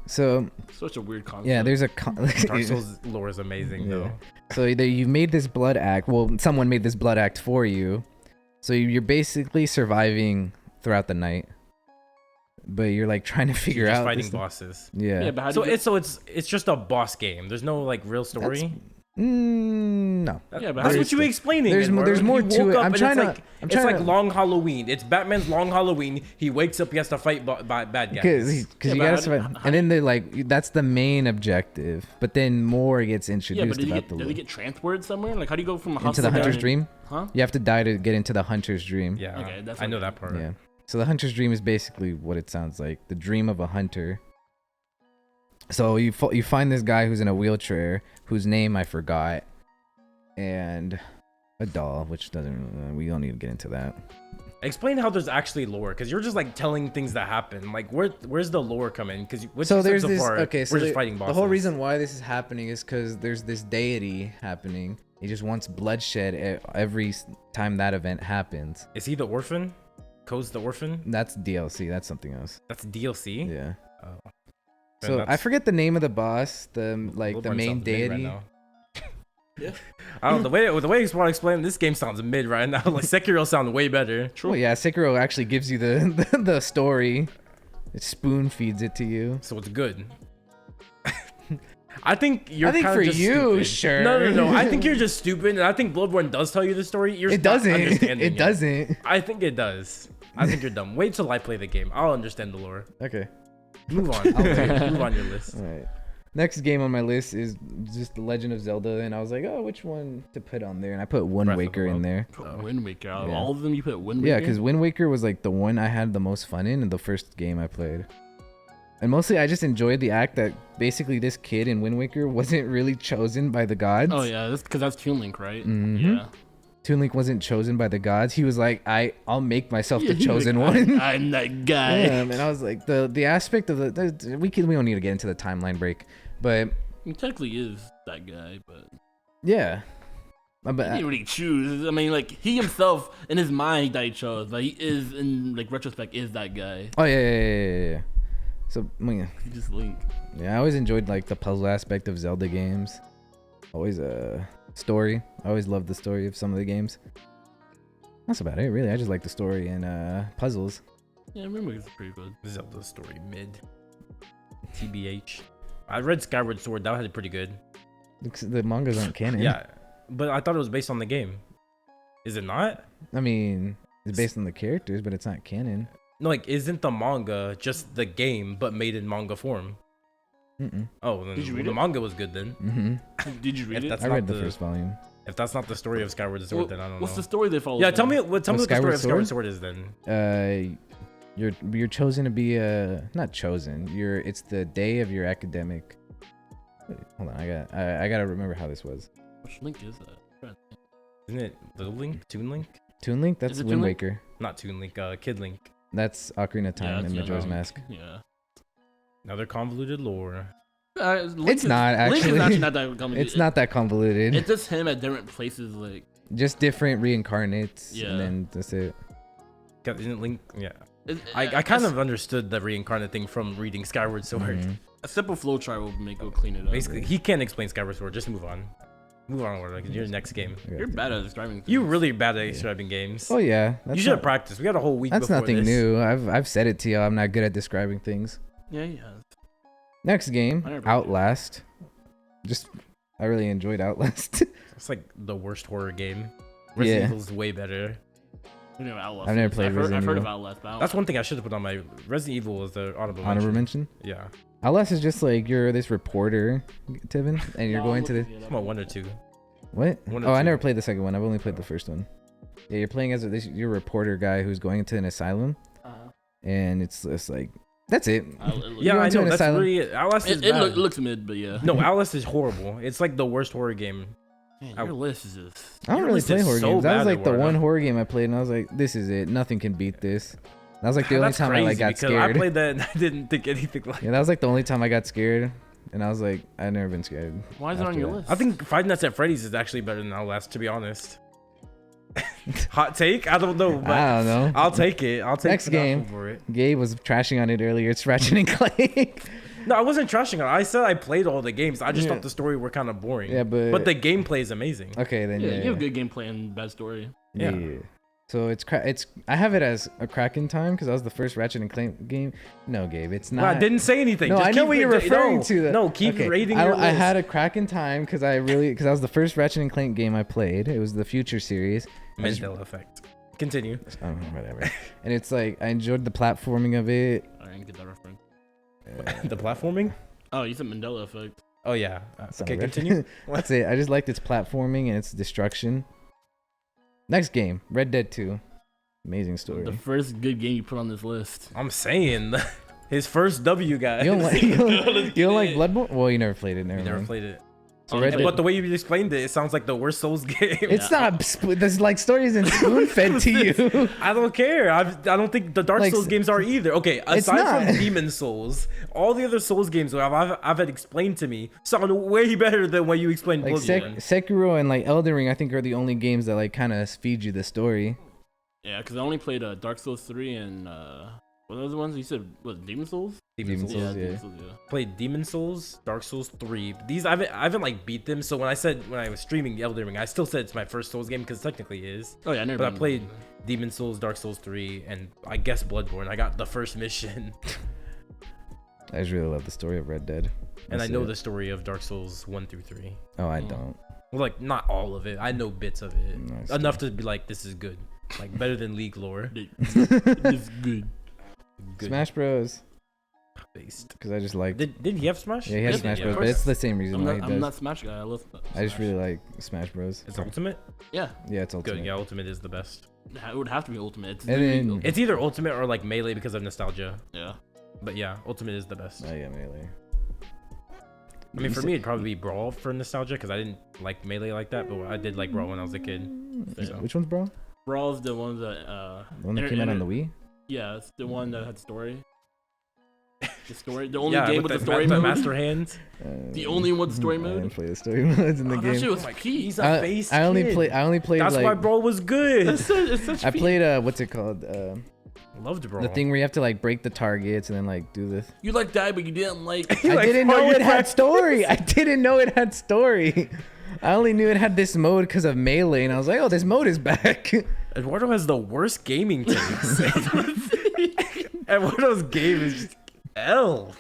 So Such a weird concept. yeah, there's a Dark Souls lore is amazing though. So you made this blood act. Well, someone made this blood act for you. So you're basically surviving throughout the night, but you're like trying to figure You're just out fighting this- bosses. Yeah. Yeah, but how do So you it's just a boss game. There's no like real story. No. Yeah, but That's how what you were explaining. there's Eduardo. more He to woke it. up I'm and trying it's to- like, I'm it's trying like to- Long Halloween. It's Batman's Long Halloween. He wakes up. He has to fight bad guys. Because Yeah, you but gotta how do- survive, how- and then they're like, that's the main objective. But then more gets Yeah, but introduced did about the they lore. get transported somewhere? Like, how do you go from a Into hospital the hunter's down dream. Huh? You have to die to get into the hunter's dream. Yeah. Okay, that's I know okay. that part. Yeah. So the hunter's dream is basically what it sounds like. The dream of a hunter. So you find this guy who's in a wheelchair, whose name I forgot, and a doll, which doesn't. We don't need to get into that. Explain how there's actually lore, because you're just like telling things that happen. Like where's the lore come in? Because So there's this. Okay, so we're just fighting bosses. the whole reason why this is happening is because there's this deity happening. He just wants bloodshed every time that event happens. Is he the orphan? Ko's the orphan? That's DLC. That's something else. That's DLC. Yeah. Oh. So I that's- forget the name of the boss. The Bloodborne main sounds mid deity. Right now. Yeah. I don't know, the way you want to explain this game sounds mid right now. Like Sekiro sound way better. Well, yeah, Sekiro actually gives you the story. It spoon feeds it to you. So it's good. I think you're. I think kinda for just you, stupid. sure. No. I think you're just stupid, and I think Bloodborne does tell you the story. You're It not doesn't. understanding It doesn't. I think it does. I think you're dumb. Wait till I play the game. I'll understand the lore. Okay. Move on. Move on your list. All right. Next game on my list is just The Legend of Zelda, and I was like, oh, which one to put on there? And I put Wind Breath of the Waker in Wild. there. Put Wind Waker. Out of Yeah. all of them, you put Wind Waker. Yeah, because Wind Waker was like the one I had the most fun in the first game I played. And mostly I just enjoyed the act that basically this kid in Wind Waker wasn't really chosen by the gods. Oh yeah, that's because that's Toon Link, right? Mhm. Yeah. Toon Link wasn't chosen by the gods. He was like, I'll make myself the He's chosen like, one. I'm that guy. Yeah, and I was like, the aspect of we don't need to get into the timeline break, but He technically is that guy, but yeah. he didn't really choose. I mean, like he himself in his mind that he chose, but he is in like retrospect is that guy. Oh yeah. So yeah, You just Link. I always enjoyed like the puzzle aspect of Zelda games. Always a story. I always loved the story of some of the games. That's about it, really. I just like the story and puzzles. Yeah, remember it's pretty good. Zelda story mid. TBH. I read Skyward Sword. That was pretty good. The mangas aren't canon. Yeah, but I thought it was based on the game. Is it not? I mean, it's based on the characters, but it's not canon. No, like, isn't the manga just the game but made in manga form? Mm-mm. Oh, then Did you read the it? manga was good then. Mm-hmm. Did you read If it? that's I not read the first volume. If that's not the story of Skyward Sword, Well, then I don't what's know. the story they follow? Yeah, tell me what the story Skyward of Skyward Sword is then. You're chosen to be not chosen. It's the day of your academic. Wait, hold on, I gotta remember how this was. Which Link is that? Isn't it the Link? Toon Link? Toon Link, that's Is it Wind Toon Link? Waker. Not Toon Link. Kid Link. That's Ocarina of Time and that's Majora's Link. Mask. Yeah. Another convoluted lore. Link It's not, Link is actually. actually not that complicated. It's not that convoluted. It's just him at different places. Like, Just different reincarnates, Yeah. and then that's it. Isn't Link? Yeah. it, I kind of understood the reincarnate thing from reading Skyward Sword. Mhm. a simple flow chart will clean it up. Basically, he can't explain Skyward Sword. Just move on. Move on over. Like, your next game. I got You're that. bad at describing. You things. really bad at describing games. Oh yeah, you that's should have not, practiced. We got a whole week. that's before nothing this. new. I've said it to you. I'm not good at describing things. Yeah, yeah. Next game, I never played it. Outlast. I really enjoyed Outlast. It's like the worst horror game. Resident Yeah. Evil's way better. We know Outlast. I've never is. played I've heard Resident of Evil. Outlast. But That's one thing I should have put on my Resident Evil was the Honorable mention. Yeah. Outlast is just like you're this reporter, Deven, and you're going to the Come on, 1 or 2. what? One or Oh, I two. never played the second one. I've only played the first one. Yeah, you're playing as you're a reporter guy who's going into an asylum, and it's just like that's it. Yeah, go I into know. an That's asylum. really it. Outlast is It bad. looks mid, but yeah. No, Outlast is horrible. It's like the worst horror game. Man, your list is just. I don't Your really list play is horror so games. That was bad, like the Eduardo. one horror game I played, and I was like, this is it. Nothing can beat this. That was like the only That's time I like crazy got because scared. I played that and I didn't think anything like. Yeah, that was like the only time I got scared, and I was like, I've never been scared. Why is it on after your that. list? I think Five Nights at Freddy's is actually better than Outlast, to be honest. Hot take? I don't know, but I don't know. I'll take it. I'll take Next the game. gospel for it. Gabe was trashing on it earlier. It's Ratchet and Clank. No, I wasn't trashing it. I said I played all the games. I just Yeah. thought the story were kind of boring. Yeah, but the gameplay is amazing. okay, then Yeah, yeah, you have good gameplay and bad story. yeah. Yeah. So it's I have it as a Kraken time because that was the first Ratchet and Clank game. No, Gabe, it's not. Well, I didn't say anything. No, Just I know keep what you're it- referring no, to. No, keep Okay, rating your I list. had a Kraken time because that was the first Ratchet and Clank game I played. It was the Future series. I just- Mandela effect. Continue. Oh, whatever. And it's like I enjoyed the platforming of it. I didn't get that reference. The platforming? Oh, you said Mandela effect. Oh yeah. It's not Okay, a ref- continue. That's it. I just liked its platforming and its destruction. Next game, Red Dead 2. Amazing story. The first good game you put on this list. I'm saying his first W, guys. You don't like you don't like Bloodborne? Well, you never played it. You Never never mind. played it. So Red Dead. But the way you explained it, it sounds like the worst Souls game. It's not. There's like stories and spoon fed to you. I don't care. I don't think the Dark Like, Souls games are either. Okay, It's aside not. from Demon Souls, all the other Souls games I've had explained to me sound way better than what you explained. Like Bloodborne. Sekiro and like Elden Ring, I think are the only games that like kind of feed you the story. Yeah, because I only played Dark Souls 3 and what are the ones you said? Was Demon Souls? Demon Souls, yeah. Demon Souls, yeah. Played Demon Souls, Dark Souls 3. These I haven't like beat them. So when I was streaming Elden Ring, I still said it's my first Souls game because technically it is. Oh yeah, I never. But I beat played them. Demon Souls, Dark Souls 3, and I guess Bloodborne. I got the first mission, I just really love the story of Red Dead. and I That's know it. the story of Dark Souls 1 through 3. Oh, I Mm. don't. Well, like not all of it. I know bits of it Nice. enough to be like, this is good, like better than League lore. It's good. Good Smash Bros. based. Because I just liked. Did he have Smash? Yeah, he has did, Smash yeah, Bros. of But it's course. the same reason why he I'm does. not Smash guy. I love. I just Smash. really like Smash Bros. It's Ultimate. Yeah, Yeah, it's ultimate. Good. Yeah, Ultimate is the best. it would have to be Ultimate. It's And literally then- Ultimate. It's either Ultimate or like Melee because of nostalgia. Yeah. But yeah, Ultimate is the best. Oh yeah, Melee. I mean, for me, it'd probably be Brawl for nostalgia because I didn't like Melee like that, but I did like Brawl when I was a kid. So. Which one's Brawl? Brawl's the one that The one that came out on the Wii? Yeah, it's the one that had story. The story, the only game with the story the mode. master hands. The only one with story I mode. didn't play the story modes in the That game. shit was He's peak. a face. I only kid. played That's like why Brawl was good. It's such I peak. played what's it called? Loved Brawl. The thing where you have to like break the targets and then like do this. You like that, but you didn't like. You I like didn't know target it had practice. story. I didn't know it had story. I only knew it had this mode because of Melee, and I was like, oh, this mode is back. Eduardo has the worst gaming takes. Eduardo's game is just L.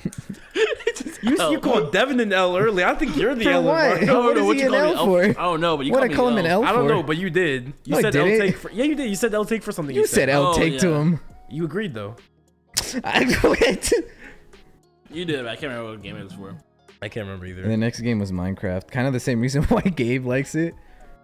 You called Deven an L early. I think you're the For L. what? Eduardo. What is what he you an call me, L for? I don't know, but you What, call I call him an L? I don't for? know, but you did. You No, I said L didn't. take for. Yeah, you did. You said L take for something. You said L Oh, take to yeah. him. You agreed though. I quit. You did, but I can't remember what game it was for. I can't remember either. And the next game was Minecraft. Kind of the same reason why Gabe likes it,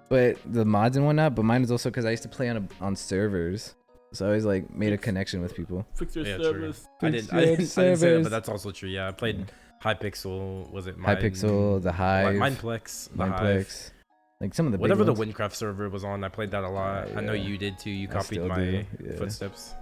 but the mods and whatnot. But mine is also because I used to play on servers, so I always like made a connection with people. Fix your Yeah, true. service. I Fix didn't your say that, servers. but that's also true. Yeah, I played Hypixel. Was it Hypixel, the Hive, Mineplex, the Hive. Mineplex, like some of the Whatever big the ones. Windcraft server was on, I played that a lot. I know Yeah. you did too. You I copied still my do, yeah. footsteps.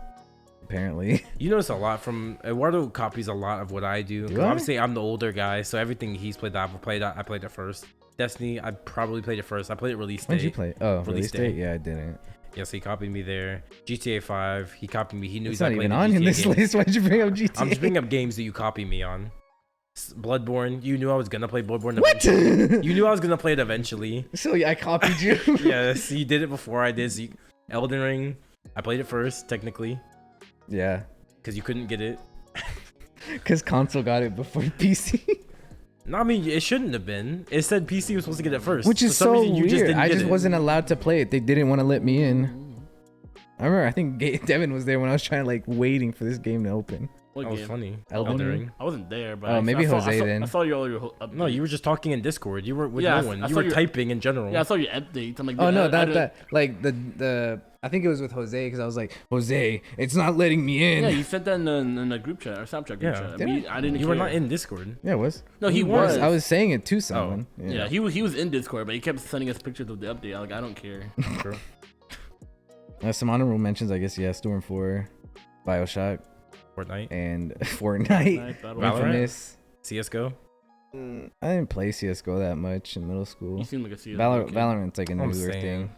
Apparently. You notice a lot from Eduardo copies a lot of what I do. 'Cause Do I? obviously, I'm the older guy, so everything he's played that I've played, I played it first. Destiny, I probably played it first. I played it release When did you day. play? Oh, Release release day. date? Yeah, I didn't. Yeah, so he copied me there. GTA 5, he copied me. He knew It's I not played even the on in GTA this games. list. Why'd you bring up GTA? I'm just bringing up games that you copy me on. Bloodborne, you knew I was gonna play Bloodborne. What? Eventually. You knew I was gonna play it eventually. So yeah, I copied you. Yes, you did it before I did. So Elden Ring, I played it first technically Yeah, because you couldn't get it. because console got it before PC. No, I mean it shouldn't have been. It said PC was supposed to get it first, Which is For some so reason, you weird. didn't I get just it. wasn't allowed to play it. They didn't want to let me in. I remember. I think Deven was there when I was trying like waiting for this game to open. What That was game? funny. Elden Ring. I wasn't there, but Oh, maybe I saw, Jose I saw, then. I saw your updates. No, you were just talking in Discord. You were with Yeah, no one. I You saw were your- typing in general. Yeah, I saw your updates. I'm like, Oh dude, no, I didn't- that like the I think it was with Jose because I was like, Jose, it's not letting me in. Yeah, you sent that in the group chat or Snapchat group Yeah. chat. Did Me, I didn't. You were care. not in Discord. Yeah, it was. No, he He was. I was saying it to someone. Yeah, he was in Discord, but he kept sending us pictures of the update. I don't care. True. Some honorable mentions, I guess. Yeah, Storm 4, BioShock, Fortnite, and Fortnite. Night Battle. Valorant? Infamous. CS:GO. I didn't play CS:GO that much in middle school. You seem like a CS kid. Valorant's like a I'm newer saying. thing.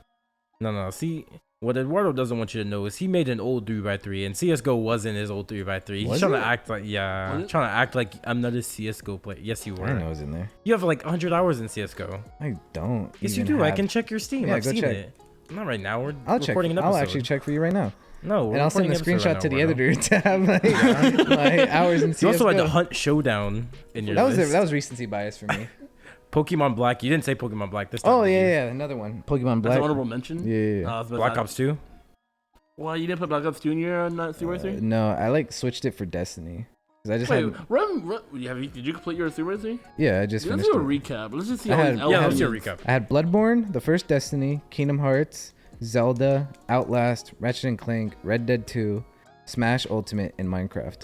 No. See, what Eduardo doesn't want you to know is he made an old 3x3, and CS:GO wasn't his old 3x3. He's Was trying it? to act like, yeah, Was it? trying to act like I'm not a CS:GO player. Yes, you I didn't know were. it was in there. You have like 100 hours in CS:GO. I don't. Yes, you even do. I have- can check your Steam. Yeah, I've go seen check. it. Not right now. We're I'll check. recording an episode. I'll actually check for you right now, No, we're and I'll send a recording an episode screenshot to the right now, editor to have my hours in You CS:GO. also had the Hunt Showdown in your that was list. that was recency bias for me. Pokemon Black. You didn't say Pokemon Black this time. Oh did you? yeah, another one. Pokemon That's Black. an honorable mention. Yeah. I was about to Black say- Ops 2. Well, you didn't put Black Ops 2 in your Super 3? No, I like switched it for Destiny. 'Cause I just Wait, had, did you complete your Super 3? yeah, I just Let's finished do a it. recap. Let's just see I how had- these Yeah, let's elements- do a recap. I had Bloodborne, the first Destiny, Kingdom Hearts, Zelda, Outlast, Ratchet and Clank, Red Dead 2, Smash Ultimate, and Minecraft.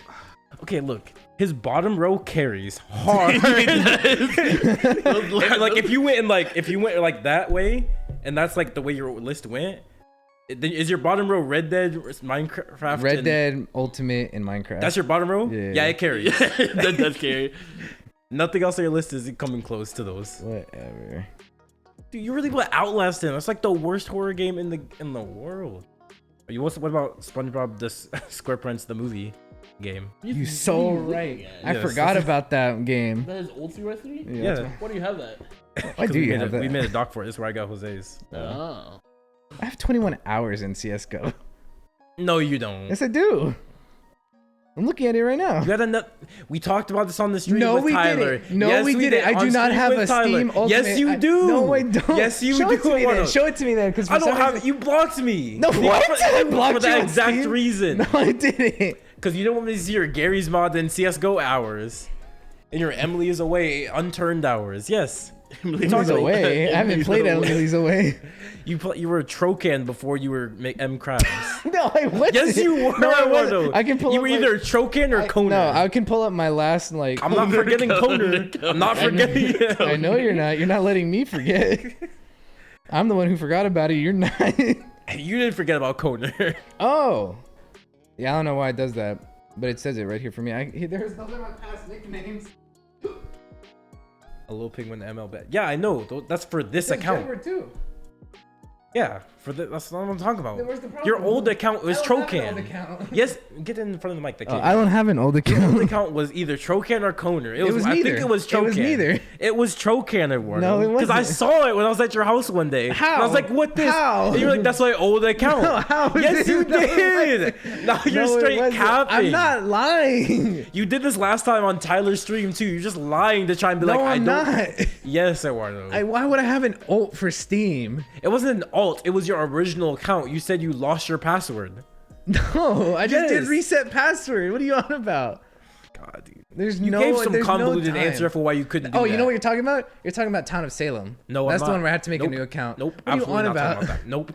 Okay, look. His bottom row carries hard. like if you went like that way, and that's like the way your list went. Then is your bottom row Red Dead, Minecraft? Red and- Dead Ultimate and Minecraft. That's your bottom row. Yeah. Yeah, it carries. that does scary. Nothing else on your list is coming close to those. Whatever. Dude, you really put Outlast in. That's like the worst horror game in the world. What about SpongeBob the SquarePants the movie game? You so right. I Yes. forgot about that game. That is old Super 3? Yeah. that's Why do you have that? why 'Cause do we you made have that? We made a doc for it. This is where I got Jose's. Oh. I have 21 hours in CS:GO. No, you don't. Yes, I do. I'm looking at it right now. You got enough. We talked about this on the stream No, with we Tyler. didn't. No, Yes, we didn't. I On do not stream have with a Tyler. Steam Ultimate. Yes, you do. No, I don't. Yes, you Show do. it to me then. Eduardo. Show it to me then, because I don't have it. You blocked me. No, what? I blocked for that you on exact Steam? reason. No, I didn't. Because you don't want me to see your Gary's mod and CS:GO hours, and your Emily is away unturned hours. Yes. Emily's away. I haven't played Emily's away. You were a Trocan before you were M crabs. No, I wasn't. Yes, you were. No, I Eduardo. wasn't. I can pull You up were my- either Trocan or Conan. No, I can pull up my last like. I'm not forgetting Conan. Conan. I'm not forgetting him. I know you're not. You're not letting me forget. I'm the one who forgot about it. You're not. You didn't forget about Conan. Oh. Yeah, I don't know why it does that. but it says it right here for me. There's those are my past nicknames. A little penguin ML. Yeah, I know. That's for this account. Edward too. Yeah, that's what I'm talking about. Then where's the problem? Your old account was I don't have an old Trocan. account. Yes, get in front of the mic. I don't have an old Your old account. account was either Trocan or Koner. It was I neither. think it was Trocan. It was neither. It was Trocan, Eduardo. No, it Because I wasn't. saw it when I was at your house one day. How? And I was like, what this? How? And you're like, that's my old account. No, how is Yes, it? you No, it did. Now you're No, it straight wasn't. capping. I'm not lying. You did this last time on Tyler's stream too. You're just lying to try and be No, like, I I'm don't. not. Yes, Eduardo. Why would I have an alt for Steam? It wasn't an alt. It was your original account. You said you lost your password. No, I just did Yes. reset password. What are you on about? God, dude. There's You no. gave some there's convoluted no time. answer for why you couldn't do Oh, that. you know what you're talking about? You're talking about Town of Salem. No, I'm that's the not. one where I had to make Nope. a new account. Nope. What are you Absolutely on not talking about? that. Nope.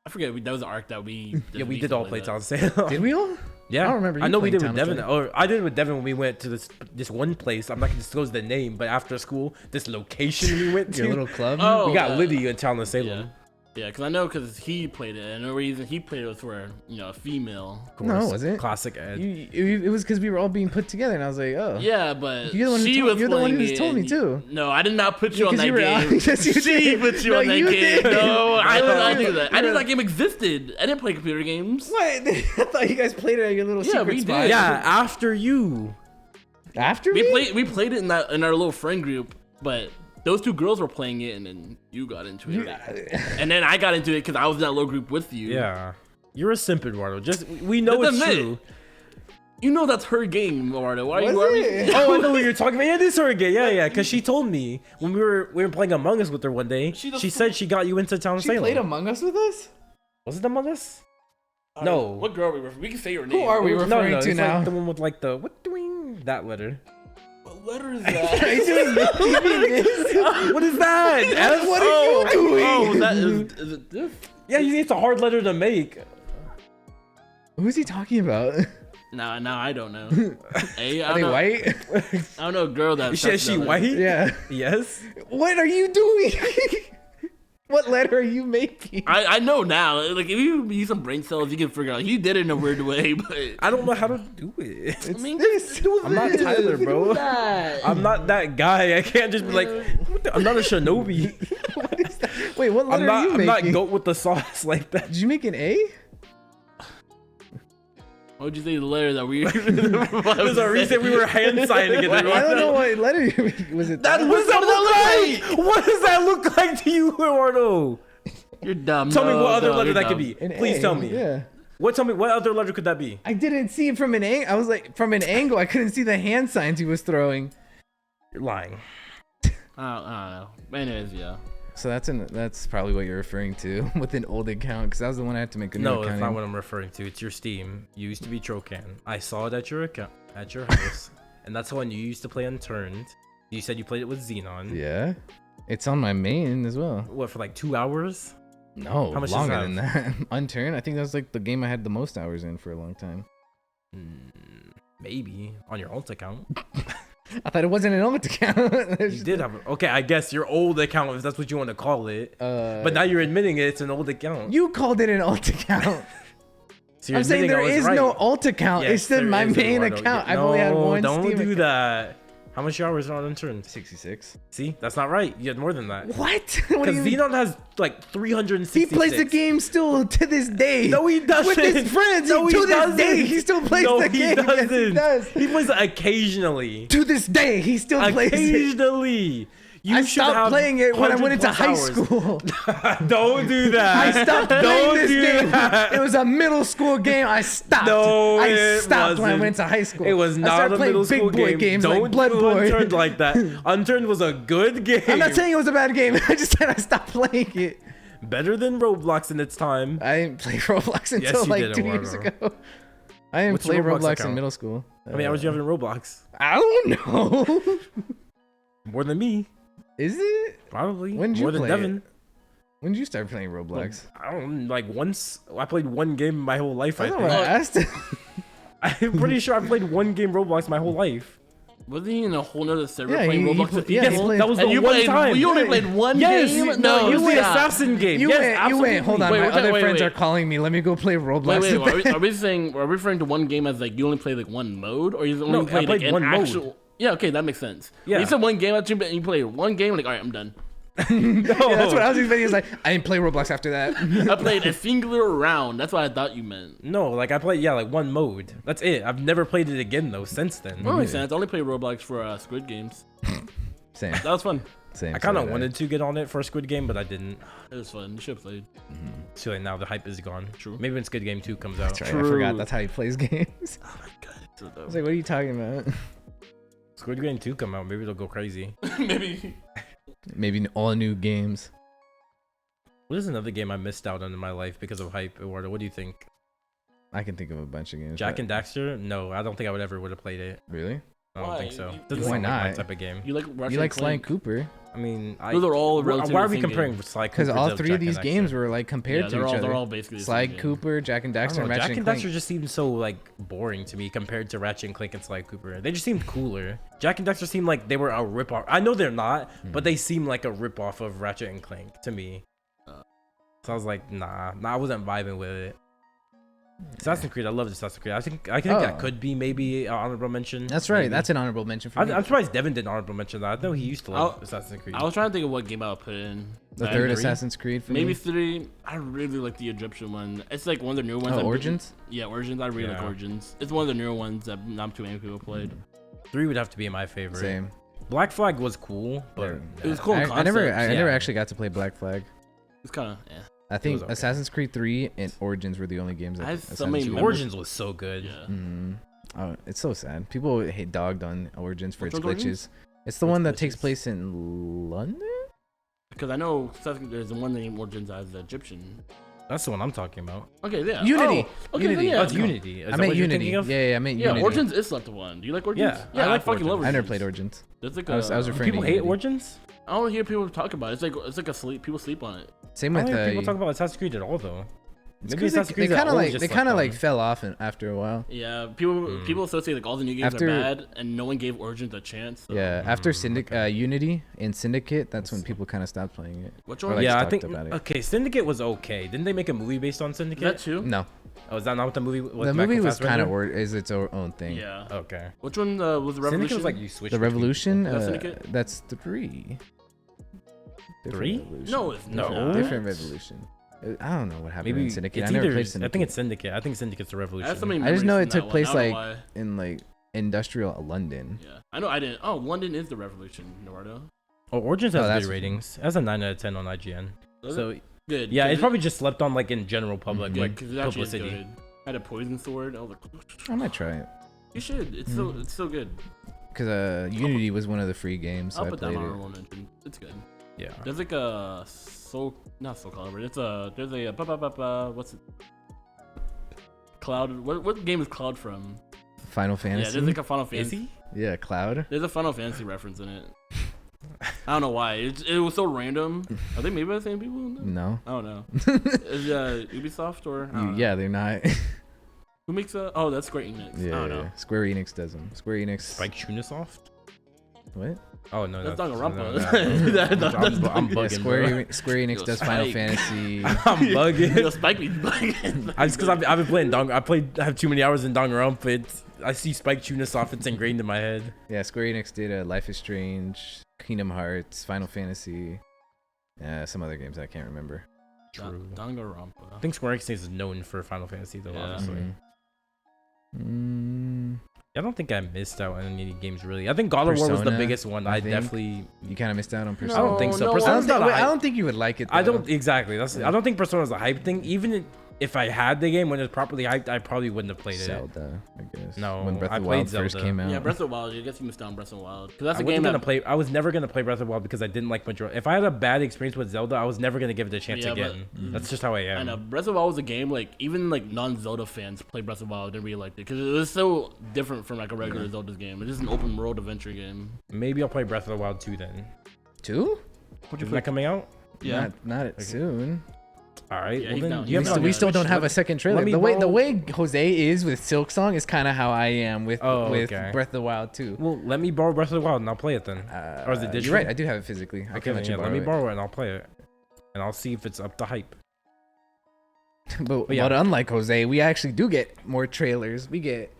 I forget that was an arc that we. Yeah, we did all play Town Salem. Did we all? Yeah, I don't remember. I you know we playing did with Town of Deven, Salem. or I did it with Deven when we went to this one place. I'm not gonna disclose the name, but after school, this location we went to. Your little club. Oh, we got yeah. Liddy in Town of Yeah, Salem. yeah, because I know because he played it, and the reason he played it was for a female. Of course. No, it wasn't. Classic Ed. It was because we were all being put together, and I was like, oh. Yeah, but You're the one who she told- was you're the one who playing just it, told me and too. No, I did not put you on Because that you were game. out. Yes, you She did. put you No, on that you game. did. No, I did not You do were- that. I didn't know that game existed. I didn't play computer games. What? I thought you guys played it at your little Yeah, secret we spot. did. Yeah, after you. After me? We played it in our little friend group, but those two girls were playing it, and then you got into it, and then I got into it because I was in that little group with you. Yeah. You're a simp, Eduardo. Just we know That's it's it. true. You know that's her game, Eduardo. Why are Was you worried? it? Oh, I know what you're talking about. Yeah, this her again. Yeah, because she told me when we were playing Among Us with her one day. She She just- said she got you into Town of She Salem. played Among Us with us? Was it Among Us? No. What girl are we referring? We can say your name. Who are we No, referring no, to it's now? like the one with like the what doing that letter. What letter is Are that? you doing this? You mean this? What is that? F? What are you doing? Oh, that is it this? Yeah, it's a hard letter to make. Who's he talking about? No, I don't know. Hey, I Are don't they know. white? I don't know a girl that. Is she white? Yeah. Yes. What are you doing? What letter are you making? I know now. Like if you use some brain cells, you can figure out. He did it in a weird way, but I don't know how to do it. I mean, This. I'm not Tyler, bro. that. I'm not that guy. I can't just be like, what the? I'm not a shinobi. What is that? Wait, what letter are you I'm making? not goat with the sauce like that. Did you make an A? What would you say the letter that we? There's a reason we were hand signing it. I don't know what letter you making. Was it That that? What does that look like? What does that look like to you, Eduardo? You're dumb. Tell me No, what other no, letter you're that could dumb. be. An Please A, tell me. Yeah. Tell me what other letter could that be? I didn't see it from an angle. I was like, from an angle, I couldn't see the hand signs he was throwing. You're lying. I don't know. But anyways, yeah. So that's probably what you're referring to with an old account, because that was the one I had to make a new No, account. that's not in. what I'm referring to. It's your Steam. You used to be Trocan. I saw it at your account at your house, and that's the one you used to play Unturned. You said you played it with Xenon. Yeah. It's on my main as well. What, for like 2 hours? No, How much does longer that than that. Unturned. I think that was like the game I had the most hours in for a long time. Maybe on your alt account. I thought it wasn't an alt account. You did have. Okay, I guess your old account, if that's what you want to call it. But now you're admitting it's an old account. you called it an alt account. So you're I'm saying admitting there I was is right. no alt account. Yes, it's still there my is, main Eduardo. account. Yeah, I've only had one don't Steam do account. that. How much hours are on Unturned? 66. See, that's not right. You had more than that. What? What do Because you mean? Xenon has like 360. He plays the game still to this day. No, he doesn't. With his friends. No, to he this doesn't. day, he still plays No, the he game. Yes, he doesn't. does. He plays it occasionally. To this day, he still plays it. Occasionally. You I should stopped have playing it when I went into 100+ high hours. school. Don't do that. I stopped playing Don't this do game. that. It was a middle school game. I stopped. No, I it stopped when I wasn't. went into high school. It was I not started a playing middle school big boy game. games Don't like Blood do Boy. Unturned like that. Unturned was a good game. I'm not saying it was a bad game. I just said I stopped playing it. Better than Roblox in its time. I didn't play Roblox until Yes, you like did, 2 years Eduardo. ago. I didn't What's play your Roblox Roblox in account? middle school. How many hours do you have in Roblox? I don't know. More than me, Is it? probably. When did you More than play Devin. it? When did you start playing Roblox? I don't like once. I played one game my whole life. I That's think. not what I asked. I'm pretty sure I played one game Roblox my whole life. Wasn't he in a whole nother server Yeah, playing he Roblox played- with yeah, he people? played- That was And the you one played, time. You only played one Yes, game? no, it was the stop. assassin game. You Yes, went. absolutely. Hold on, Wait, my we're talking- other wait, friends wait. are calling me. Let me go play Roblox. Wait, with them. are we saying, are we referring to one game as like you only play like one mode, or you only No, I played like played an one mode. actual? Yeah, okay, that makes sense. Yeah. When you said one game, and you played one game, like all right, I'm done. Yeah, that's what I was expecting. He's like, I didn't play Roblox after that. I played a singular round. That's what I thought you meant. No, like I played, like one mode. That's it. I've never played it again though since then. That makes sense. I only played Roblox for Squid Games. Same. That was fun. Same. I kind of so wanted to get on it for Squid Game, but I didn't. It was fun. You should have played. So like, now the hype is gone. True. Maybe when Squid Game 2 comes out. That's right. I forgot True. that's how he plays games. Oh my god, it's so I was like, what are you talking about? Squid Game 2 come out, maybe it'll go crazy. Maybe. Maybe all new games. What is another game I missed out on in my life because of hype, Eduardo? What do you think? I can think of a bunch of games. Jack but- and Daxter? No, I don't think I would have played it. Really? I don't Why? think so. You- Doesn't Why seem like my not? type of game. You like You like Sly and Cooper? I mean, Those are all why relatively are we the same comparing game. Sly Because Cooper all to three Jack of these and games Daxter? were like compared to each other. They're all basically the Sly same game. Cooper, Jack and I Daxter, don't know, and Ratchet Jack and Clank. Daxter just seemed so like boring to me compared to Ratchet and Clank and Sly Cooper. They just seemed cooler. Jack and Daxter seemed like they were a ripoff. I know they're not, but they seem like a ripoff of Ratchet and Clank to me. So I was like, nah, I wasn't vibing with it. Assassin's Creed, I love Assassin's Creed. I think that could be maybe an honorable mention. That's right. maybe. That's an honorable mention for me. I'm surprised Devin did an honorable mention that. I know he used to love Assassin's Creed. I was trying to think of what game I would put in. The I third agree. Assassin's Creed for Maybe me. 3. I really like the Egyptian one. It's like one of the newer ones. Oh, I'm- Origins? Yeah, Origins. I really like Yeah. Origins. It's one of the newer ones that not too many people played. 3 would have to be my favorite. Same. Black Flag was cool, but It was cool. I never Yeah. actually got to play Black Flag. It's kind of yeah. I think okay. Assassin's Creed 3 and Origins were the only games that I have so Assassin's many Creed- memories. Origins was so good. Yeah. Oh, it's so sad. People hate dogged on Origins for Which its one's glitches. Origins? It's the Which one that takes glitches? place in London. Because I know there's the one named Origins as the Egyptian. That's the one I'm talking about. Okay, yeah. Unity. Oh, okay, Unity. then yeah. Oh, it's cool. Unity. Is I that meant what you're Unity. thinking of? Yeah, I meant Yeah, Unity. Origins is like the one. Do you like Origins? Yeah, I like fucking love Origins. I Origins. never played Origins. There's like I was referring People to hate Unity. Origins? I don't hear people talk about it. It's like a sleep. People sleep on it. Same I with don't hear people talk about Assassin's Creed at all though. Maybe Assassin's they Creed kind of always like just they slept kind of on. like fell off after a while. Yeah, people associate like all the new games After- are bad, and no one gave Origins a chance. So. Yeah, after Unity and Syndicate, that's when people kind of stopped playing it. Which Or, one? like, Yeah, I talked think about it. okay. Syndicate was okay. Didn't they make a movie based on Is Syndicate? that too? No, Oh, is that not what the movie was? the movie was kind of weird. is its own thing. Yeah. Okay. Which one was the Revolution? Syndicate was like you switched. The between Revolution, That's Syndicate? that's 3. Different 3? Revolution. No, it's No. not. Different Revolution. I don't know what happened Maybe in Syndicate. it's I never either. played I Syndicate. think it's Syndicate. I think Syndicate's the I Revolution. have so many I just know memories it from took that place one. I don't know like why. in like industrial London. Yeah, I know. I didn't. Oh, London is the Revolution, Eduardo. Oh, Origins Oh, has that's- good ratings. It has a 9 out of 10 on IGN. Does So it? Good. yeah, 'cause it's probably just slept on like in general public Mhm. good like because it actually is publicity. good. I had a poison sword. I was like, I might try it you should. It's so good. because Unity was one of the free games, so I'll I put that played on it. honorable mention. It's good. Yeah. There's like a not Soul Calibur. There's a what's it? Cloud. What game is Cloud from? Final Yeah, Fantasy. there's like a Final Is Fantasy. he? Yeah, Cloud. There's a Final Fantasy reference in it. I don't know why. It was so random. Are they made by the same people? No. I don't know. Is Ubisoft or I don't know. Yeah, they're not. Who makes oh that's Square Enix. I don't know. yeah. Square Enix does them. Square Enix. Spike Chunisoft? What? Oh no, That's no, Danganronpa. I'm Yeah, bugging. bro. Square Enix Yo, does Final Spike. Fantasy. I'm bugging. Yo, Spike me bugging. It's because I've been playing I have too many hours in Danganronpa. I see Spike Chunisoft. It's ingrained in my head. Yeah, Square Enix did Life is Strange, Kingdom Hearts, Final Fantasy, some other games I can't remember. True. I Danganronpa. think Square Enix is known for Final Fantasy though. Yeah. Honestly, Mm, I don't think I missed out on any games really. I think God of War was the Persona, biggest one. I I think. definitely. you kind of missed out on I Persona. don't think so. No, Persona's not a I hype. don't think you would like it. I though. don't exactly. I don't think Persona's a hype thing. Even if I had the game when it's properly hyped, I probably wouldn't have played it. Zelda, I guess. No, when Breath I of the Wild played first Zelda. came out. Yeah, Breath of the Wild. I guess you missed out on Breath of the Wild because that's I a wasn't game gonna that. play. I was never gonna play Breath of the Wild because I didn't like majority. If I had a bad experience with Zelda, I was never gonna give it a chance Yeah, but- again. That's just how I am. And Breath of the Wild was a game like even like non-Zelda fans played Breath of the Wild and really liked it because it was so different from like a regular Zelda game. It's just an open world adventure game. Maybe I'll play Breath of the Wild 2 then. 2? Isn't that coming out? Yeah. Not soon. All right. Yeah, well he's then down. you have He's it on down. We your still don't Switch. have a second trailer. let me The way borrow- Jose is with Silk Song is kind of how I am with okay. Breath of the Wild too. Well, let me borrow Breath of the Wild and I'll play it then. Or is it digital? You're right. I do have it physically. I Okay, can then, let you yeah, borrow let me it. borrow it and I'll play it, and I'll see if it's up to hype. but yeah. unlike Jose, we actually do get more trailers. We get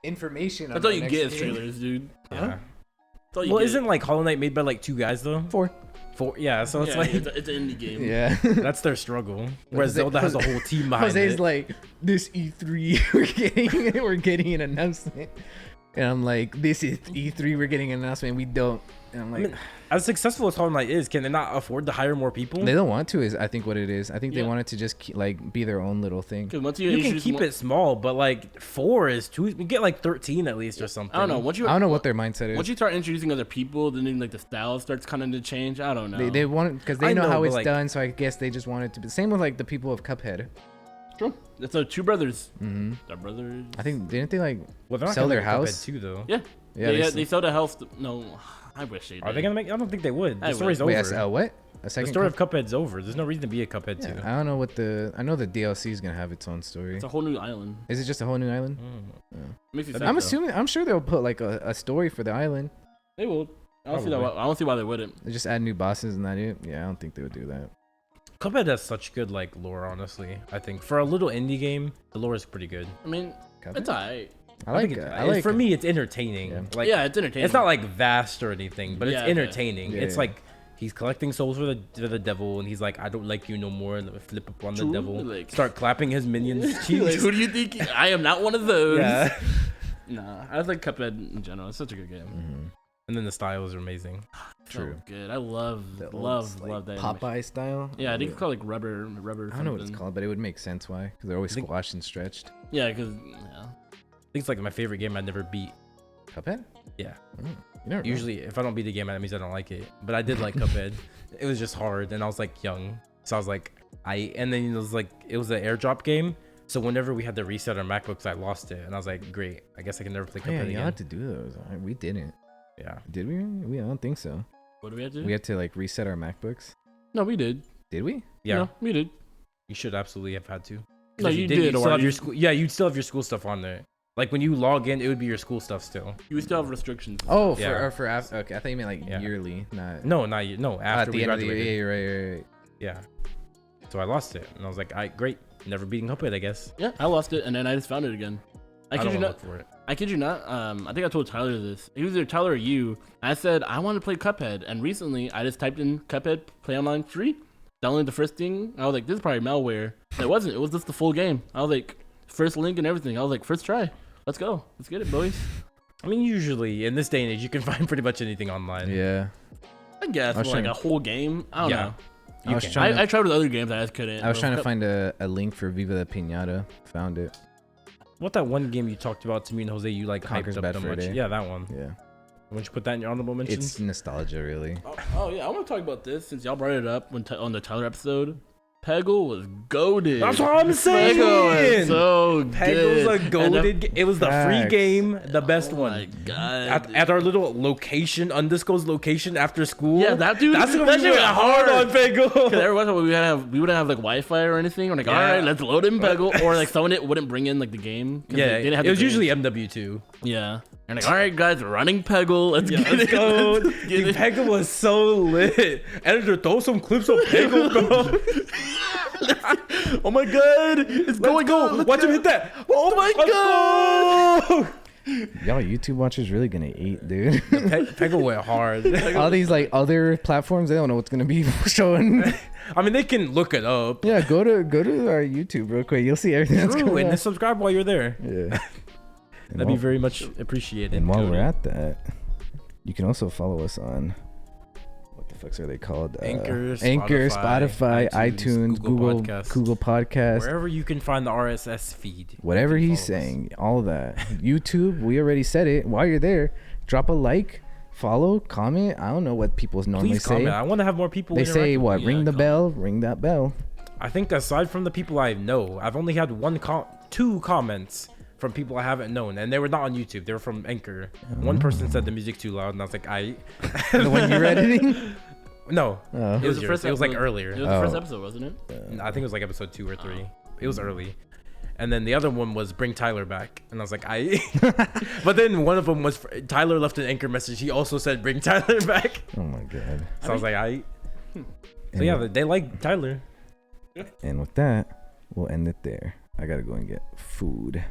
information. That's on all our you next get is game. trailers, dude. Yeah. That's all you Well, get. isn't like Hollow Knight made by like 2 guys though? 4. 4. Yeah. So it's Yeah, like it's an indie game. Yeah. that's their struggle. Whereas Jose- Zelda has a whole team behind Jose's it. like, this E3 we're getting an announcement, and I'm like, this is E3 we're getting an announcement. We don't. And I'm I like, mean, as successful as Hollow Knight is, can they not afford to hire more people? they don't want to. Is I think what it is. I think they Yeah. want it to just like be their own little thing. Because once you, You can introduce keep more- it small, but like 4 is too. You get like 13 at least or something. I don't know. Once you I don't know what their mindset is. once you start introducing other people, then like the style starts kind of to change. I don't know. They want because they I know, know, how but, it's like- done, so I guess they just want it to be. Same with like the people of Cuphead. True. That's the two brothers. Mm-hmm. Their brothers. I think didn't they like Well, they're not sell gonna their make Cuphead house? 2 though. Yeah. Yeah, They sell the health. No, I wish they did. Are they gonna make? I don't think they would. The I story's will. Wait, over. what? A The second. story of Cuphead's over. There's no reason to be a Cuphead 2. I don't know what the. I know the DLC is gonna have its own story. It's a whole new island. Is it just a whole new island? Makes you sad, I'm though. assuming. I'm sure they'll put like a story for the island. They will. I don't see that. Probably. I don't see why they wouldn't. They just add new bosses and that it. Yeah, I don't think they would do that. Cuphead has such good like lore, honestly. I think for a little indie game, the lore is pretty good. I mean, Cuphead? it's alright. I like. think I like. for me, it's entertaining. Yeah. Like, Yeah, it's entertaining. it's not like vast or anything, but Yeah, it's okay. entertaining. Yeah, It's yeah. like he's collecting souls for the devil, and he's like, "I don't like you no more." And flip up on the True, devil, like- start clapping his minions' Like, cheeks. who do you think? I am not one of those. Yeah. Nah, I like Cuphead in general. It's such a good game. Mhm. And then the styles are amazing. True. So good. I love The old, love like, that. Popeye animation. style. Yeah, I think it's called like rubber. I don't know what it's something. called, but it would make sense why, because they're always I think- squashed and stretched. Yeah, because yeah. I think it's like my favorite game I never beat. Cuphead? Yeah. You never know. Usually, if I don't beat the game, that means I don't like it. But I did like Cuphead. It was just hard, and I was like young, so I was like, and then it was like it was an airdrop game. So whenever we had to reset our MacBooks, I lost it, and I was like, great, I guess I can never play Oh, yeah, Cuphead you again. had to do those. We didn't. Yeah. Did we? I don't think so. What do we have to do? We had to like reset our MacBooks. No, we did. Did we? Yeah. No, we did. You should absolutely have had to. 'Cause No, if you didn't, did, you'd still or have you- your school. Yeah, you'd still have your school stuff on there. Like when you log in, it would be your school stuff still. You still have restrictions. Oh, Yeah. for after. Okay, I thought you meant like Yeah. yearly, not No, not you. No, after at the we end of the graduated. year. Right. Yeah. So I lost it, and I was like, great, never beating Cuphead, I guess. Yeah, I lost it and then I just found it again. I kid don't you wanna not. look for it. I kid you not. I think I told Tyler this. He was either Tyler or you. I said I want to play Cuphead, and recently I just typed in Cuphead Play Online free. Downloaded the first thing. I was like, this is probably malware. It wasn't. It was just the full game. I was like, first link and everything. I was like, first try. Let's go. Let's get it, boys. I mean, usually in this day and age, you can find pretty much anything online. Yeah. I guess I was for like trying- a whole game. I don't Yeah. know. I You was can. trying to- I tried with other games. I just couldn't. I was But trying to Cup- find a link for Viva la Pinata. Found it. What that one game you talked about to me and Jose, you like Conker's hyped up Bad so Fur much. Day. Yeah, that one. Yeah. Why don't you put that in your honorable mentions? It's nostalgia, really. Oh yeah, I want to talk about this since y'all brought it up on the Tyler episode. Peggle was goaded. That's what I'm saying. Peggle was so Peggle's good. a goated. It was the free Facts. game, the best Oh one. my god. At our little location, undisclosed location after school. Yeah, that dude. That's what that we shit went hard on Peggle. Because every once in a while we wouldn't have like Wi-Fi or anything. We're like, all Yeah. right, let's load in Peggle, or like someone wouldn't bring in like the game. 'cause Yeah, they didn't have it the was games. usually MW2. Yeah. And like, all right, guys, we're running Peggle. Let's Yeah, get let's it. go. Let's get Dude, it. Peggle was so lit. Editor, throw some clips of Peggle, bro. Oh my god, it's going Go. Watch him hit that. Oh my god. Y'all YouTube watchers really gonna eat, dude. Peggle went hard. All these like other platforms, they don't know what's gonna be showing. I mean, they can look it up. Yeah, go to our YouTube real quick. You'll see everything that's True, going and on. subscribe while you're there. Yeah. And That'd be while- very much appreciated. And while Cody. we're at that, you can also follow us on what the fucks are they called? Anchor, Spotify, iTunes, Google Podcasts, wherever you can find the RSS feed. whatever you can he's follow us. saying, all of that. YouTube, we already said it. While you're there, drop a like, follow, comment. I don't know what people normally Please say. comment. I want to have more people. They interact say with what? me. Ring the comment. bell. Ring that bell. I think aside from the people I know, I've only had two comments from people I haven't known, and they were not on YouTube. They were from Anchor. One person said the music too loud, and I was like, The one you're editing. No, Oh. it was the yours. first It was like episode. It earlier. was the first Oh. episode, wasn't it? I think it was like episode 2 or 3. It was early. And then the other one was bring Tyler back, and I was like, But then one of them was Tyler left an anchor message. He also said bring Tyler back. Oh my god. So I was like, So And yeah, with- they like Tyler. And with that, we'll end it there. I gotta go and get food.